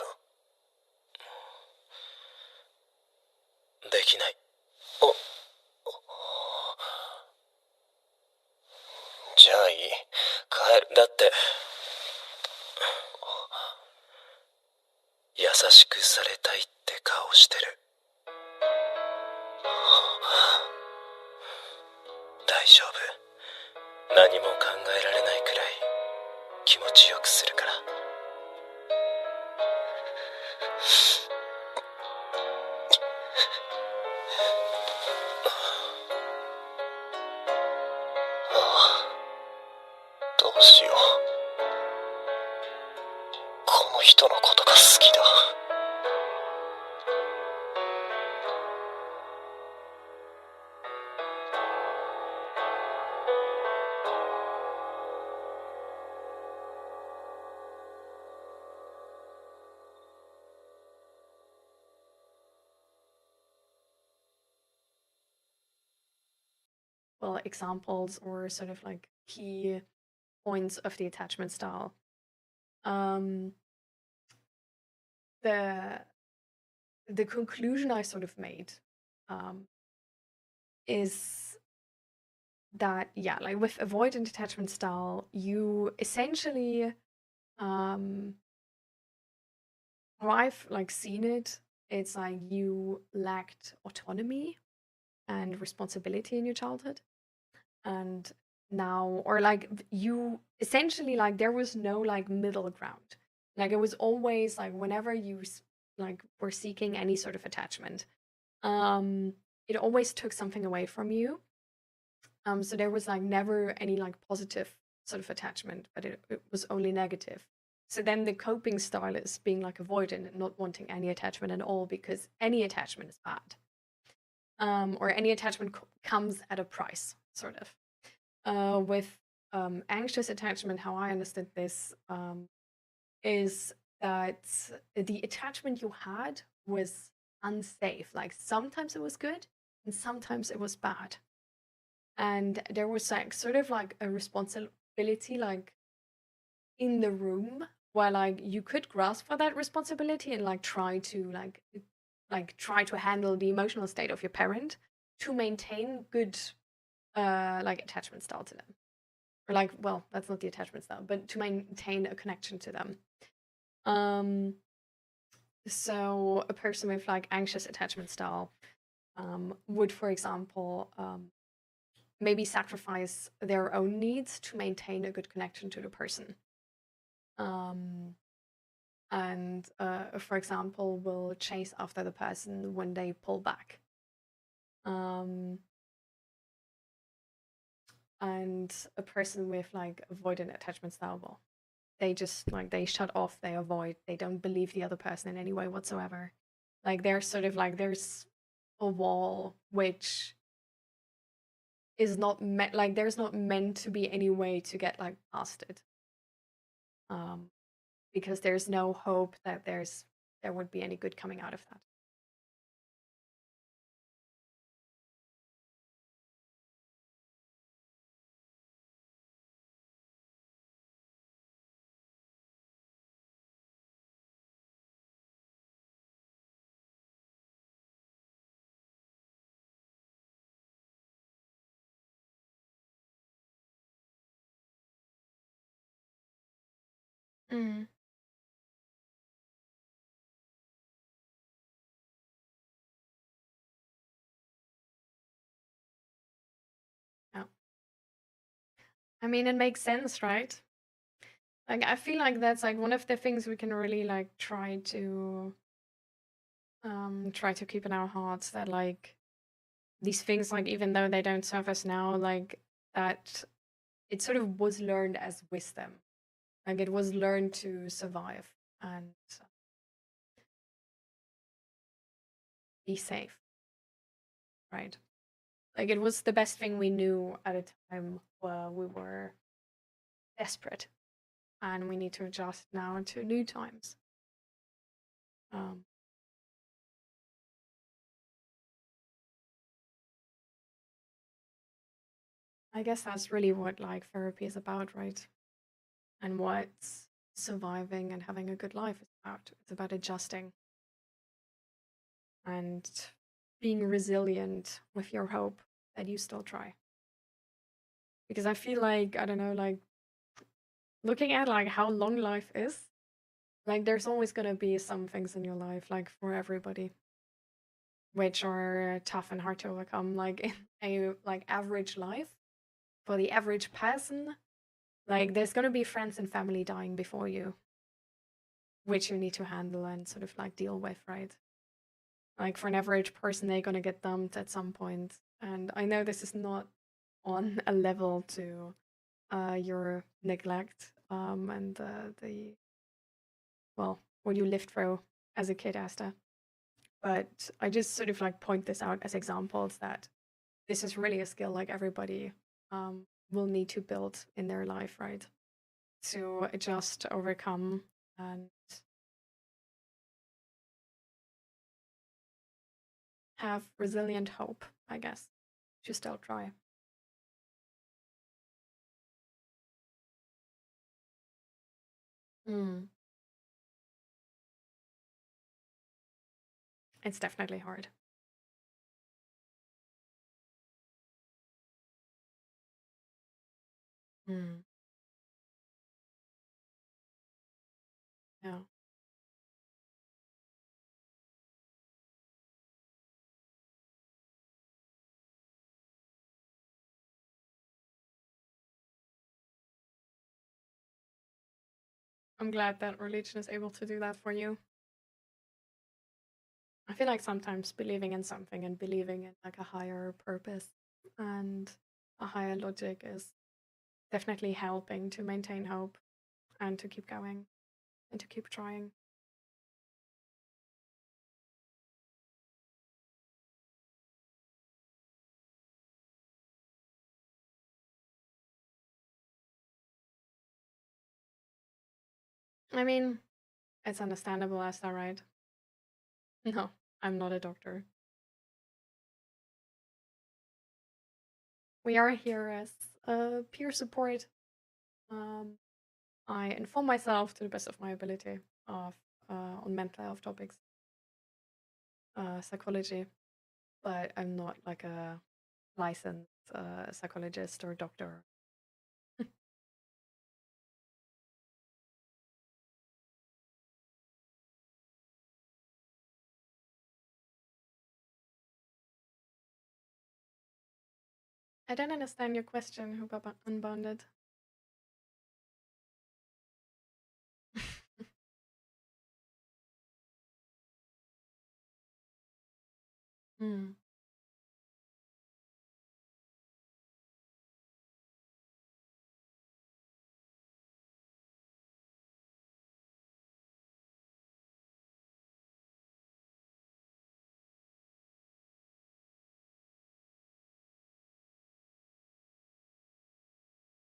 できない。じゃあいい、帰る。だって優しくされたいって顔してる。大丈夫。何も考えられないくらい気持ちよくするから。どうしよう。この人のことが好きだ。Well, examples or sort of like key points of the attachment style. The conclusion I sort of made is that, yeah, like with avoidant attachment style, you essentially how I've like seen it, it's like you lacked autonomy and responsibility in your childhood, and now, or like you essentially, like there was no like middle ground. Like it was always like whenever you like were seeking any sort of attachment, it always took something away from you. So there was like never any like positive sort of attachment, but it was only negative. So then the coping style is being like avoidant and not wanting any attachment at all, because any attachment is bad. Or any attachment comes at a price, sort of. With anxious attachment, how I understood this is that the attachment you had was unsafe. Like sometimes it was good and sometimes it was bad. And there was like sort of like a responsibility like in the room where like you could grasp for that responsibility and like try to try to handle the emotional state of your parent to maintain good like attachment style to them, or like, well, that's not the attachment style, but to maintain a connection to them. So a person with like anxious attachment style would, for example, maybe sacrifice their own needs to maintain a good connection to the person. And for example, will chase after the person when they pull back. And a person with like avoidant attachment style, well, they just like they shut off, they avoid, they don't believe the other person in any way whatsoever. Like they're sort of like there's a wall which is not meant, like there's not meant to be any way to get like past it. Because there's no hope that there would be any good coming out of that. Mm. Yeah. I mean, it makes sense, right? Like I feel like that's like one of the things we can really like try to keep in our hearts, that like these things, like even though they don't serve us now, like that it sort of was learned as wisdom. Like it was learned to survive and be safe, right? Like it was the best thing we knew at a time where we were desperate and we need to adjust now to new times. I guess that's really what like therapy is about, right? and what surviving and having a good life is about. It's about adjusting and being resilient with your hope that you still try. Because I feel like, I don't know, like looking at like how long life is, like there's always gonna be some things in your life, like for everybody, which are tough and hard to overcome. Like in a like average life, for the average person, like there's gonna be friends and family dying before you, which you need to handle and sort of like deal with, right? Like for an average person, they're gonna get dumped at some point. And I know this is not on a level to your neglect and the well, what you lived through as a kid, Asta. But I just sort of like point this out as examples that this is really a skill like everybody will need to build in their life, right? To adjust, overcome, and have resilient hope, I guess, to still try. Mm. It's definitely hard. Mm. Yeah. I'm glad that religion is able to do that for you. I feel like sometimes believing in something and believing in like a higher purpose and a higher logic is definitely helping to maintain hope and to keep going and to keep trying. I mean, it's understandable, as that right? No, I'm not a doctor. We are here as peer support. I inform myself to the best of my ability of on mental health topics, psychology, but I'm not like a licensed psychologist or doctor. I don't understand your question, who got unbounded. Hmm.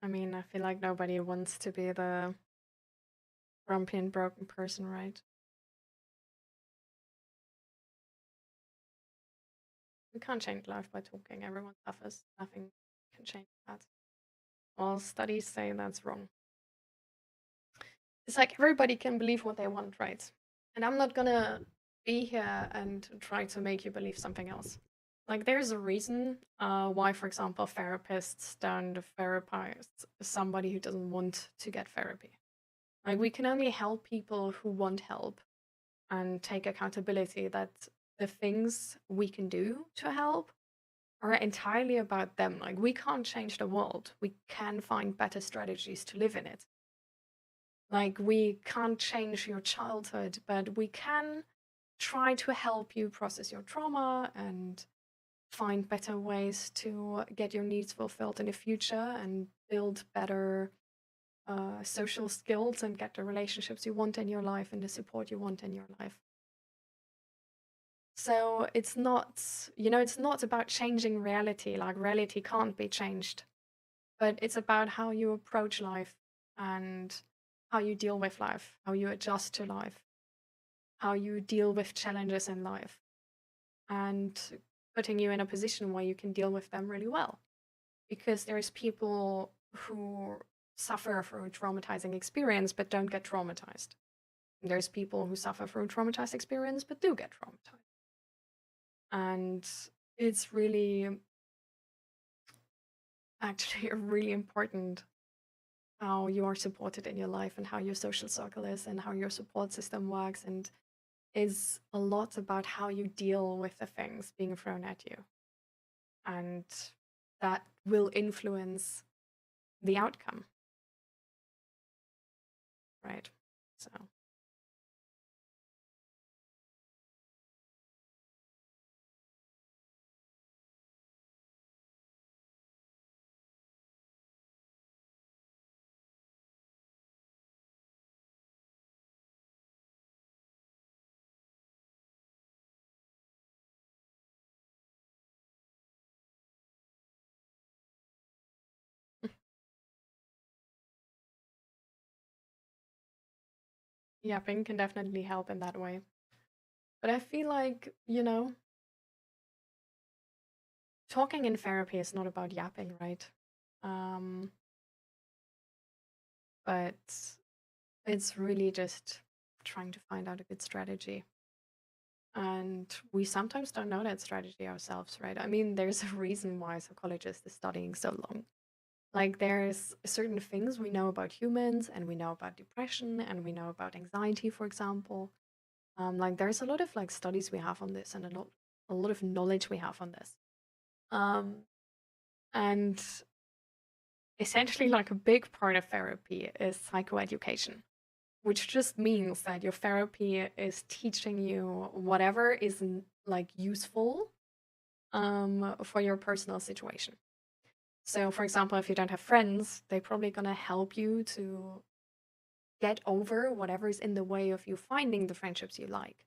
I mean, I feel like nobody wants to be the grumpy and broken person, right? We can't change life by talking. Everyone suffers. Nothing can change that. All studies say that's wrong. It's like everybody can believe what they want, right? And I'm not gonna be here and try to make you believe something else. Like, there's a reason why, for example, therapists don't therapize somebody who doesn't want to get therapy. Like, we can only help people who want help and take accountability that the things we can do to help are entirely about them. Like, we can't change the world. We can find better strategies to live in it. Like, we can't change your childhood, but we can try to help you process your trauma and find better ways to get your needs fulfilled in the future and build better social skills and get the relationships you want in your life and the support you want in your life. So it's not, it's not about changing reality. Like, reality can't be changed, but it's about how you approach life and how you deal with life, how you adjust to life, how you deal with challenges in life, and putting you in a position where you can deal with them really well. Because there's people who suffer through a traumatizing experience but don't get traumatized. There's people who suffer through a traumatized experience but do get traumatized. And it's really actually really important how you are supported in your life and how your social circle is and how your support system works, and is a lot about how you deal with the things being thrown at you. And that will influence the outcome. Right? So. Yapping can definitely help in that way. But I feel like, talking in therapy is not about yapping, right? But it's really just trying to find out a good strategy. And we sometimes don't know that strategy ourselves, right? I mean, there's a reason why psychologists are studying so long. Like, there's certain things we know about humans, and we know about depression, and we know about anxiety, for example. Like, there's a lot of like studies we have on this, and a lot of knowledge we have on this. And essentially, like, a big part of therapy is psychoeducation, which just means that your therapy is teaching you whatever is like useful for your personal situation. So, for example, if you don't have friends, they're probably gonna help you to get over whatever is in the way of you finding the friendships you like.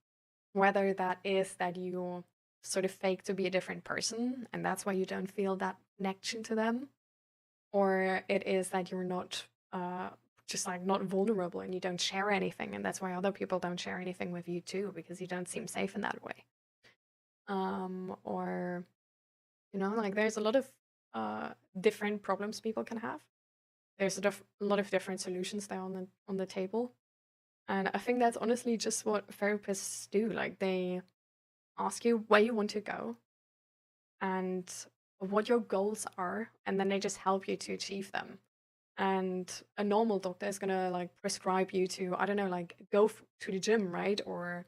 Whether that is that you sort of fake to be a different person, and that's why you don't feel that connection to them, or it is that you're not just like not vulnerable and you don't share anything, and that's why other people don't share anything with you too, because you don't seem safe in that way. Or like, there's a lot of different problems people can have. There's a lot of different solutions there on the table, and I think that's honestly just what therapists do. Like, they ask you where you want to go and what your goals are, and then they just help you to achieve them. And a normal doctor is gonna like prescribe you to, I don't know, like go to the gym, right? Or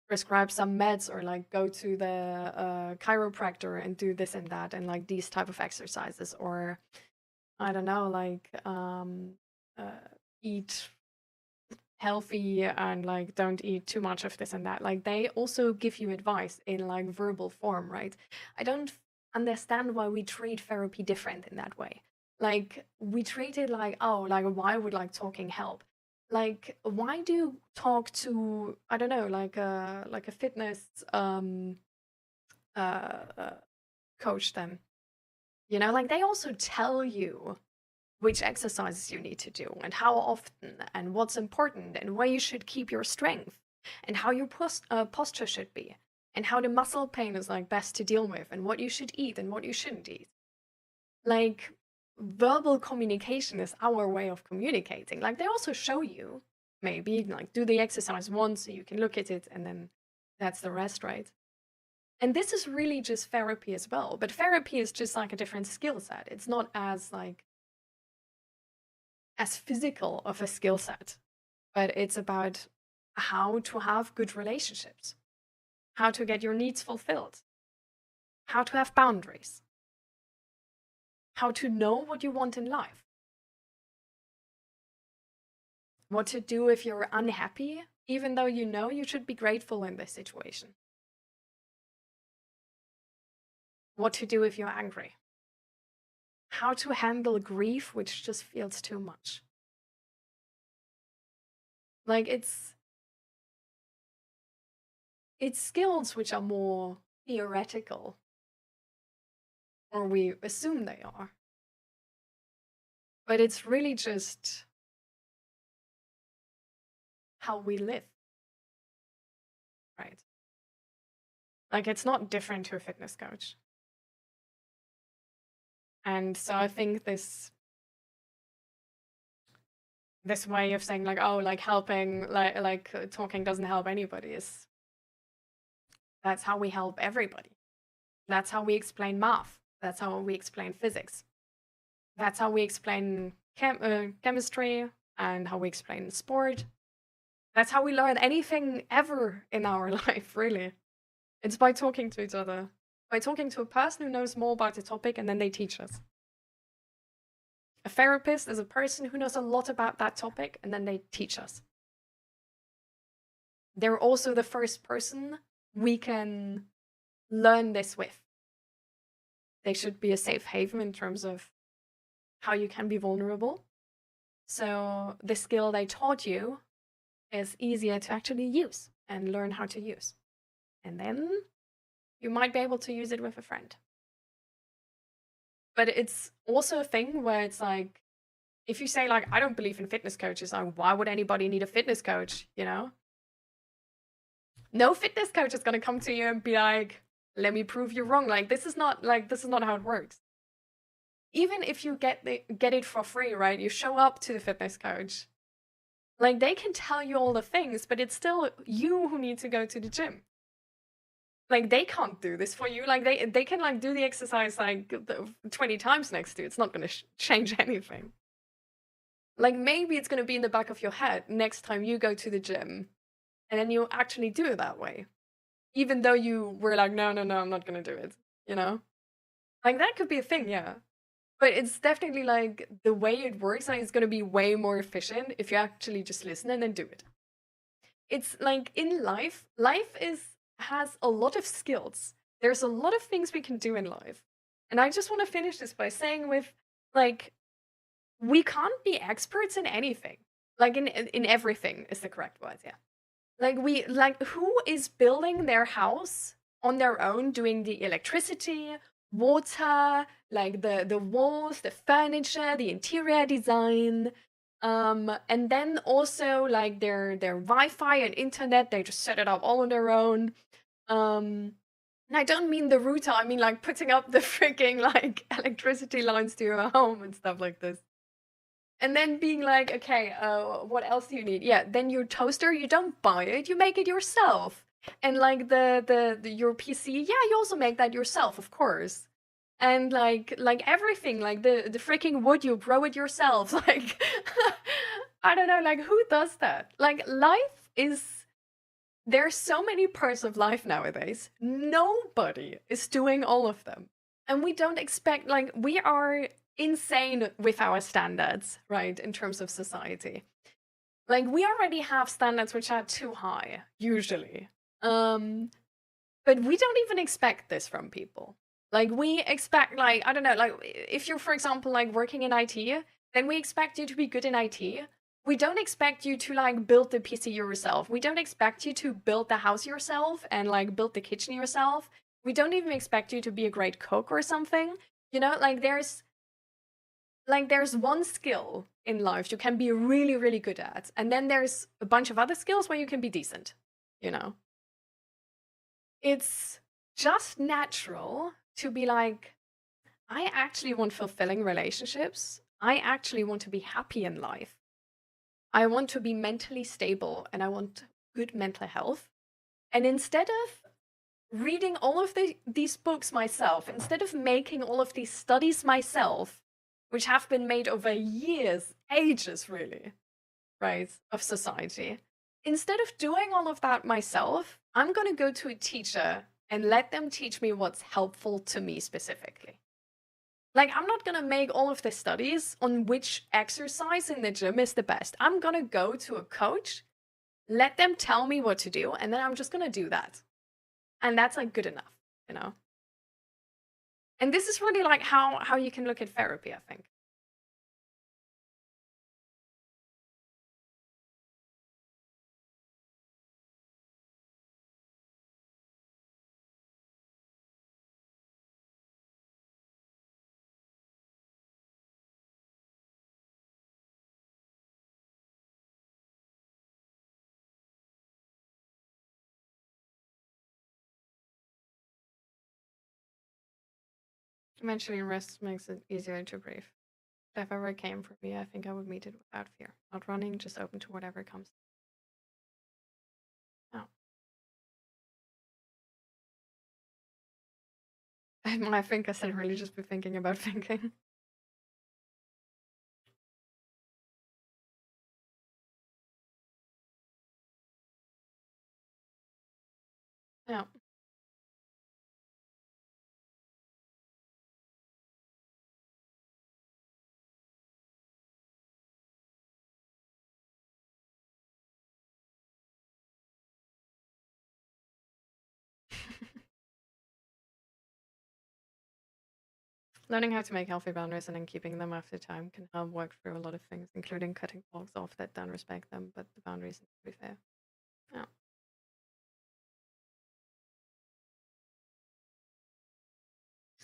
prescribe some meds, or like go to the chiropractor and do this and that, and like these type of exercises, or I don't know, like eat healthy and like don't eat too much of this and that. Like, they also give you advice in like verbal form, right? I don't understand why we treat therapy different in that way. Like, we treat it like, oh, like, why would like talking help? Like, why do you talk to, I don't know, like a fitness coach then? Like, they also tell you which exercises you need to do, and how often, and what's important, and where you should keep your strength, and how your posture should be, and how the muscle pain is like best to deal with, and what you should eat and what you shouldn't eat. Like, verbal communication is our way of communicating. Like, they also show you, maybe like do the exercise once so you can look at it, and then that's the rest, right? And this is really just therapy as well, but therapy is just like a different skill set. It's not as like as physical of a skill set, but it's about how to have good relationships, how to get your needs fulfilled, how to have boundaries, how to know what you want in life, what to do if you're unhappy, even though you know you should be grateful in this situation, what to do if you're angry, how to handle grief, which just feels too much. Like, it's skills which are more theoretical, or we assume they are. But it's really just how we live, right? Like, it's not different to a fitness coach. And so I think this way of saying like, oh, like helping, like talking doesn't help anybody is that's how we help everybody. That's how we explain math. That's how we explain physics. That's how we explain chemistry and how we explain sport. That's how we learn anything ever in our life, really. It's by talking to each other, by talking to a person who knows more about the topic and then they teach us. A therapist is a person who knows a lot about that topic and then they teach us. They're also the first person we can learn this with. They should be a safe haven in terms of how you can be vulnerable. So the skill they taught you is easier to actually use and learn how to use. And then you might be able to use it with a friend. But it's also a thing where it's like, if you say like, I don't believe in fitness coaches, like, why would anybody need a fitness coach, you know? No fitness coach is gonna come to you and be like, let me prove you wrong. Like, this is not how it works. Even if you get it for free, right? You show up to the fitness coach. Like, they can tell you all the things, but it's still you who need to go to the gym. Like, they can't do this for you. Like, they can, like, do the exercise, like, 20 times next to you. It's not going to change anything. Like, maybe it's going to be in the back of your head next time you go to the gym. And then you actually do it that way. Even though you were like, no, I'm not going to do it. You know? Like, that could be a thing, yeah. But it's definitely, like, the way it works, like, it's going to be way more efficient if you actually just listen and then do it. It's, like, in life has a lot of skills. There's a lot of things we can do in life. And I just want to finish this by saying with, like, we can't be experts in anything. Like, in everything is the correct word, yeah. Like, who is building their house on their own, doing the electricity, water, like the walls, the furniture, the interior design, and then also like their Wi-Fi and internet, they just set it up all on their own. And I don't mean the router, I mean like putting up the freaking like electricity lines to your home and stuff like this. And then being like, okay, what else do you need? Yeah, then your toaster, you don't buy it, you make it yourself. And like your PC, yeah, you also make that yourself, of course. And like everything, like the freaking wood, you grow it yourself. Like, I don't know, like who does that? Like life is, there's so many parts of life nowadays. Nobody is doing all of them. And we don't expect, like, we are insane with our standards, right, in terms of society. Like, we already have standards which are too high, usually. But we don't even expect this from people. Like, we expect, like, I don't know, like, if you're, for example, like, working in IT, then we expect you to be good in IT. We don't expect you to, like, build the PC yourself. We don't expect you to build the house yourself and, like, build the kitchen yourself. We don't even expect you to be a great cook or something. You know, like, there's one skill in life you can be really, really good at. And then there's a bunch of other skills where you can be decent, you know? It's just natural to be like, I actually want fulfilling relationships. I actually want to be happy in life. I want to be mentally stable and I want good mental health. And instead of reading all of these books myself, instead of making all of these studies myself, which have been made over years, ages really, right, of society. Instead of doing all of that myself, I'm going to go to a teacher and let them teach me what's helpful to me specifically. Like, I'm not going to make all of the studies on which exercise in the gym is the best. I'm going to go to a coach, let them tell me what to do, and then I'm just going to do that. And that's like good enough, you know? And this is really like how you can look at therapy, I think. Eventually, rest makes it easier to breathe. If ever came for me, I think I would meet it without fear. Not running, just open to whatever comes. Oh. I think I said really just be thinking about thinking. Yeah. Learning how to make healthy boundaries and then keeping them after time can help work through a lot of things, including cutting blocks off that don't respect them, but the boundaries need to be fair. Yeah.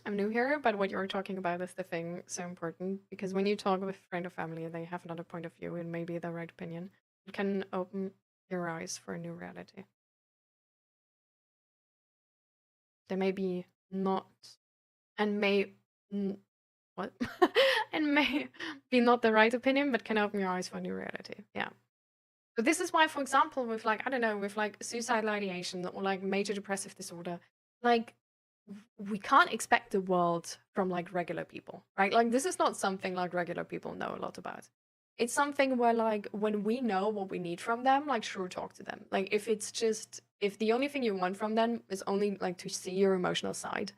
I'm new here, but what you're talking about is the thing so important, because when you talk with a friend or family and they have another point of view and maybe the right opinion, it can open your eyes for a new reality. They may be not, and may what and may be not the right opinion, but can open your eyes for a new reality. Yeah. But this is why, for example, with like, I don't know, with like suicidal ideation or like major depressive disorder, like we can't expect the world from like regular people, right? Like this is not something like regular people know a lot about. It's something where like when we know what we need from them, like sure, talk to them. Like if it's just, if the only thing you want from them is only like to see your emotional side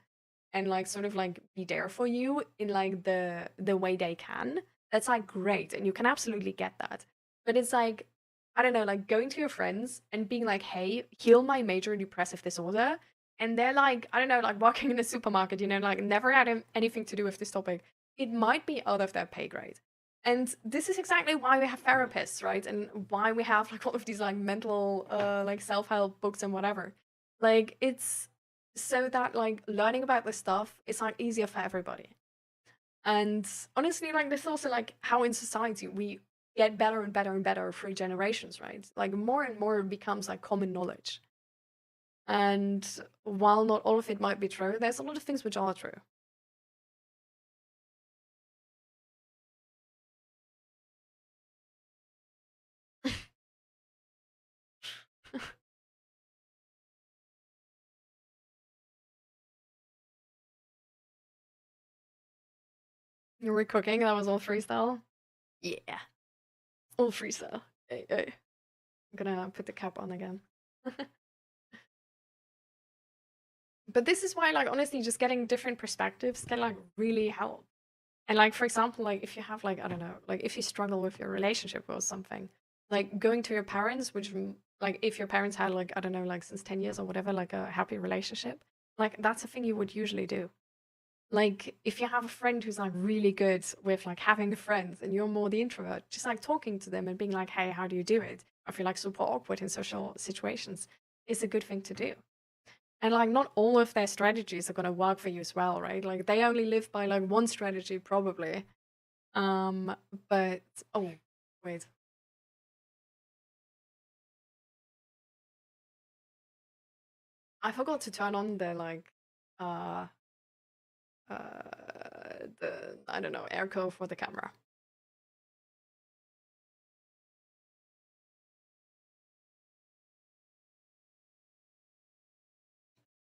and like sort of like be there for you in like the way they can, that's like great, and you can absolutely get that. But it's like, I don't know, like going to your friends and being like, hey, heal my major depressive disorder, and they're like, I don't know, like walking in a supermarket, you know, like never had anything to do with this topic, it might be out of their pay grade. And this is exactly why we have therapists, right? And why we have like all of these like mental like self-help books and whatever. Like it's so that like learning about this stuff is like easier for everybody. And honestly, like this is also like how in society we get better and better and better through generations, right? Like more and more becomes like common knowledge. And while not all of it might be true, there's a lot of things which are true. You were cooking, that was all freestyle? Yeah. All freestyle. Hey, hey. I'm gonna put the cap on again. But this is why, like, honestly, just getting different perspectives can, like, really help. And, like, for example, like, if you have, like, I don't know, like, if you struggle with your relationship or something, like, going to your parents, which, like, if your parents had, like, I don't know, like, since 10 years or whatever, like, a happy relationship, like, that's a thing you would usually do. Like, if you have a friend who's, like, really good with, like, having friends and you're more the introvert, just, like, talking to them and being like, hey, how do you do it? I feel like super awkward in social situations is a good thing to do. And like not all of their strategies are gonna work for you as well, right? Like they only live by like one strategy probably. But oh wait. I forgot to turn on the like uh the I don't know, airco for the camera.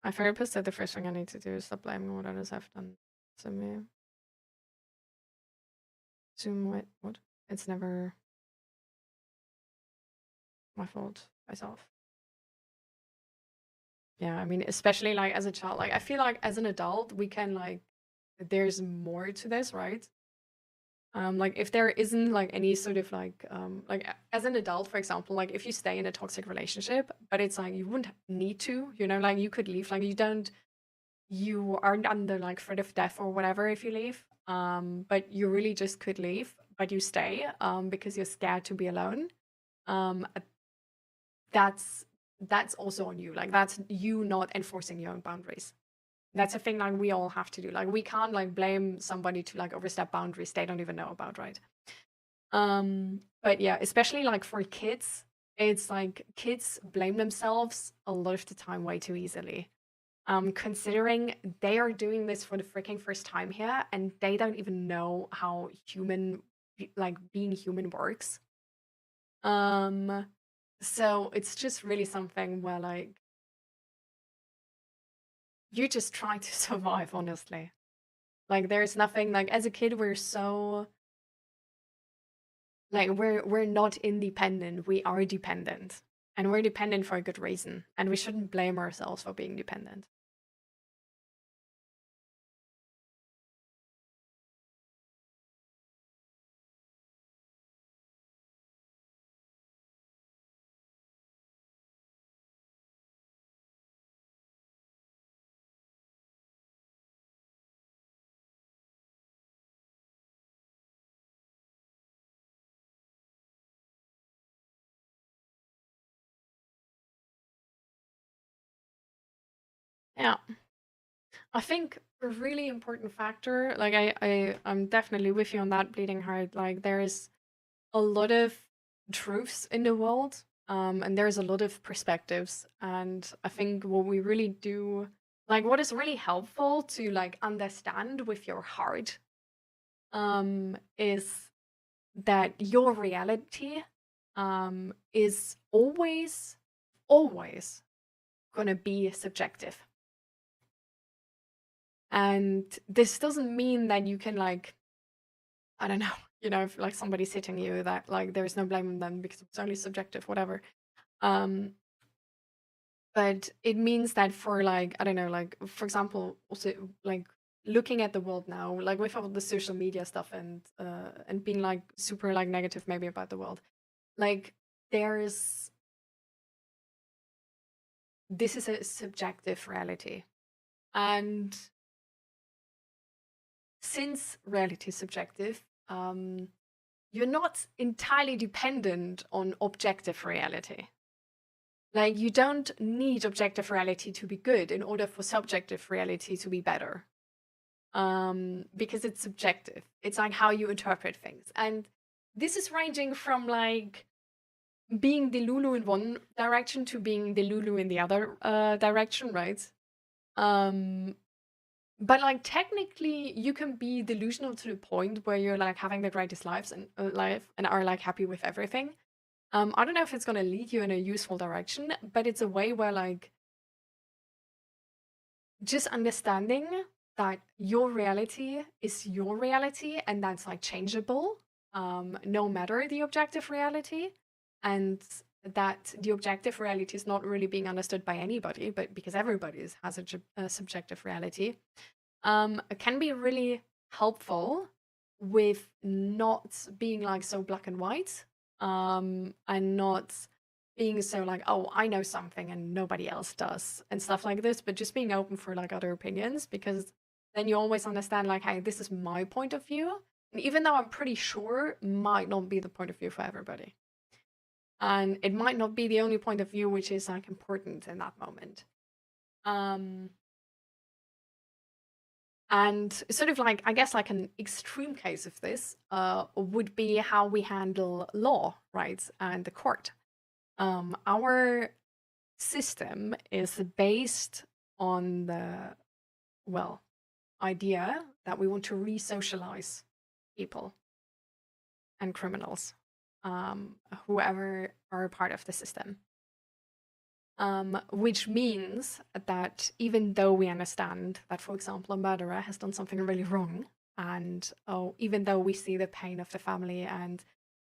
My therapist said the first thing I need to do is stop blaming what others have done to me. Zoom what? It's never my fault myself. Yeah, I mean, especially like as a child, like I feel like as an adult, we can like there's more to this, right? Like if there isn't like any sort of like as an adult, for example, like if you stay in a toxic relationship, but it's like you wouldn't need to, you know, like you could leave, like you aren't under like threat of death or whatever if you leave. But you really just could leave, but you stay, because you're scared to be alone. Um, that's that's also on you. Like that's you not enforcing your own boundaries. That's a thing like we all have to do. Like we can't like blame somebody to like overstep boundaries they don't even know about, right? But yeah, especially like for kids, it's like kids blame themselves a lot of the time way too easily. considering they are doing this for the freaking first time here, and they don't even know how being human works. So it's just really something where like you just try to survive, honestly. Like there's nothing like as a kid we're so like we're not independent, we are dependent. And we're dependent for a good reason, and we shouldn't blame ourselves for being dependent. Yeah. I think a really important factor, like I'm definitely with you on that, Bleeding Heart. Like there's a lot of truths in the world, and there's a lot of perspectives. And I think what we really do, like what is really helpful to like understand with your heart, is that your reality, is always gonna be subjective. And this doesn't mean that you can like, I don't know, if like somebody's hitting you, that like there's no blame on them because it's only subjective, whatever. But it means that for like, I don't know, like for example, also like looking at the world now, like with all the social media stuff and being like super like negative maybe about the world, like this is a subjective reality. And since reality is subjective, you're not entirely dependent on objective reality. Like, you don't need objective reality to be good in order for subjective reality to be better. Because it's subjective. It's like how you interpret things. And this is ranging from like being the Lulu in one direction to being the Lulu in the other direction, right? But like technically you can be delusional to the point where you're like having the greatest life and are like happy with everything. I don't know if it's gonna lead you in a useful direction, but it's a way where like just understanding that your reality is your reality and that's like changeable, no matter the objective reality, and that the objective reality is not really being understood by anybody, but because everybody has a subjective reality, can be really helpful with not being like so black and white, and not being so like, oh, I know something and nobody else does and stuff like this, but just being open for like other opinions, because then you always understand like, hey, this is my point of view, and even though I'm pretty sure might not be the point of view for everybody, and it might not be the only point of view which is like important in that moment. And sort of like, I guess like an extreme case of this would be how we handle law, right, and the court. Our system is based on the, well, idea that we want to re-socialize people and criminals, whoever are a part of the system. Which means that even though we understand that, for example, a murderer has done something really wrong, and even though we see the pain of the family and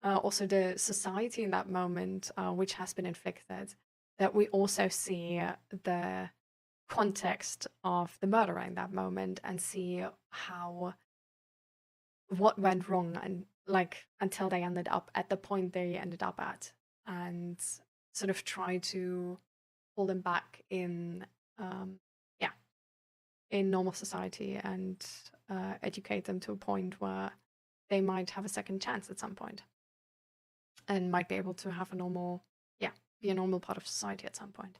also the society in that moment, which has been inflicted, that we also see the context of the murderer in that moment and see what went wrong, and like until they ended up at the point they ended up at, and sort of try to pull them back in in normal society and educate them to a point where they might have a second chance at some point and might be able to have a normal, be a normal part of society at some point.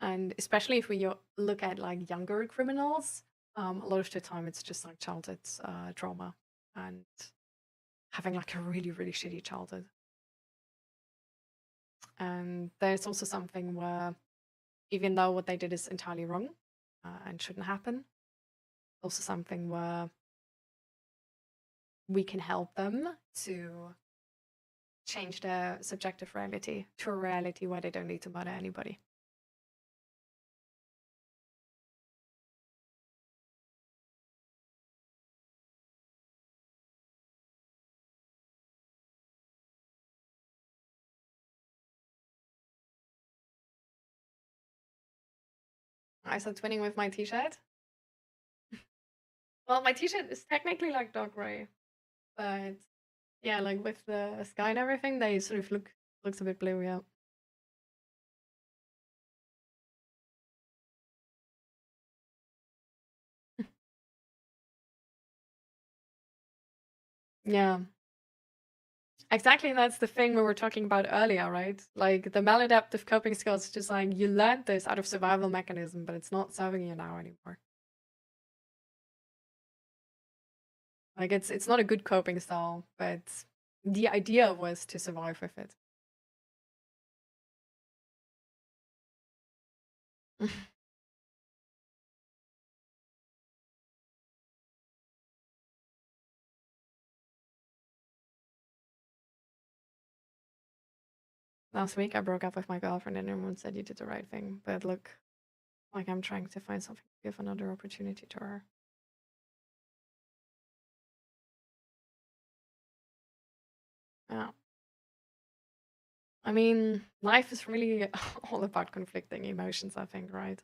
And especially if we look at like younger criminals, a lot of the time it's just like childhood trauma and having like a really, really shitty childhood. And there's also something where even though what they did is entirely wrong and shouldn't happen. Also something where we can help them to change their subjective reality to a reality where they don't need to murder anybody. I said twinning with my t-shirt. Well, my t-shirt is technically like dark gray, but yeah, like with the sky and everything, they sort of looks a bit blue, yeah. Yeah. Exactly, that's the thing we were talking about earlier, right? Like the maladaptive coping skills, just like you learned this out of survival mechanism, but it's not serving you now anymore. Like it's not a good coping style, but the idea was to survive with it. Last week I broke up with my girlfriend and everyone said you did the right thing, but look, like I'm trying to find something to give another opportunity to her. Yeah. I mean, life is really all about conflicting emotions, I think, right?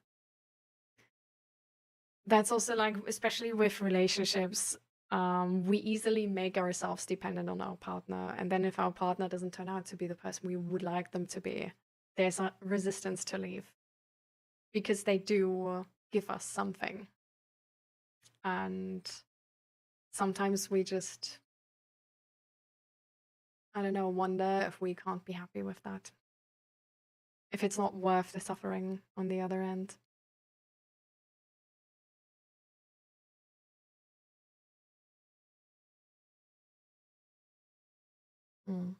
That's also like, especially with relationships, we easily make ourselves dependent on our partner. And then if our partner doesn't turn out to be the person we would like them to be, there's a resistance to leave because they do give us something. And sometimes we just, I don't know, wonder if we can't be happy with that. If it's not worth the suffering on the other end. Mm.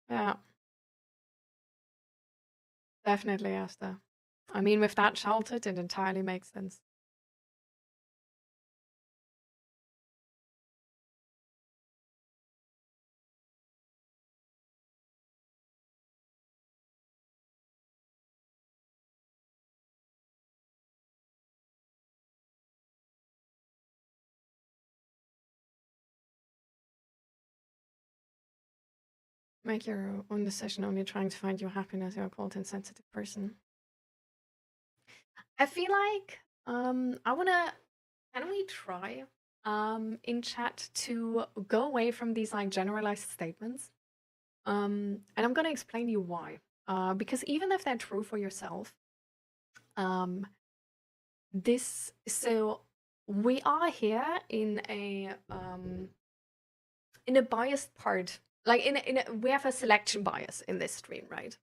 Yeah. Definitely, Esther. I mean, with that childhood, it entirely makes sense. Make your own decision, only trying to find your happiness, you're a cold and sensitive person. I feel like can we try in chat to go away from these like generalized statements? And I'm gonna explain to you why. Because even if they're true for yourself, so we are here in a biased part, like we have a selection bias in this stream, right?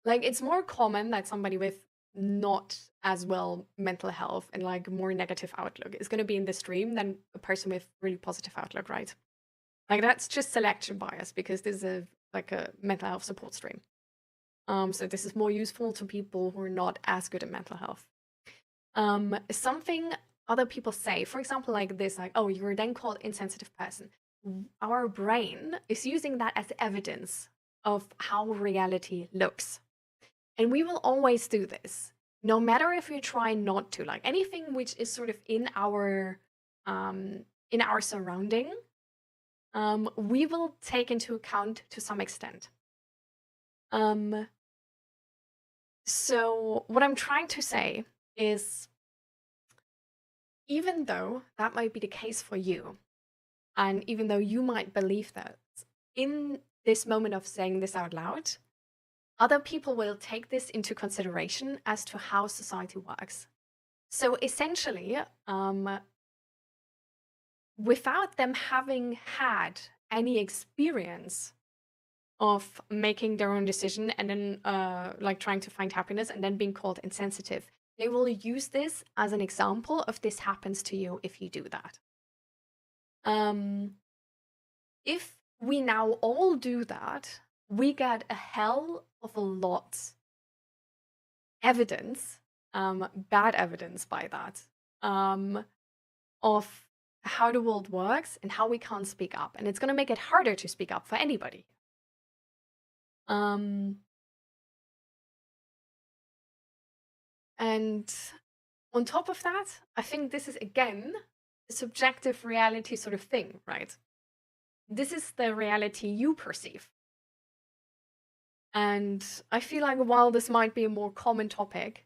Like it's more common that somebody with not as well mental health and like more negative outlook is going to be in the stream than a person with really positive outlook, right? Like that's just selection bias because this is like a mental health support stream. So this is more useful to people who are not as good at mental health. Something other people say, for example, like this, like, oh, you're then called insensitive person. Our brain is using that as evidence of how reality looks. And we will always do this, no matter if we try not to. Like anything which is sort of in our surrounding, we will take into account to some extent. So what I'm trying to say is, even though that might be the case for you, and even though you might believe that, in this moment of saying this out loud, other people will take this into consideration as to how society works. So essentially, without them having had any experience of making their own decision and then like trying to find happiness and then being called insensitive, they will use this as an example of this happens to you if you do that. If we now all do that, we get a hell of a lot evidence, bad evidence by that, of how the world works and how we can't speak up. And it's going to make it harder to speak up for anybody. And on top of that, I think this is, again, a subjective reality sort of thing, right? This is the reality you perceive. And I feel like while this might be a more common topic,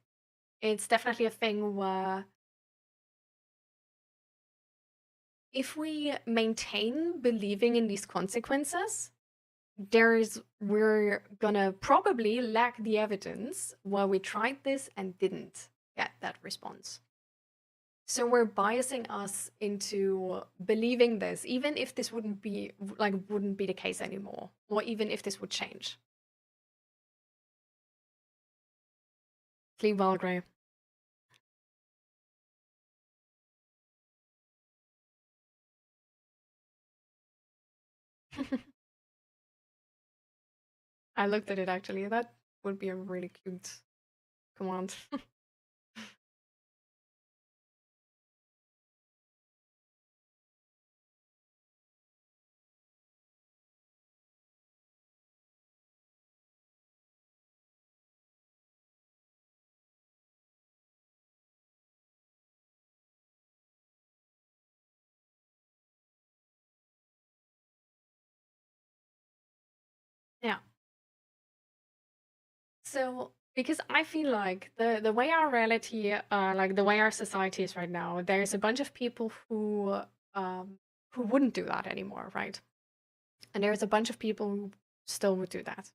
it's definitely a thing where if we maintain believing in these consequences, we're gonna probably lack the evidence where we tried this and didn't get that response. So we're biasing us into believing this, even if this wouldn't be the case anymore, or even if this would change. Sleep well, Gray. I looked at it actually. That would be a really cute command. Yeah. So, because I feel like the way our reality, like the way our society is right now, there's a bunch of people who wouldn't do that anymore, right? And there's a bunch of people who still would do that.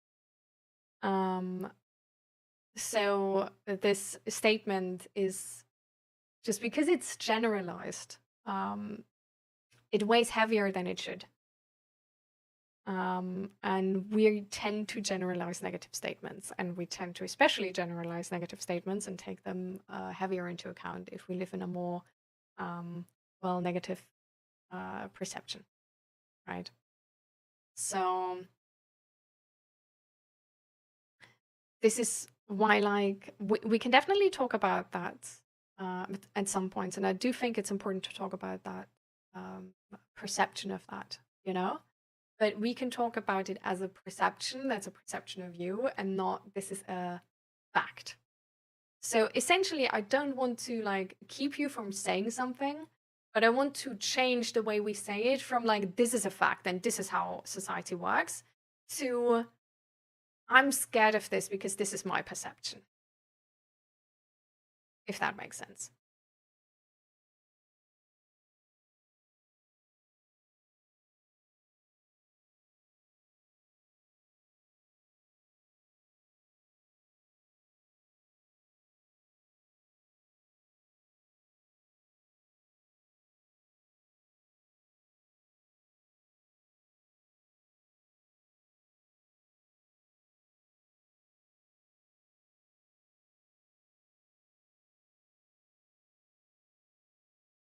So this statement is just because it's generalized, it weighs heavier than it should. And we tend to generalize negative statements, and we tend to especially generalize negative statements and take them heavier into account if we live in a more, negative perception, right? So this is why, like, we can definitely talk about that at some points, and I do think it's important to talk about that perception of that, you know? But we can talk about it as a perception, that's a perception of you, and not this is a fact. So essentially, I don't want to like keep you from saying something, but I want to change the way we say it from like this is a fact and this is how society works to I'm scared of this because this is my perception. If that makes sense.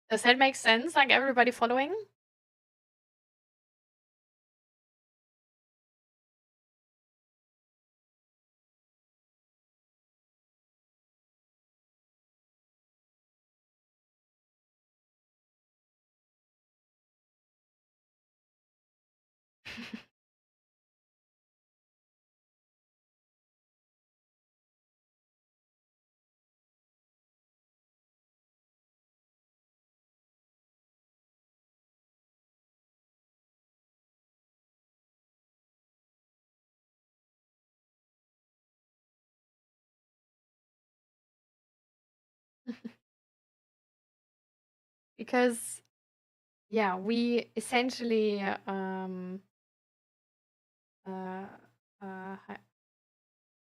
Does that make sense? Like everybody following? Because yeah, we essentially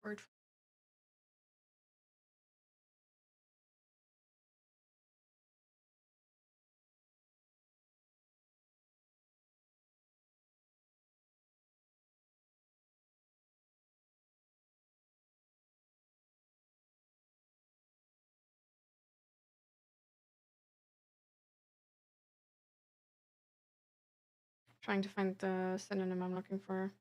word trying to find the synonym I'm looking for.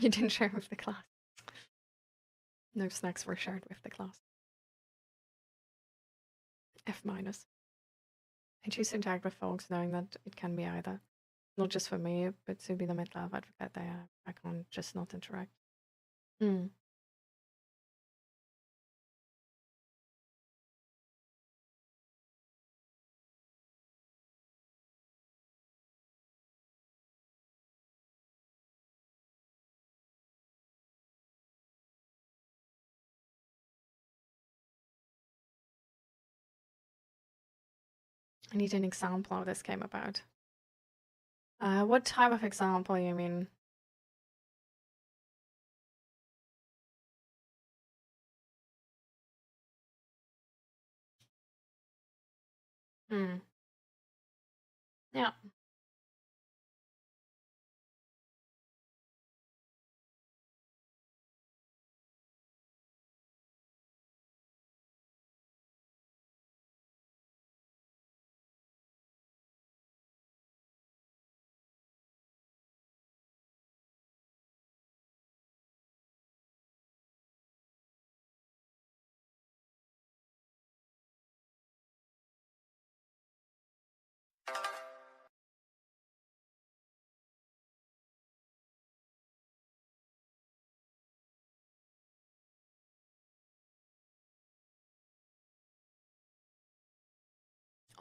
You didn't share with the class. No snacks were shared with the class. F-. I choose to interact with folks knowing that it can be either. Not just for me, but to be the mental health advocate there, I can't just not interact. Mm. I need an example how this came about. What type of example you mean? Hmm. Yeah.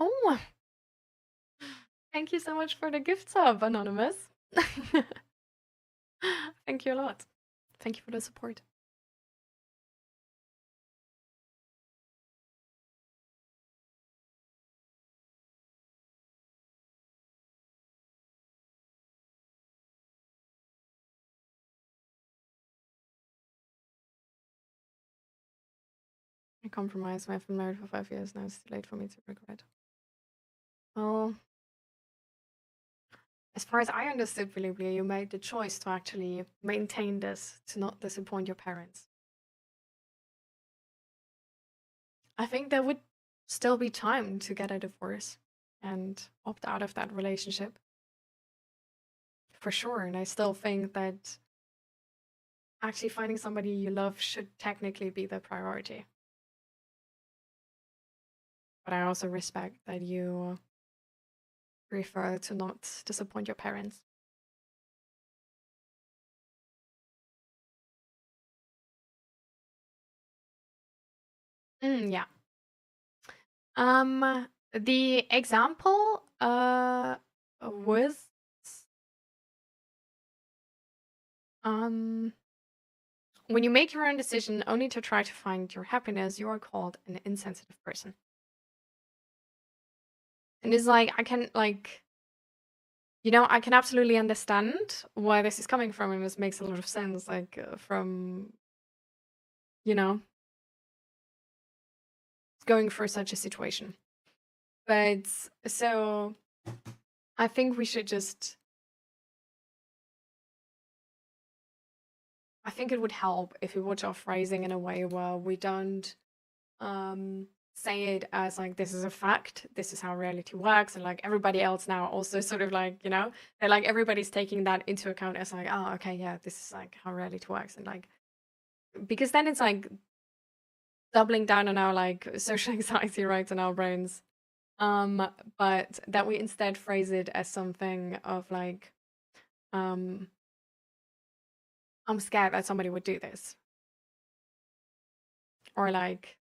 Oh, thank you so much for the gift sub, Anonymous. Thank you a lot. Thank you for the support. I compromised. I've been married for 5 years now. It's too late for me to regret. Well, as far as I understood, Philippe, you made the choice to actually maintain this, to not disappoint your parents. I think there would still be time to get a divorce and opt out of that relationship. For sure. And I still think that actually finding somebody you love should technically be the priority. But I also respect that you prefer to not disappoint your parents. Yeah. The example was when you make your own decision only to try to find your happiness, you are called an insensitive person. And it's like, I can, like, you know, I can absolutely understand where this is coming from, and this makes a lot of sense, like, from, you know, going through such a situation. But so I think we should just, I think it would help if we watch our phrasing in a way where we don't say it as like, this is a fact, this is how reality works, and like everybody else now also sort of like, you know, they're like, everybody's taking that into account as like, oh, okay, yeah, this is like how reality works. And like, because then it's like doubling down on our like social anxiety right in our brains. But that we instead phrase it as something of like, I'm scared that somebody would do this. Or like,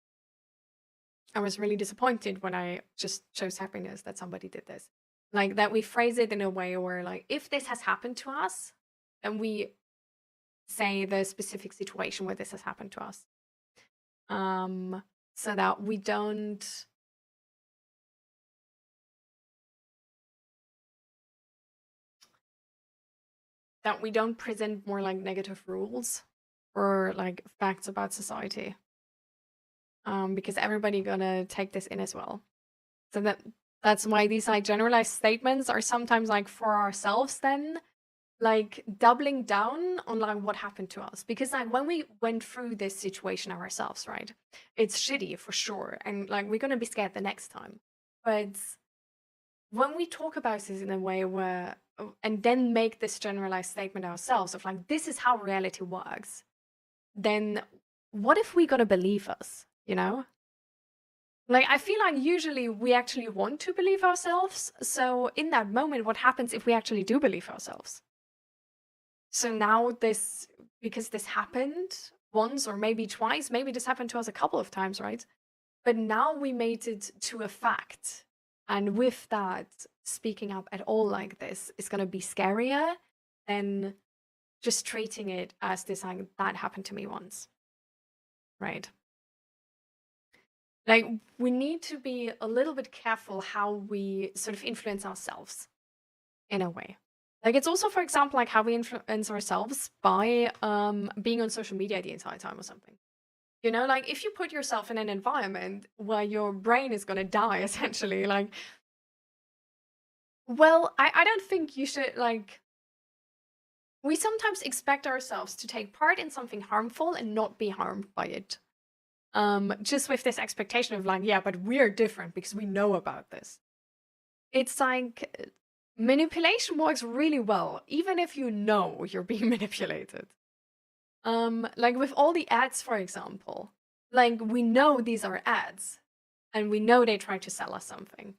I was really disappointed when I just chose happiness that somebody did this. Like that we phrase it in a way where like, if this has happened to us, then we say the specific situation where this has happened to us. So that we don't present more like negative rules or like facts about society. Because everybody gonna take this in as well. So that's why these like generalized statements are sometimes like for ourselves then like doubling down on like what happened to us, because like when we went through this situation ourselves, right, it's shitty for sure, and like we're gonna be scared the next time. But when we talk about this in a way where and then make this generalized statement ourselves of like, this is how reality works, then what if we gotta believe us, you know? Like, I feel like usually we actually want to believe ourselves. So in that moment, what happens if we actually do believe ourselves? So now because this happened once or maybe twice, maybe this happened to us a couple of times, right? But now we made it to a fact. And with that, speaking up at all like this is going to be scarier than just treating it as this, like, that happened to me once, right? Like, we need to be a little bit careful how we sort of influence ourselves in a way. Like, it's also, for example, like how we influence ourselves by being on social media the entire time or something. You know, like if you put yourself in an environment where your brain is going to die, essentially, like, well, I don't think you should, like, we sometimes expect ourselves to take part in something harmful and not be harmed by it. Just with this expectation of like, yeah, but we're different because we know about this. It's like manipulation works really well, even if you know you're being manipulated. Like with all the ads, for example, like we know these are ads and we know they try to sell us something.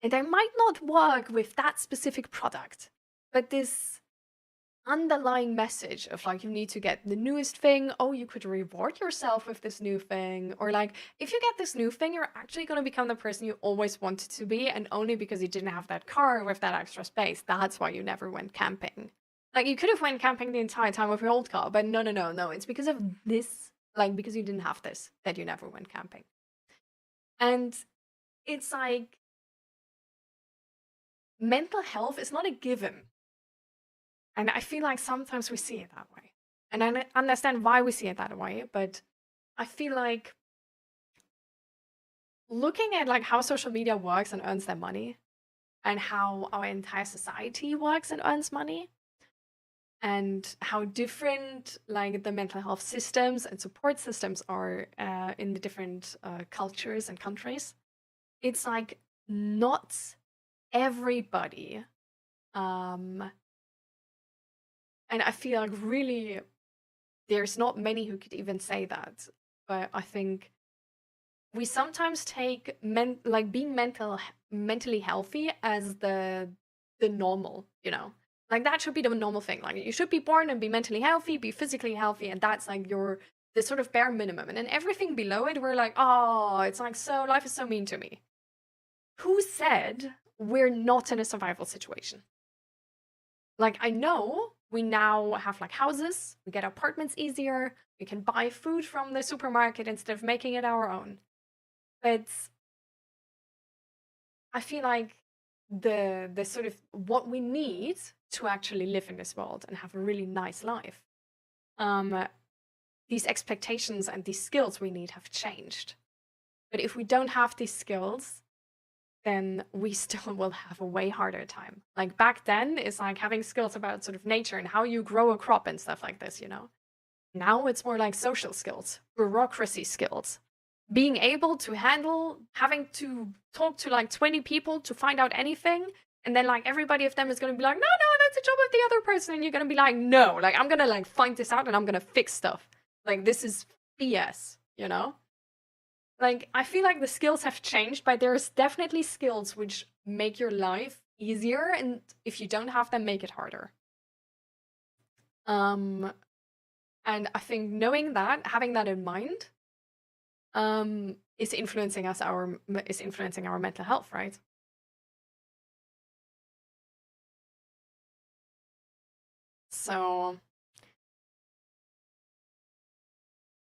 And they might not work with that specific product, but this underlying message of like, you need to get the newest thing. Oh, you could reward yourself with this new thing. Or like, if you get this new thing, you're actually going to become the person you always wanted to be. And only because you didn't have that car with that extra space, that's why you never went camping. Like, you could have went camping the entire time with your old car, but no. It's because of this, like, because you didn't have this, that you never went camping. And it's like, mental health is not a given. And I feel like sometimes we see it that way. And I understand why we see it that way, but I feel like looking at like how social media works and earns their money, and how our entire society works and earns money, and how different like the mental health systems and support systems are in the different cultures and countries, it's like not everybody and I feel like really there's not many who could even say that. But I think we sometimes take being mentally healthy as the normal, you know? Like that should be the normal thing. Like you should be born and be mentally healthy, be physically healthy, and that's like the sort of bare minimum. And then everything below it, we're like, oh, it's like, so life is so mean to me. Who said we're not in a survival situation? Like, I know we now have like houses, we get apartments easier, we can buy food from the supermarket instead of making it our own. But I feel like the sort of what we need to actually live in this world and have a really nice life, these expectations and these skills we need have changed. But if we don't have these skills, then we still will have a way harder time. Like back then, it's like having skills about sort of nature and how you grow a crop and stuff like this, you know? Now it's more like social skills, bureaucracy skills, being able to handle having to talk to like 20 people to find out anything. And then like everybody of them is going to be like, no, that's the job of the other person. And you're going to be like, no, like I'm going to like find this out and I'm going to fix stuff. Like this is BS, you know? Like, I feel like the skills have changed, but there's definitely skills which make your life easier, and if you don't have them, make it harder. And I think knowing that, having that in mind, is influencing our mental health, right? So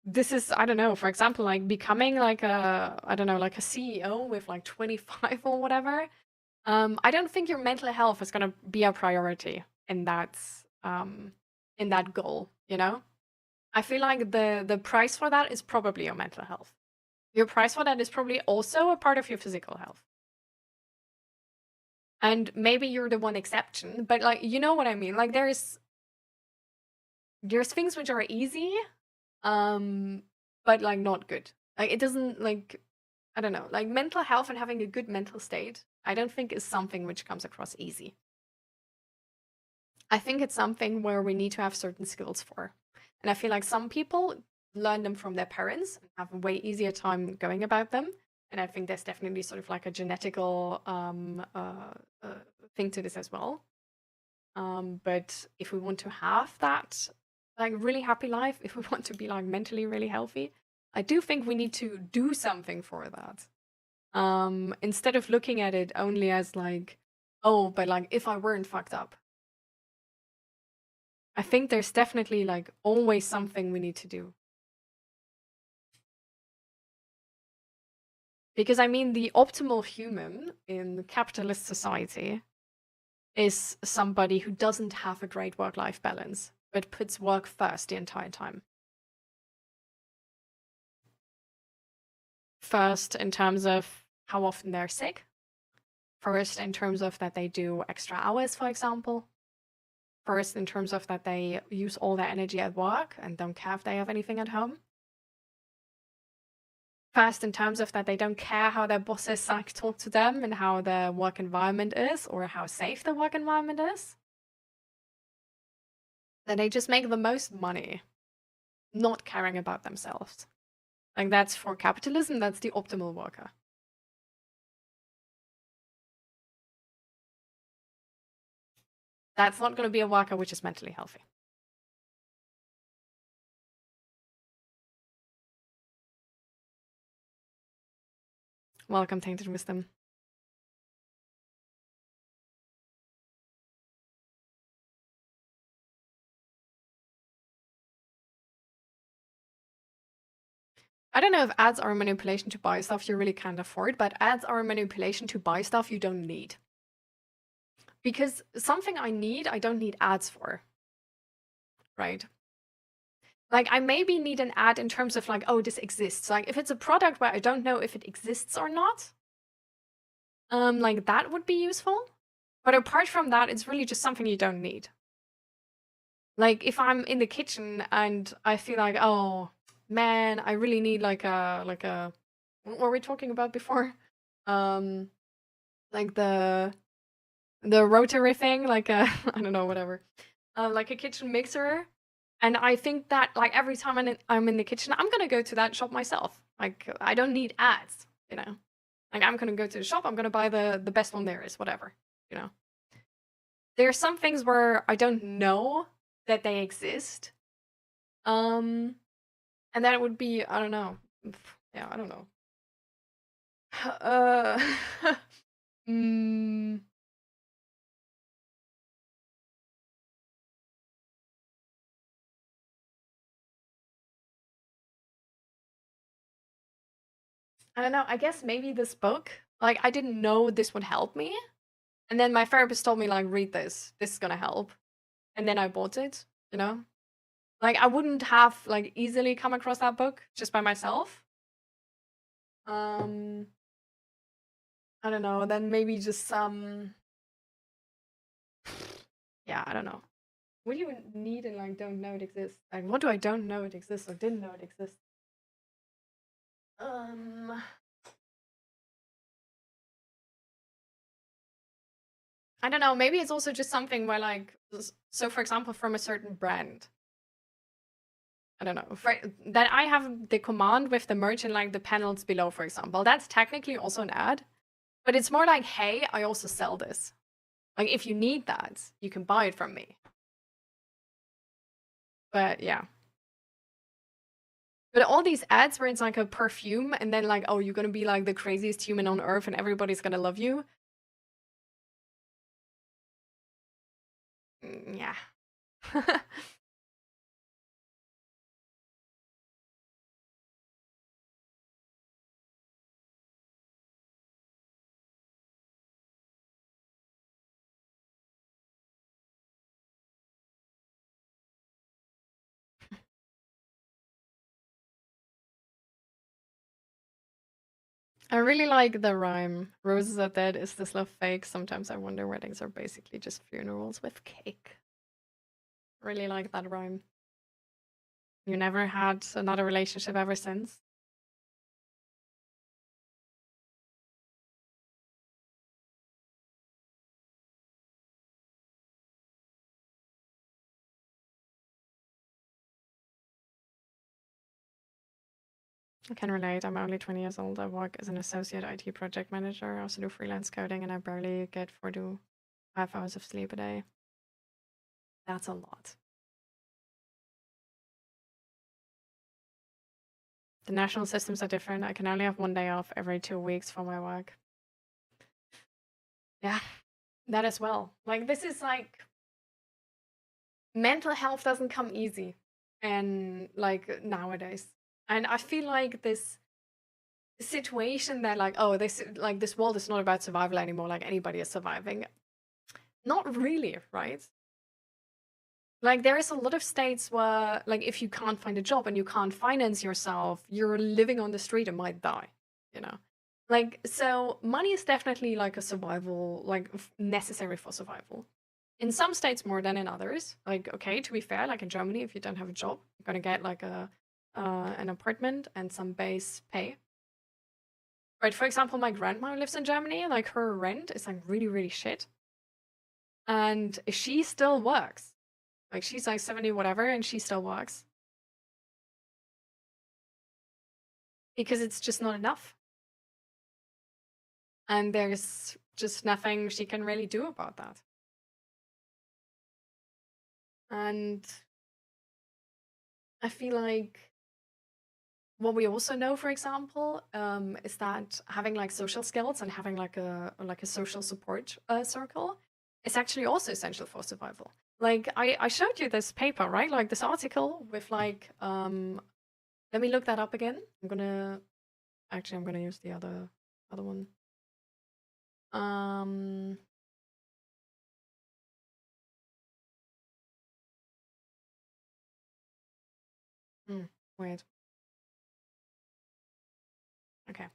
this is, I don't know, for example, like becoming like a CEO with like 25 or whatever. I don't think your mental health is going to be a priority in that goal, you know? I feel like the price for that is probably your mental health. Your price for that is probably also a part of your physical health. And maybe you're the one exception, but like, you know what I mean? Like there's things which are easy, but like not good. Like it doesn't, like, I don't know, like mental health and having a good mental state, I don't think is something which comes across easy. I think it's something where we need to have certain skills for. And I feel like some people learn them from their parents and have a way easier time going about them. And I think there's definitely sort of like a genetical thing to this as well. But if we want to have that like really happy life, if we want to be like mentally really healthy, I do think we need to do something for that. Instead of looking at it only as like, oh, but like if I weren't fucked up. I think there's definitely like always something we need to do. Because I mean, the optimal human in the capitalist society is somebody who doesn't have a great work-life balance, but puts work first the entire time. First, in terms of how often they're sick. First, in terms of that they do extra hours, for example. First, in terms of that they use all their energy at work and don't care if they have anything at home. First, in terms of that they don't care how their bosses like talk to them and how their work environment is or how safe the work environment is. That they just make the most money, not caring about themselves. Like that's for capitalism, that's the optimal worker. That's not going to be a worker which is mentally healthy. Welcome, Tainted Wisdom. I don't know if ads are a manipulation to buy stuff you really can't afford, but ads are a manipulation to buy stuff you don't need. Because something I need, I don't need ads for. Right? Like, I maybe need an ad in terms of like, oh, this exists. Like, if it's a product where I don't know if it exists or not, like that would be useful. But apart from that, it's really just something you don't need. Like, if I'm in the kitchen and I feel like, oh, man, I really need like a, what were we talking about before? Like the rotary thing, like a, I don't know, whatever. Like a kitchen mixer. And I think that like every time I'm in the kitchen, I'm gonna go to that shop myself. Like I don't need ads, you know. Like I'm gonna go to the shop, I'm gonna buy the best one there is, whatever, you know. There are some things where I don't know that they exist. And that would be, I don't know. Yeah, I don't know. I don't know. I guess maybe this book, like I didn't know this would help me. And then my therapist told me like, read this. This is gonna help. And then I bought it, you know? Like I wouldn't have like easily come across that book just by myself. I don't know, then maybe just some yeah, I don't know. What do you need and like don't know it exists? Like what do I don't know it exists or didn't know it exists? I don't know, maybe it's also just something where like, so for example, from a certain brand. I don't know, that I have the command with the merch and like the panels below, for example. That's technically also an ad, but it's more like, hey, I also sell this. Like if you need that, you can buy it from me. But yeah. But all these ads where it's like a perfume and then like, oh, you're gonna be like the craziest human on earth and everybody's gonna love you. Yeah. I really like the rhyme. Roses are dead, is this love fake? Sometimes I wonder weddings are basically just funerals with cake. Really like that rhyme. You never had another relationship ever since? I can relate. I'm only 20 years old. I work as an associate IT project manager. I also do freelance coding, and I barely get 4 to 5 hours of sleep a day. That's a lot. The national systems are different. I can only have 1 day off every 2 weeks for my work. Yeah, that as well. Like, this is like mental health doesn't come easy, and like nowadays. And I feel like this situation that like, oh, this world is not about survival anymore, like anybody is surviving. Not really, right? Like, there is a lot of states where, like, if you can't find a job and you can't finance yourself, you're living on the street and might die, you know? Like, so money is definitely like a survival, like necessary for survival. In some states more than in others. Like, okay, to be fair, like in Germany, if you don't have a job, you're gonna get like an apartment and some base pay. Right, for example, my grandma lives in Germany, like her rent is like really, really shit. And she still works. Like, she's like 70 whatever, and she still works. Because it's just not enough. And there's just nothing she can really do about that. And I feel like what we also know, for example, is that having like social skills and having like a social support circle is actually also essential for survival. Like, I showed you this paper, right? Like this article with like let me look that up again. I'm gonna use the other one. Wait. Okay.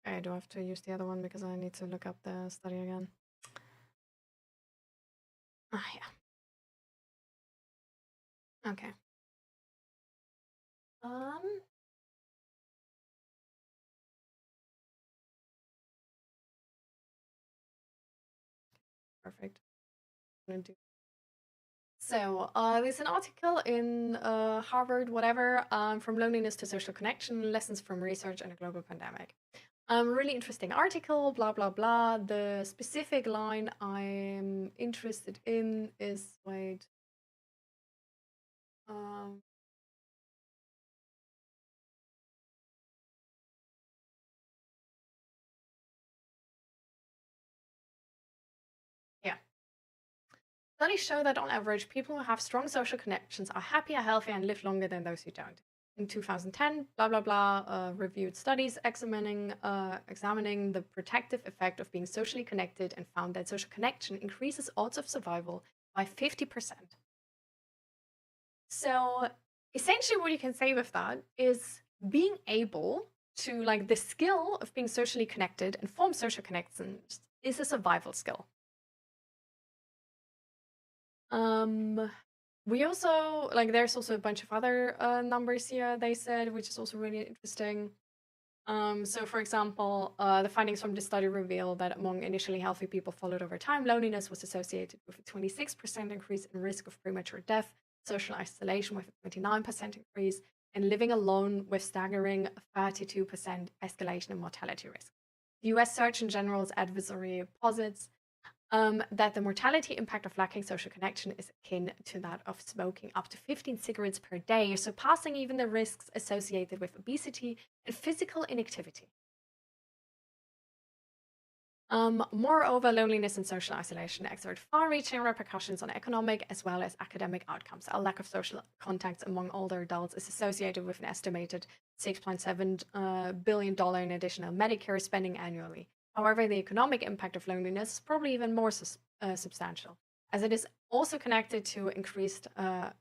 I do have to use the other one because I need to look up the study again. Ah, yeah. Okay. Perfect. So, there's an article in Harvard, whatever, from loneliness to social connection, lessons from research and a global pandemic. Really interesting article, blah, blah, blah. The specific line I'm interested in is, wait. Yeah. Studies show that on average, people who have strong social connections are happier, healthier, and live longer than those who don't. In 2010, blah, blah, blah, reviewed studies examining the protective effect of being socially connected and found that social connection increases odds of survival by 50%. So essentially what you can say with that is being able to, like, the skill of being socially connected and form social connections is a survival skill. We also, like, there's also a bunch of other numbers here, they said, which is also really interesting. So for example, the findings from the study reveal that among initially healthy people followed over time, loneliness was associated with a 26% increase in risk of premature death, social isolation with a 29% increase, and living alone with staggering 32% escalation in mortality risk. The US Surgeon General's advisory posits that the mortality impact of lacking social connection is akin to that of smoking up to 15 cigarettes per day, surpassing even the risks associated with obesity and physical inactivity. Moreover, loneliness and social isolation exert far-reaching repercussions on economic as well as academic outcomes. A lack of social contacts among older adults is associated with an estimated $6.7 billion in additional Medicare spending annually. However, the economic impact of loneliness is probably even more substantial, as it is also connected to increased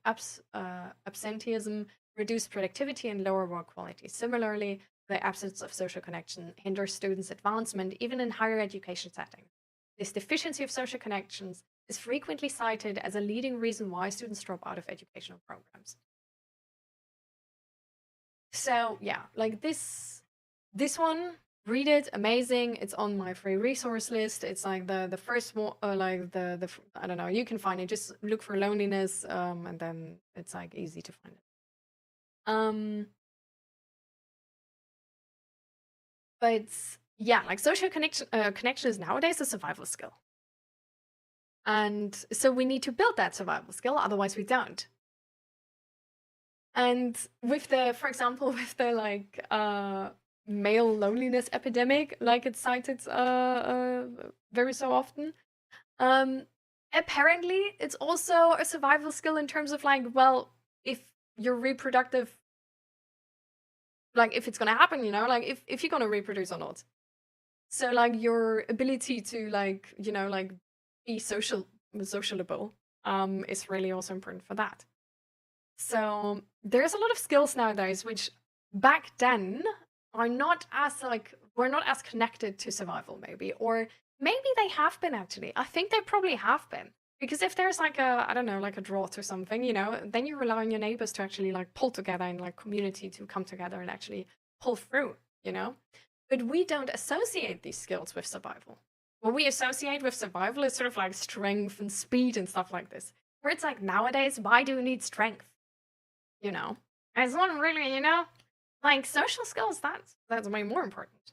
absenteeism, reduced productivity, and lower work quality. Similarly, the absence of social connection hinders students' advancement even in higher education settings. This deficiency of social connections is frequently cited as a leading reason why students drop out of educational programs. So yeah, like this one, read it, amazing. It's on my free resource list. It's like the first one, like the I don't know, you can find it. Just look for loneliness, and then it's like easy to find it. But yeah, like social connection is nowadays a survival skill. And so we need to build that survival skill, otherwise we don't. And with the, for example, with the like male loneliness epidemic, like it's cited very so often, apparently it's also a survival skill in terms of like, well, if your reproductive, like if it's gonna happen, you know, like if you're gonna reproduce or not. So like your ability to like, you know, like be sociable is really also important for that. So there's a lot of skills nowadays which back then are not as like, we're not as connected to survival maybe, or maybe they have been actually. I think they probably have been. Because if there's like a, I don't know, like a drought or something, you know, then you rely on your neighbors to actually like pull together in like community to come together and actually pull through, you know? But we don't associate these skills with survival. What we associate with survival is sort of like strength and speed and stuff like this. Where it's like nowadays, why do we need strength? You know? It's not really, you know? Like social skills, that's way more important.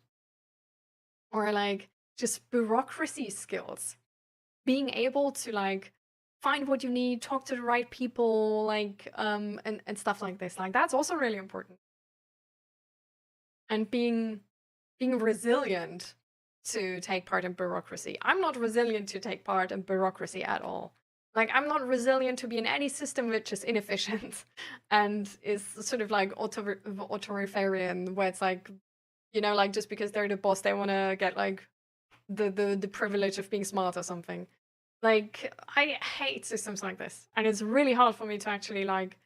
Or like just bureaucracy skills. Being able to like find what you need, talk to the right people, like and stuff like this. Like that's also really important. And being resilient to take part in bureaucracy. I'm not resilient to take part in bureaucracy at all. Like I'm not resilient to be in any system which is inefficient and is sort of like authoritarian, where it's like, you know, like just because they're the boss, they want to get like the privilege of being smart or something. Like I hate systems like this, and it's really hard for me to actually like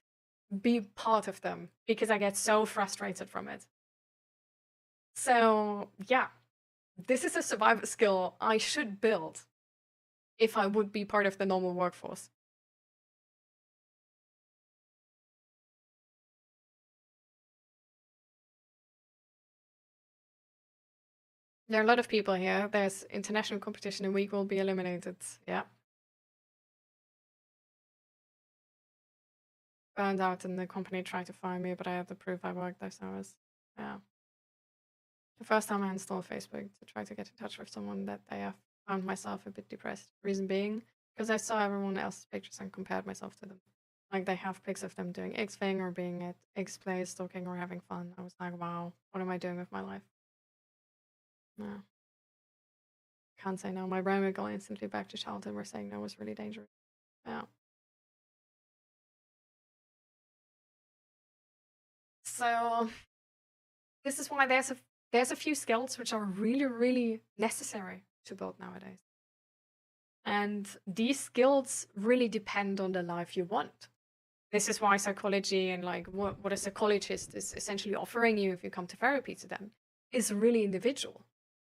be part of them because I get so frustrated from it. So yeah, this is a survival skill I should build if I would be part of the normal workforce. There are a lot of people here. There's international competition, and we will be eliminated. Yeah. Burned out, and the company tried to fire me, but I had to prove I worked those hours. Yeah. The first time I installed Facebook to try to get in touch with someone that day, I found myself a bit depressed. Reason being, because I saw everyone else's pictures and compared myself to them. Like they have pics of them doing X thing or being at X place, talking or having fun. I was like, wow, what am I doing with my life? No. Can't say no. My brain would go instantly back to childhood where saying no was really dangerous. Yeah. So this is why there's a few skills which are really, really necessary to build nowadays. And these skills really depend on the life you want. This is why psychology and like what a psychologist is essentially offering you if you come to therapy to them is really individual.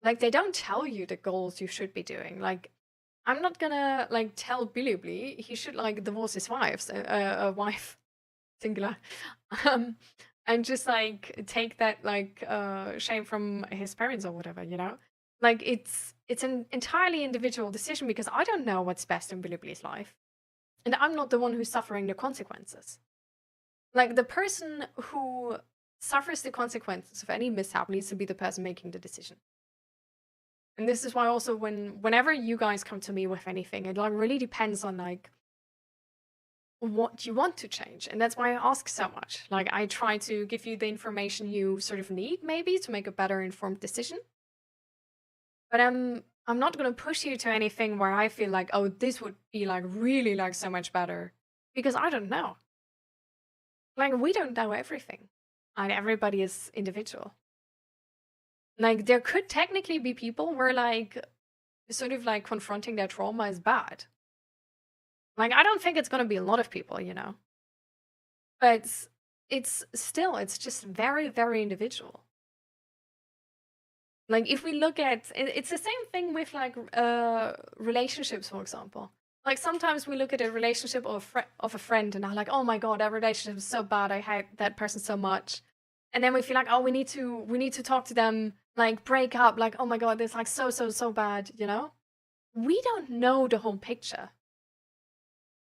Like they don't tell you the goals you should be doing. Like I'm not gonna like tell Billy he should like divorce his wife, singular, and just like take that like shame from his parents or whatever, you know. Like it's an entirely individual decision because I don't know what's best in Billy's life, and I'm not the one who's suffering the consequences. Like the person who suffers the consequences of any mishap needs to be the person making the decision. And this is why also whenever you guys come to me with anything, it like really depends on like what you want to change. And that's why I ask so much. Like I try to give you the information you sort of need maybe to make a better informed decision. But I'm not going to push you to anything where I feel like, oh, this would be like really like so much better, because I don't know. Like we don't know everything, and everybody is individual. Like there could technically be people where like sort of like confronting their trauma is bad. Like, I don't think it's gonna be a lot of people, you know. But it's just very, very individual. Like, if we look at it's the same thing with like relationships, for example. Like, sometimes we look at a relationship of a friend and are like, oh my god, that relationship is so bad, I hate that person so much. And then we feel like, oh, we need to talk to them, like break up, like, oh my god, it's like so bad, you know? We don't know the whole picture.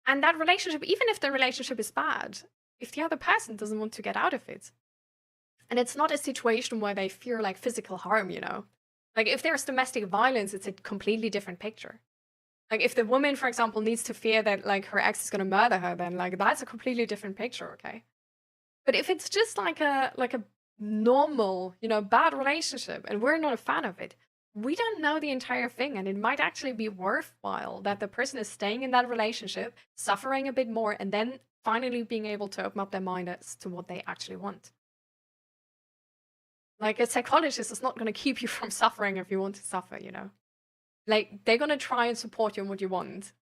And that relationship, even if the relationship is bad, if the other person doesn't want to get out of it, and it's not a situation where they fear like physical harm, you know? Like, if there's domestic violence, it's a completely different picture. Like, if the woman, for example, needs to fear that like her ex is gonna murder her, then like that's a completely different picture, okay? But if it's just like a normal, you know, bad relationship and we're not a fan of it, we don't know the entire thing, and it might actually be worthwhile that the person is staying in that relationship, suffering a bit more, and then finally being able to open up their mind as to what they actually want. Like, a psychologist is not going to keep you from suffering if you want to suffer, you know? Like, they're going to try and support you in what you want.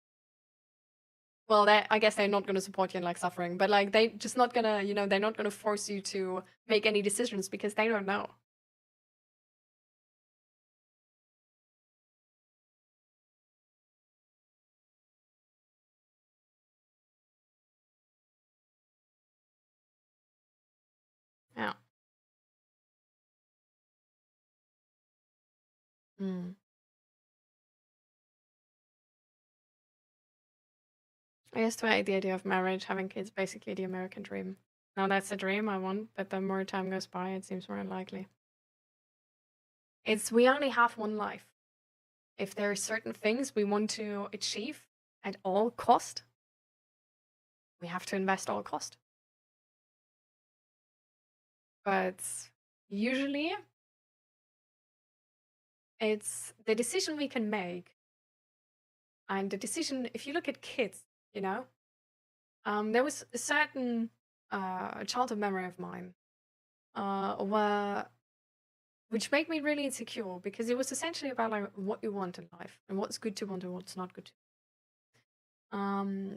Well, I guess they're not going to support you in like suffering, but like they just not going to, you know, they're not going to force you to make any decisions because they don't know. Yeah. Mm. I guess to the idea of marriage, having kids, basically the American dream. Now that's a dream I want, but the more time goes by, it seems more unlikely. We only have one life. If there are certain things we want to achieve at all cost, we have to invest all cost. But usually, it's the decision we can make. And the decision, if you look at kids, you know, there was a certain childhood memory of mine which made me really insecure because it was essentially about like what you want in life and what's good to want and what's not good to.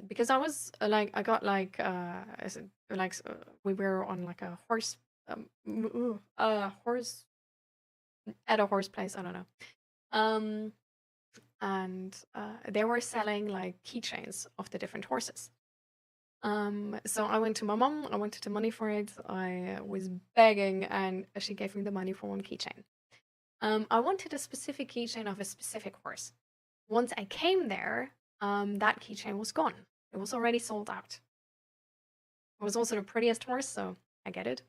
Because I was like, I got like we were on like a horse horse at a horse place, I don't know. And they were selling like keychains of the different horses. So I went to my mom, I wanted the money for it, I was begging, and she gave me the money for one keychain. I wanted a specific keychain of a specific horse. Once I came there, that keychain was gone. It was already sold out. It was also the prettiest horse, so I get it.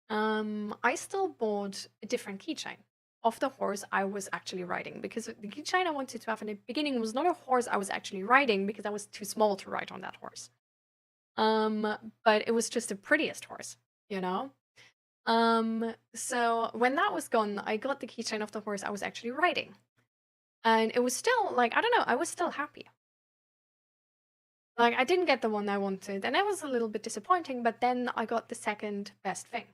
I still bought a different keychain of the horse I was actually riding, because the keychain I wanted to have in the beginning was not a horse I was actually riding because I was too small to ride on that horse. But it was just the prettiest horse, you know? So when that was gone, I got the keychain of the horse I was actually riding. And it was still, like, I don't know, I was still happy. Like, I didn't get the one I wanted, and it was a little bit disappointing, but then I got the second best thing.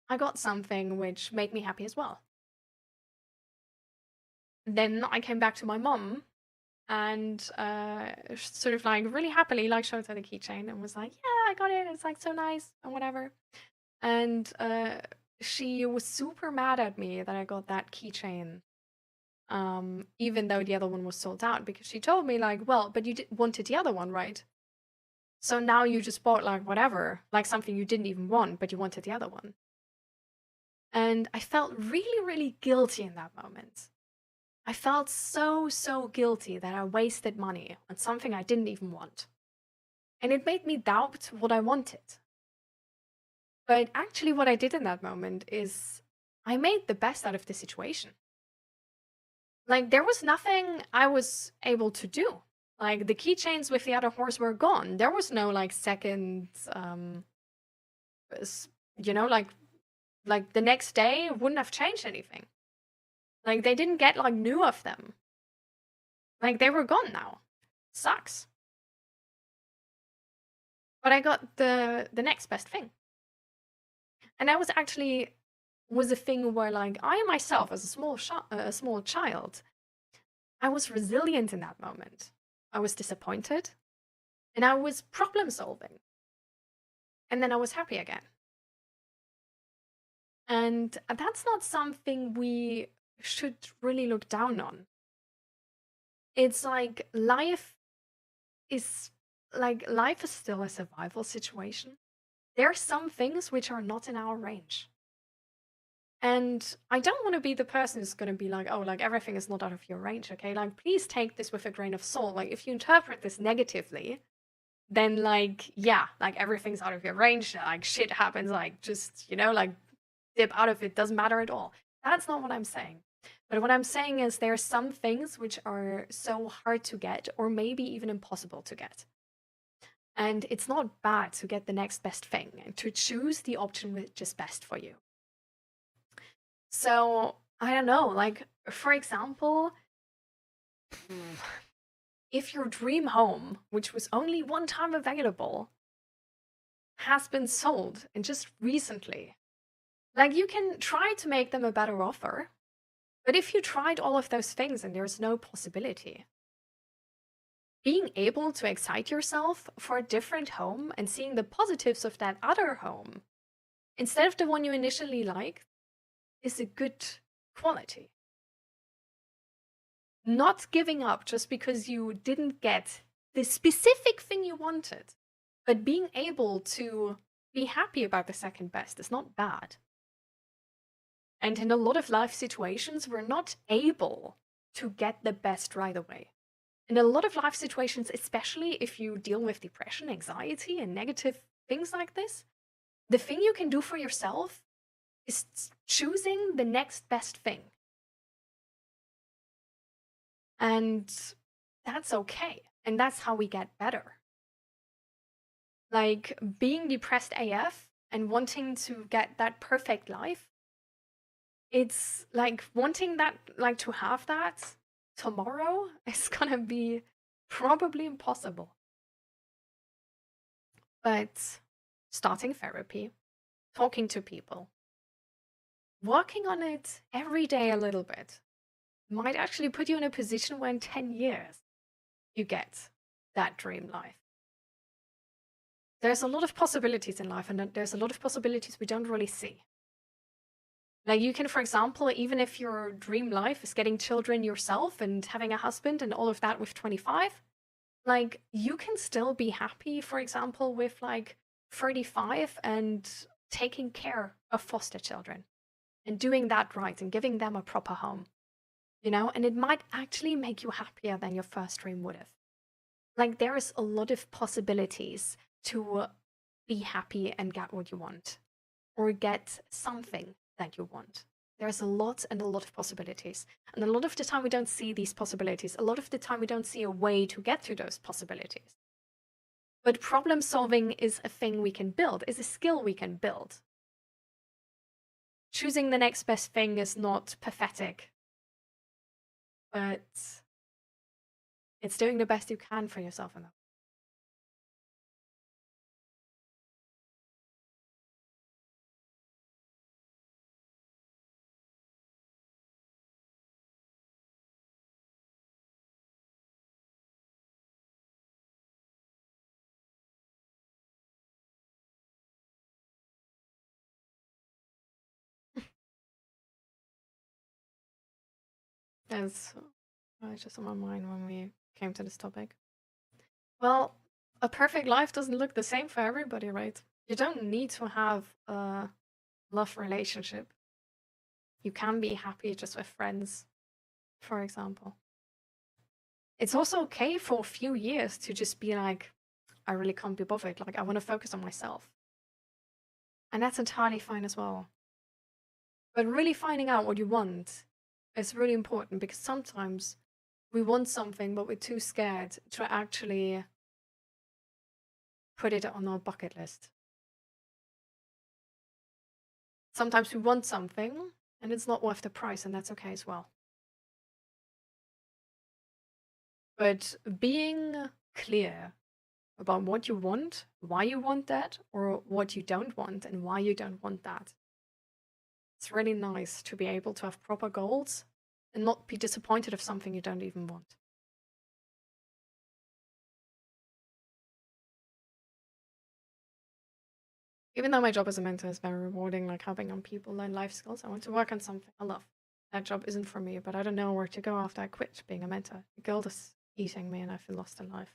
I got something which made me happy as well. Then I came back to my mom and sort of like really happily like showed her the keychain and was like, yeah, I got it, it's like so nice and whatever. And she was super mad at me that I got that keychain, even though the other one was sold out, because she told me like, well, but you wanted the other one, right? So now you just bought like whatever, like something you didn't even want, but you wanted the other one. And I felt really, really guilty in that moment. I felt so guilty that I wasted money on something I didn't even want. And it made me doubt what I wanted. But actually what I did in that moment is I made the best out of the situation. Like, there was nothing I was able to do. Like, the keychains with the other horse were gone. There was no like second, you know, like the next day wouldn't have changed anything. Like, they didn't get like new of them. Like, they were gone now. Sucks. But I got the next best thing. And that was a thing where like I myself, as a small child, I was resilient in that moment. I was disappointed, and I was problem solving. And then I was happy again. And that's not something we should really look down on. It's like life is still a survival situation. There are some things which are not in our range. And I don't want to be the person who's going to be like, oh, like everything is not out of your range, okay? Like, please take this with a grain of salt. Like, if you interpret this negatively, then like, yeah, like everything's out of your range, like shit happens, like just, like dip out of it, doesn't matter at all. That's not what I'm saying. But what I'm saying is there are some things which are so hard to get, or maybe even impossible to get. And it's not bad to get the next best thing and to choose the option which is best for you. So, I don't know, like, for example, if your dream home, which was only one time available, has been sold and just recently, like, you can try to make them a better offer. But if you tried all of those things and there's no possibility, being able to excite yourself for a different home and seeing the positives of that other home instead of the one you initially liked is a good quality. Not giving up just because you didn't get the specific thing you wanted, but being able to be happy about the second best is not bad. And in a lot of life situations, we're not able to get the best right away. In a lot of life situations, especially if you deal with depression, anxiety, and negative things like this, the thing you can do for yourself is choosing the next best thing. And that's okay. And that's how we get better. Like, being depressed AF and wanting to get that perfect life, it's like wanting that, like to have that tomorrow is gonna be probably impossible. But starting therapy, talking to people, working on it every day a little bit might actually put you in a position where in 10 years you get that dream life. There's a lot of possibilities in life, and there's a lot of possibilities we don't really see. Like, you can, for example, even if your dream life is getting children yourself and having a husband and all of that with 25, like, you can still be happy, for example, with like 35 and taking care of foster children and doing that right and giving them a proper home, and it might actually make you happier than your first dream would have. Like, there is a lot of possibilities to be happy and get what you want, or get something that you want. There's a lot of possibilities. And a lot of the time we don't see these possibilities. A lot of the time we don't see a way to get to those possibilities. But problem solving is a thing we can build, is a skill we can build. Choosing the next best thing is not pathetic, but it's doing the best you can for yourself in that. That's just on my mind when we came to this topic. Well, a perfect life doesn't look the same for everybody, right? You don't need to have a love relationship. You can be happy just with friends, for example. It's also okay for a few years to just be like, I really can't be bothered. Like, I want to focus on myself. And that's entirely fine as well. But really finding out what you want is really important, because sometimes we want something, but we're too scared to actually put it on our bucket list. Sometimes we want something and it's not worth the price, and that's okay as well. But being clear about what you want, why you want that, or what you don't want and why you don't want that. It's really nice to be able to have proper goals and not be disappointed of something you don't even want. Even though my job as a mentor is very rewarding, like helping on people learn life skills, I want to work on something I love. That job isn't for me, but I don't know where to go after I quit being a mentor. The guild is eating me and I feel lost in life.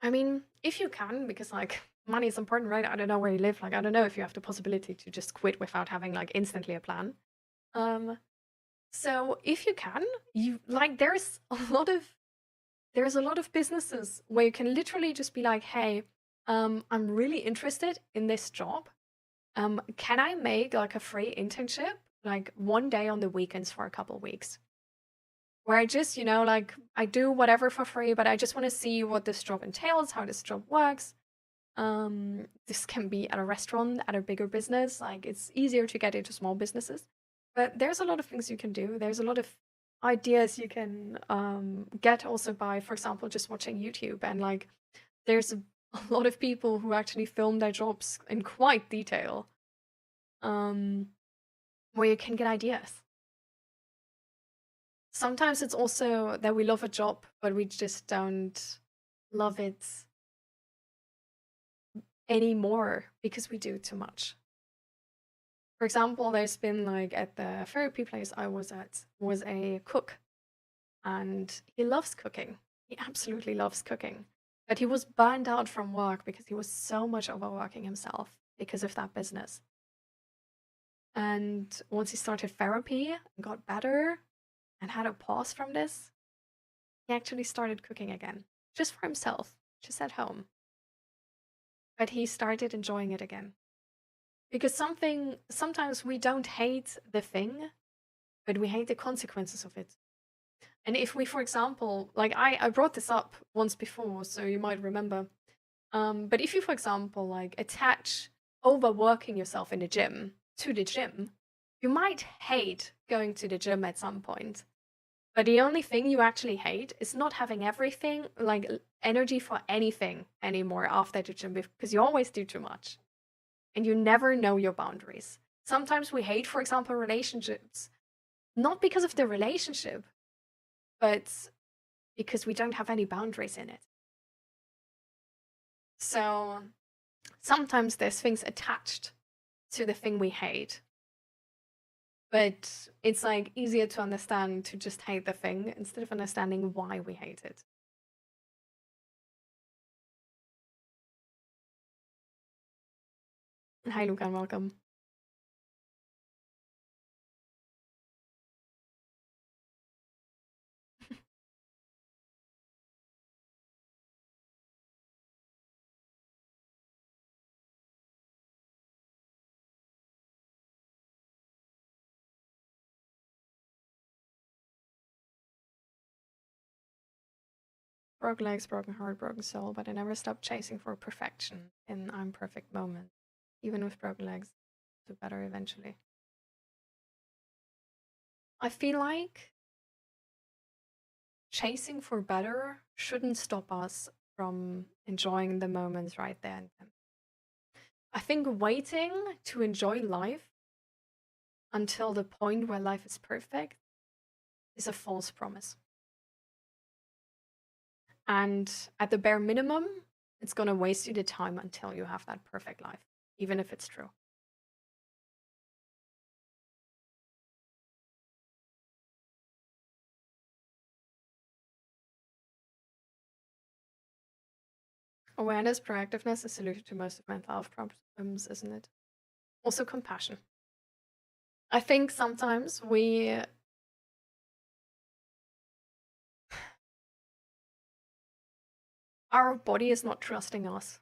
I mean, if you can, because like money is important, right? I don't know where you live. Like, I don't know if you have the possibility to just quit without having like instantly a plan. So if you can, you like there's a lot of businesses where you can literally just be like, hey, I'm really interested in this job. Can I make like a free internship, like one day on the weekends for a couple of weeks? Where I just, like I do whatever for free, but I just want to see what this job entails, how this job works. This can be at a restaurant, at a bigger business. Like it's easier to get into small businesses. But there's a lot of things you can do. There's a lot of ideas you can get also by, for example, just watching YouTube. And like there's a lot of people who actually film their jobs in quite detail, where you can get ideas. Sometimes it's also that we love a job, but we just don't love it anymore because we do too much. For example, there's been like at the therapy place I was at was a cook, and he loves cooking. He absolutely loves cooking. But he was burned out from work because he was so much overworking himself because of that business. And once he started therapy and got better and had a pause from this, he actually started cooking again, just for himself, just at home. But he started enjoying it again. Because sometimes we don't hate the thing, but we hate the consequences of it. And if we, for example, like I brought this up once before, so you might remember. But if you, for example, like attach overworking yourself in the gym to the gym, you might hate going to the gym at some point. But the only thing you actually hate is not having everything, like energy for anything anymore after the gym, because you always do too much. And you never know your boundaries. Sometimes we hate, for example, relationships, not because of the relationship, but because we don't have any boundaries in it. So sometimes there's things attached to the thing we hate. But it's like easier to understand to just hate the thing instead of understanding why we hate it. Hi, Luca, and welcome. Broken legs, broken heart, broken soul, but I never stopped chasing for perfection in imperfect moments. Even with broken legs, do better eventually. I feel like chasing for better shouldn't stop us from enjoying the moments right there and then. I think waiting to enjoy life until the point where life is perfect is a false promise. And at the bare minimum, it's going to waste you the time until you have that perfect life, even if it's true. Awareness, proactiveness is a solution to most of mental health problems, isn't it? Also compassion. I think sometimes our body is not trusting us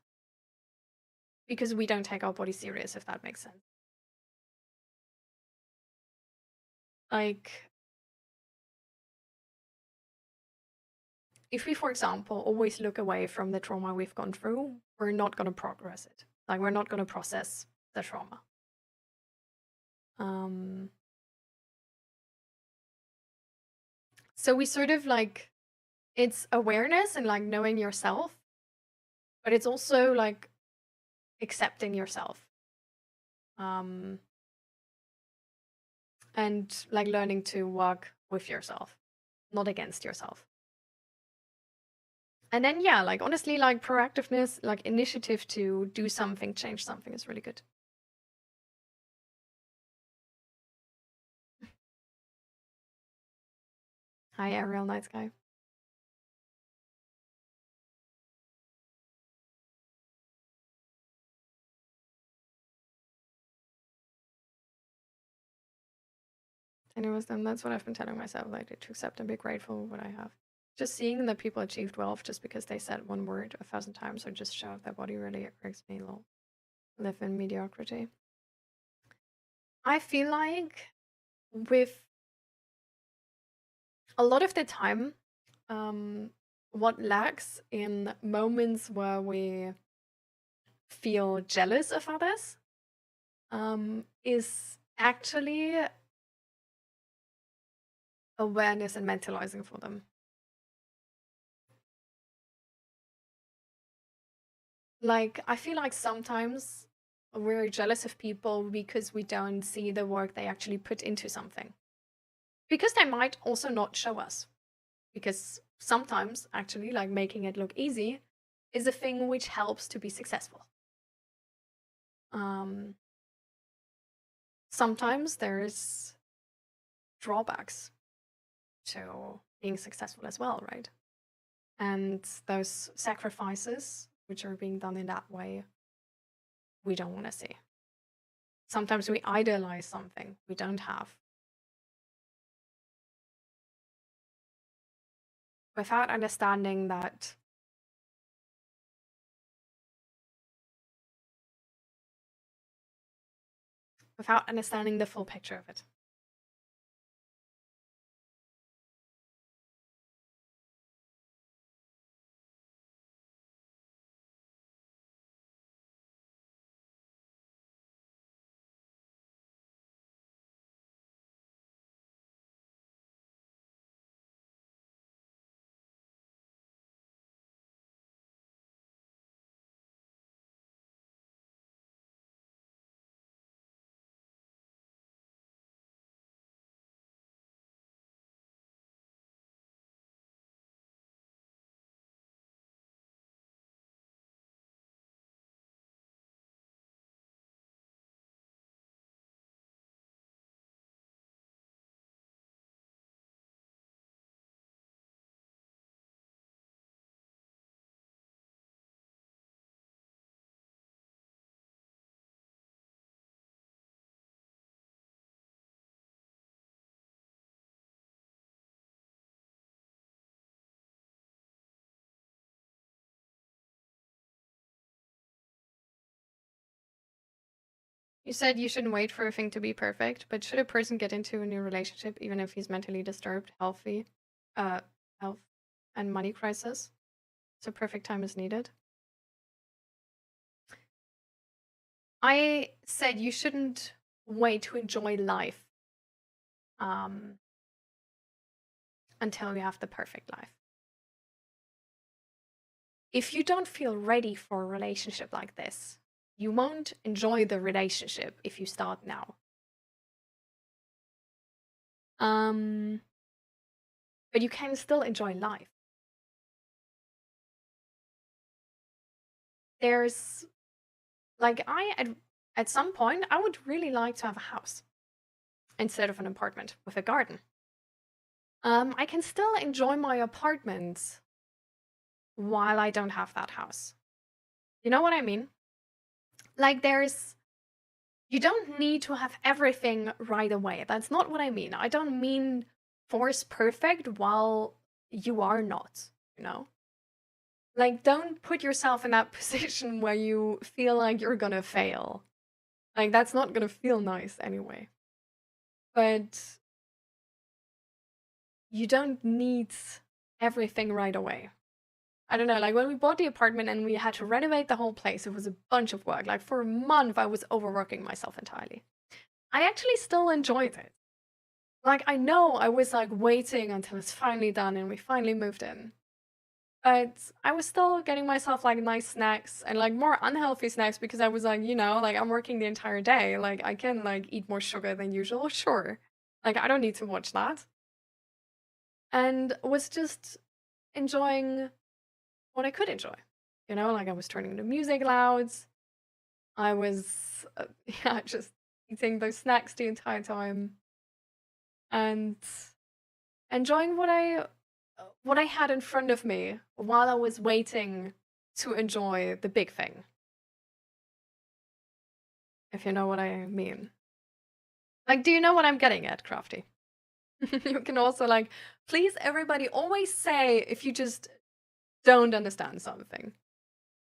because we don't take our body serious, if that makes sense. Like, if we, for example, always look away from the trauma we've gone through, we're not going to progress it. Like, we're not going to process the trauma. So we sort of like, it's awareness and like knowing yourself, but it's also like accepting yourself. And like learning to work with yourself, not against yourself. And then, yeah, like, honestly, like, proactiveness, like, initiative to do something, change something is really good. Hi, Ariel, nice guy. Anyways, then that's what I've been telling myself, like, to accept and be grateful for what I have. Just seeing that people achieved wealth just because they said one word 1,000 times or just showed their body really makes me live in mediocrity. I feel like with a lot of the time, what lacks in moments where we feel jealous of others is actually awareness and mentalizing for them. Like, I feel like sometimes we're jealous of people because we don't see the work they actually put into something. Because they might also not show us. Because sometimes, actually, like, making it look easy is a thing which helps to be successful. Sometimes there's drawbacks to being successful as well, right? And those sacrifices which are being done in that way, we don't want to see. Sometimes we idolize something we don't have. Without understanding that without understanding the full picture of it. You said you shouldn't wait for a thing to be perfect, but should a person get into a new relationship even if he's mentally disturbed, health and money crisis? So perfect time is needed. I said you shouldn't wait to enjoy life until you have the perfect life. If you don't feel ready for a relationship like this, you won't enjoy the relationship if you start now. But you can still enjoy life. There's like at some point I would really like to have a house instead of an apartment with a garden. I can still enjoy my apartment while I don't have that house. You know what I mean? Like you don't need to have everything right away. That's not what I mean. I don't mean force perfect while you are not, you know? Like, don't put yourself in that position where you feel like you're gonna fail. Like, that's not gonna feel nice anyway. But you don't need everything right away. I don't know, like when we bought the apartment and we had to renovate the whole place, it was a bunch of work. Like for a month, I was overworking myself entirely. I actually still enjoyed it. Like, I know I was like waiting until it's finally done and we finally moved in. But I was still getting myself like nice snacks and like more unhealthy snacks because I was like, you know, like I'm working the entire day. Like I can like eat more sugar than usual, sure. Like I don't need to watch that. And was just enjoying what I could enjoy. You know, like I was turning the music loud. I was, yeah, just eating those snacks the entire time and enjoying what I had in front of me while I was waiting to enjoy the big thing. If you know what I mean. Like, do you know what I'm getting at, Crafty? You can also, like, please everybody always say if you just don't understand something.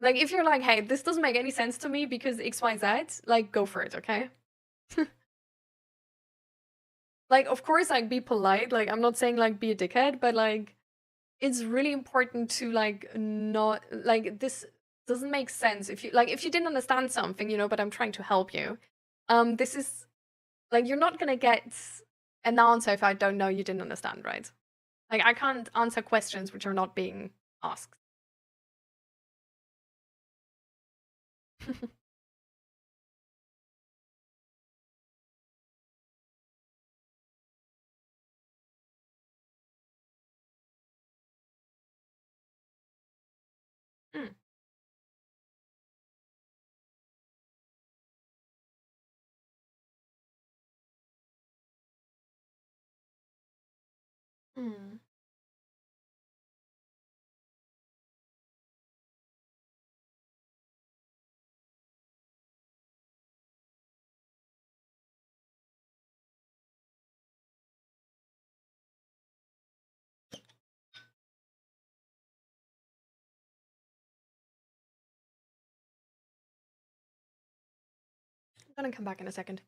Like, if you're like, hey, this doesn't make any sense to me because XYZ, like, go for it, okay? Like, of course, like, be polite. Like, I'm not saying, like, be a dickhead, but, like, it's really important to, like, not, like, this doesn't make sense. If you didn't understand something, you know, but I'm trying to help you. This is, like, you're not gonna get an answer if I don't know you didn't understand, right? Like, I can't answer questions which are not being asked. Mm. Mm. I'm gonna come back in a second.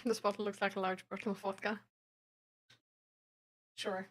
This bottle looks like a large bottle of vodka. Sure.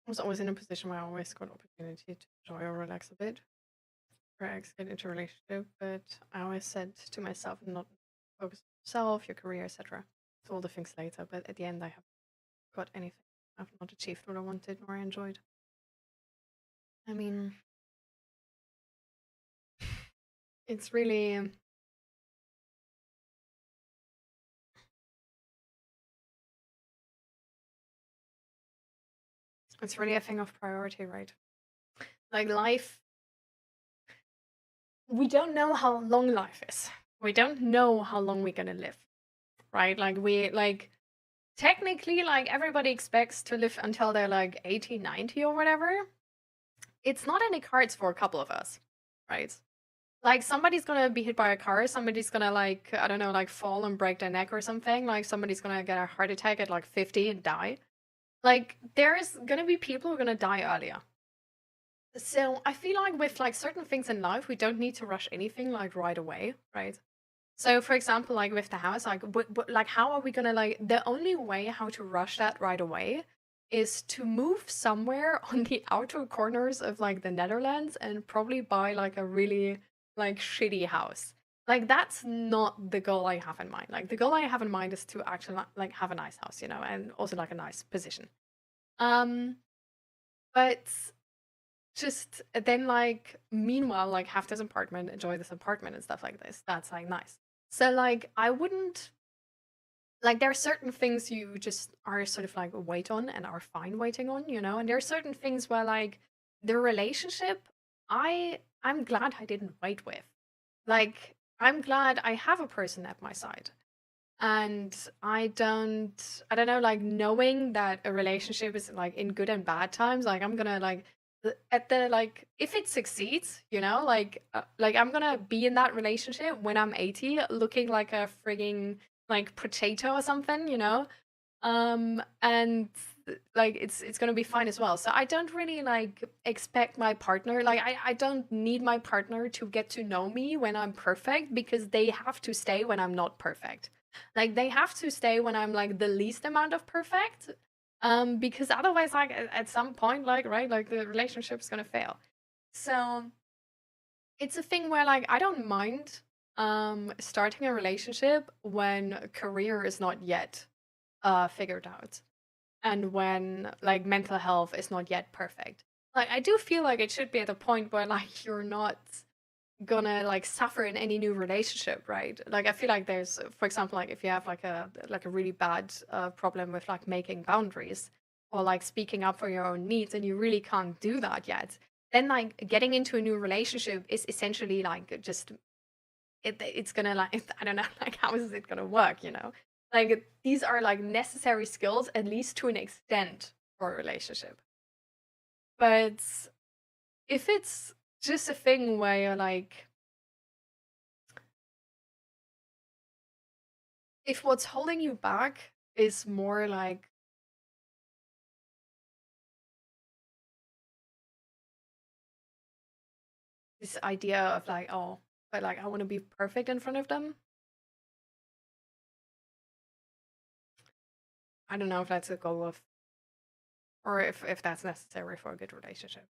I was always in a position where I always got opportunity to enjoy or relax a bit. Perhaps get into a relationship, but I always said to myself, not focus on yourself, your career, etc. So all the things later. But at the end, I haven't got anything. I've not achieved what I wanted nor enjoyed. I mean, it's really It's really a thing of priority, right? Like life, we don't know how long life is. We don't know how long we're gonna live, right? Technically, like everybody expects to live until they're like 80, 90 or whatever. It's not in the cards for a couple of us, right? Like somebody's gonna be hit by a car, somebody's gonna like, I don't know, like fall and break their neck or something. Like somebody's gonna get a heart attack at like 50 and die. Like there's gonna be people who are gonna die earlier. So I feel like with like certain things in life, we don't need to rush anything like right away, right? So for example, like with the house, like how are we gonna like, the only way how to rush that right away is to move somewhere on the outer corners of like the Netherlands and probably buy like a really like shitty house. Like that's not the goal I have in mind. Like the goal I have in mind is to actually like have a nice house, you know, and also like a nice position. But just then like meanwhile like have this apartment, enjoy this apartment and stuff like this. That's like nice. So like I wouldn't like there are certain things you just are sort of like wait on and are fine waiting on, you know, and there are certain things where like the relationship I'm glad I didn't wait with. Like I'm glad I have a person at my side. And I don't know, like knowing that a relationship is like in good and bad times, like I'm gonna like at the like if it succeeds, you know, like I'm gonna be in that relationship when I'm 80 looking like a frigging like potato or something, you know. And like it's gonna be fine as well. So I don't really like expect my partner, like I don't need my partner to get to know me when I'm perfect, because they have to stay when I'm not perfect. Like they have to stay when I'm like the least amount of perfect. Because otherwise, like at some point, like right, like the relationship's gonna fail. So it's a thing where like I don't mind starting a relationship when career is not yet figured out, and when like mental health is not yet perfect. Like I do feel like it should be at a point where like you're not gonna like suffer in any new relationship, right? Like I feel like there's, for example, like if you have like a really bad problem with like making boundaries or like speaking up for your own needs, and you really can't do that yet, then like getting into a new relationship is essentially like just it's gonna like I don't know, like how is it gonna work, you know? Like these are like necessary skills, at least to an extent, for a relationship. But if it's just a thing where you're like, if what's holding you back is more like this idea of like, oh, but like I want to be perfect in front of them, I don't know if that's a goal of, or if that's necessary for a good relationship.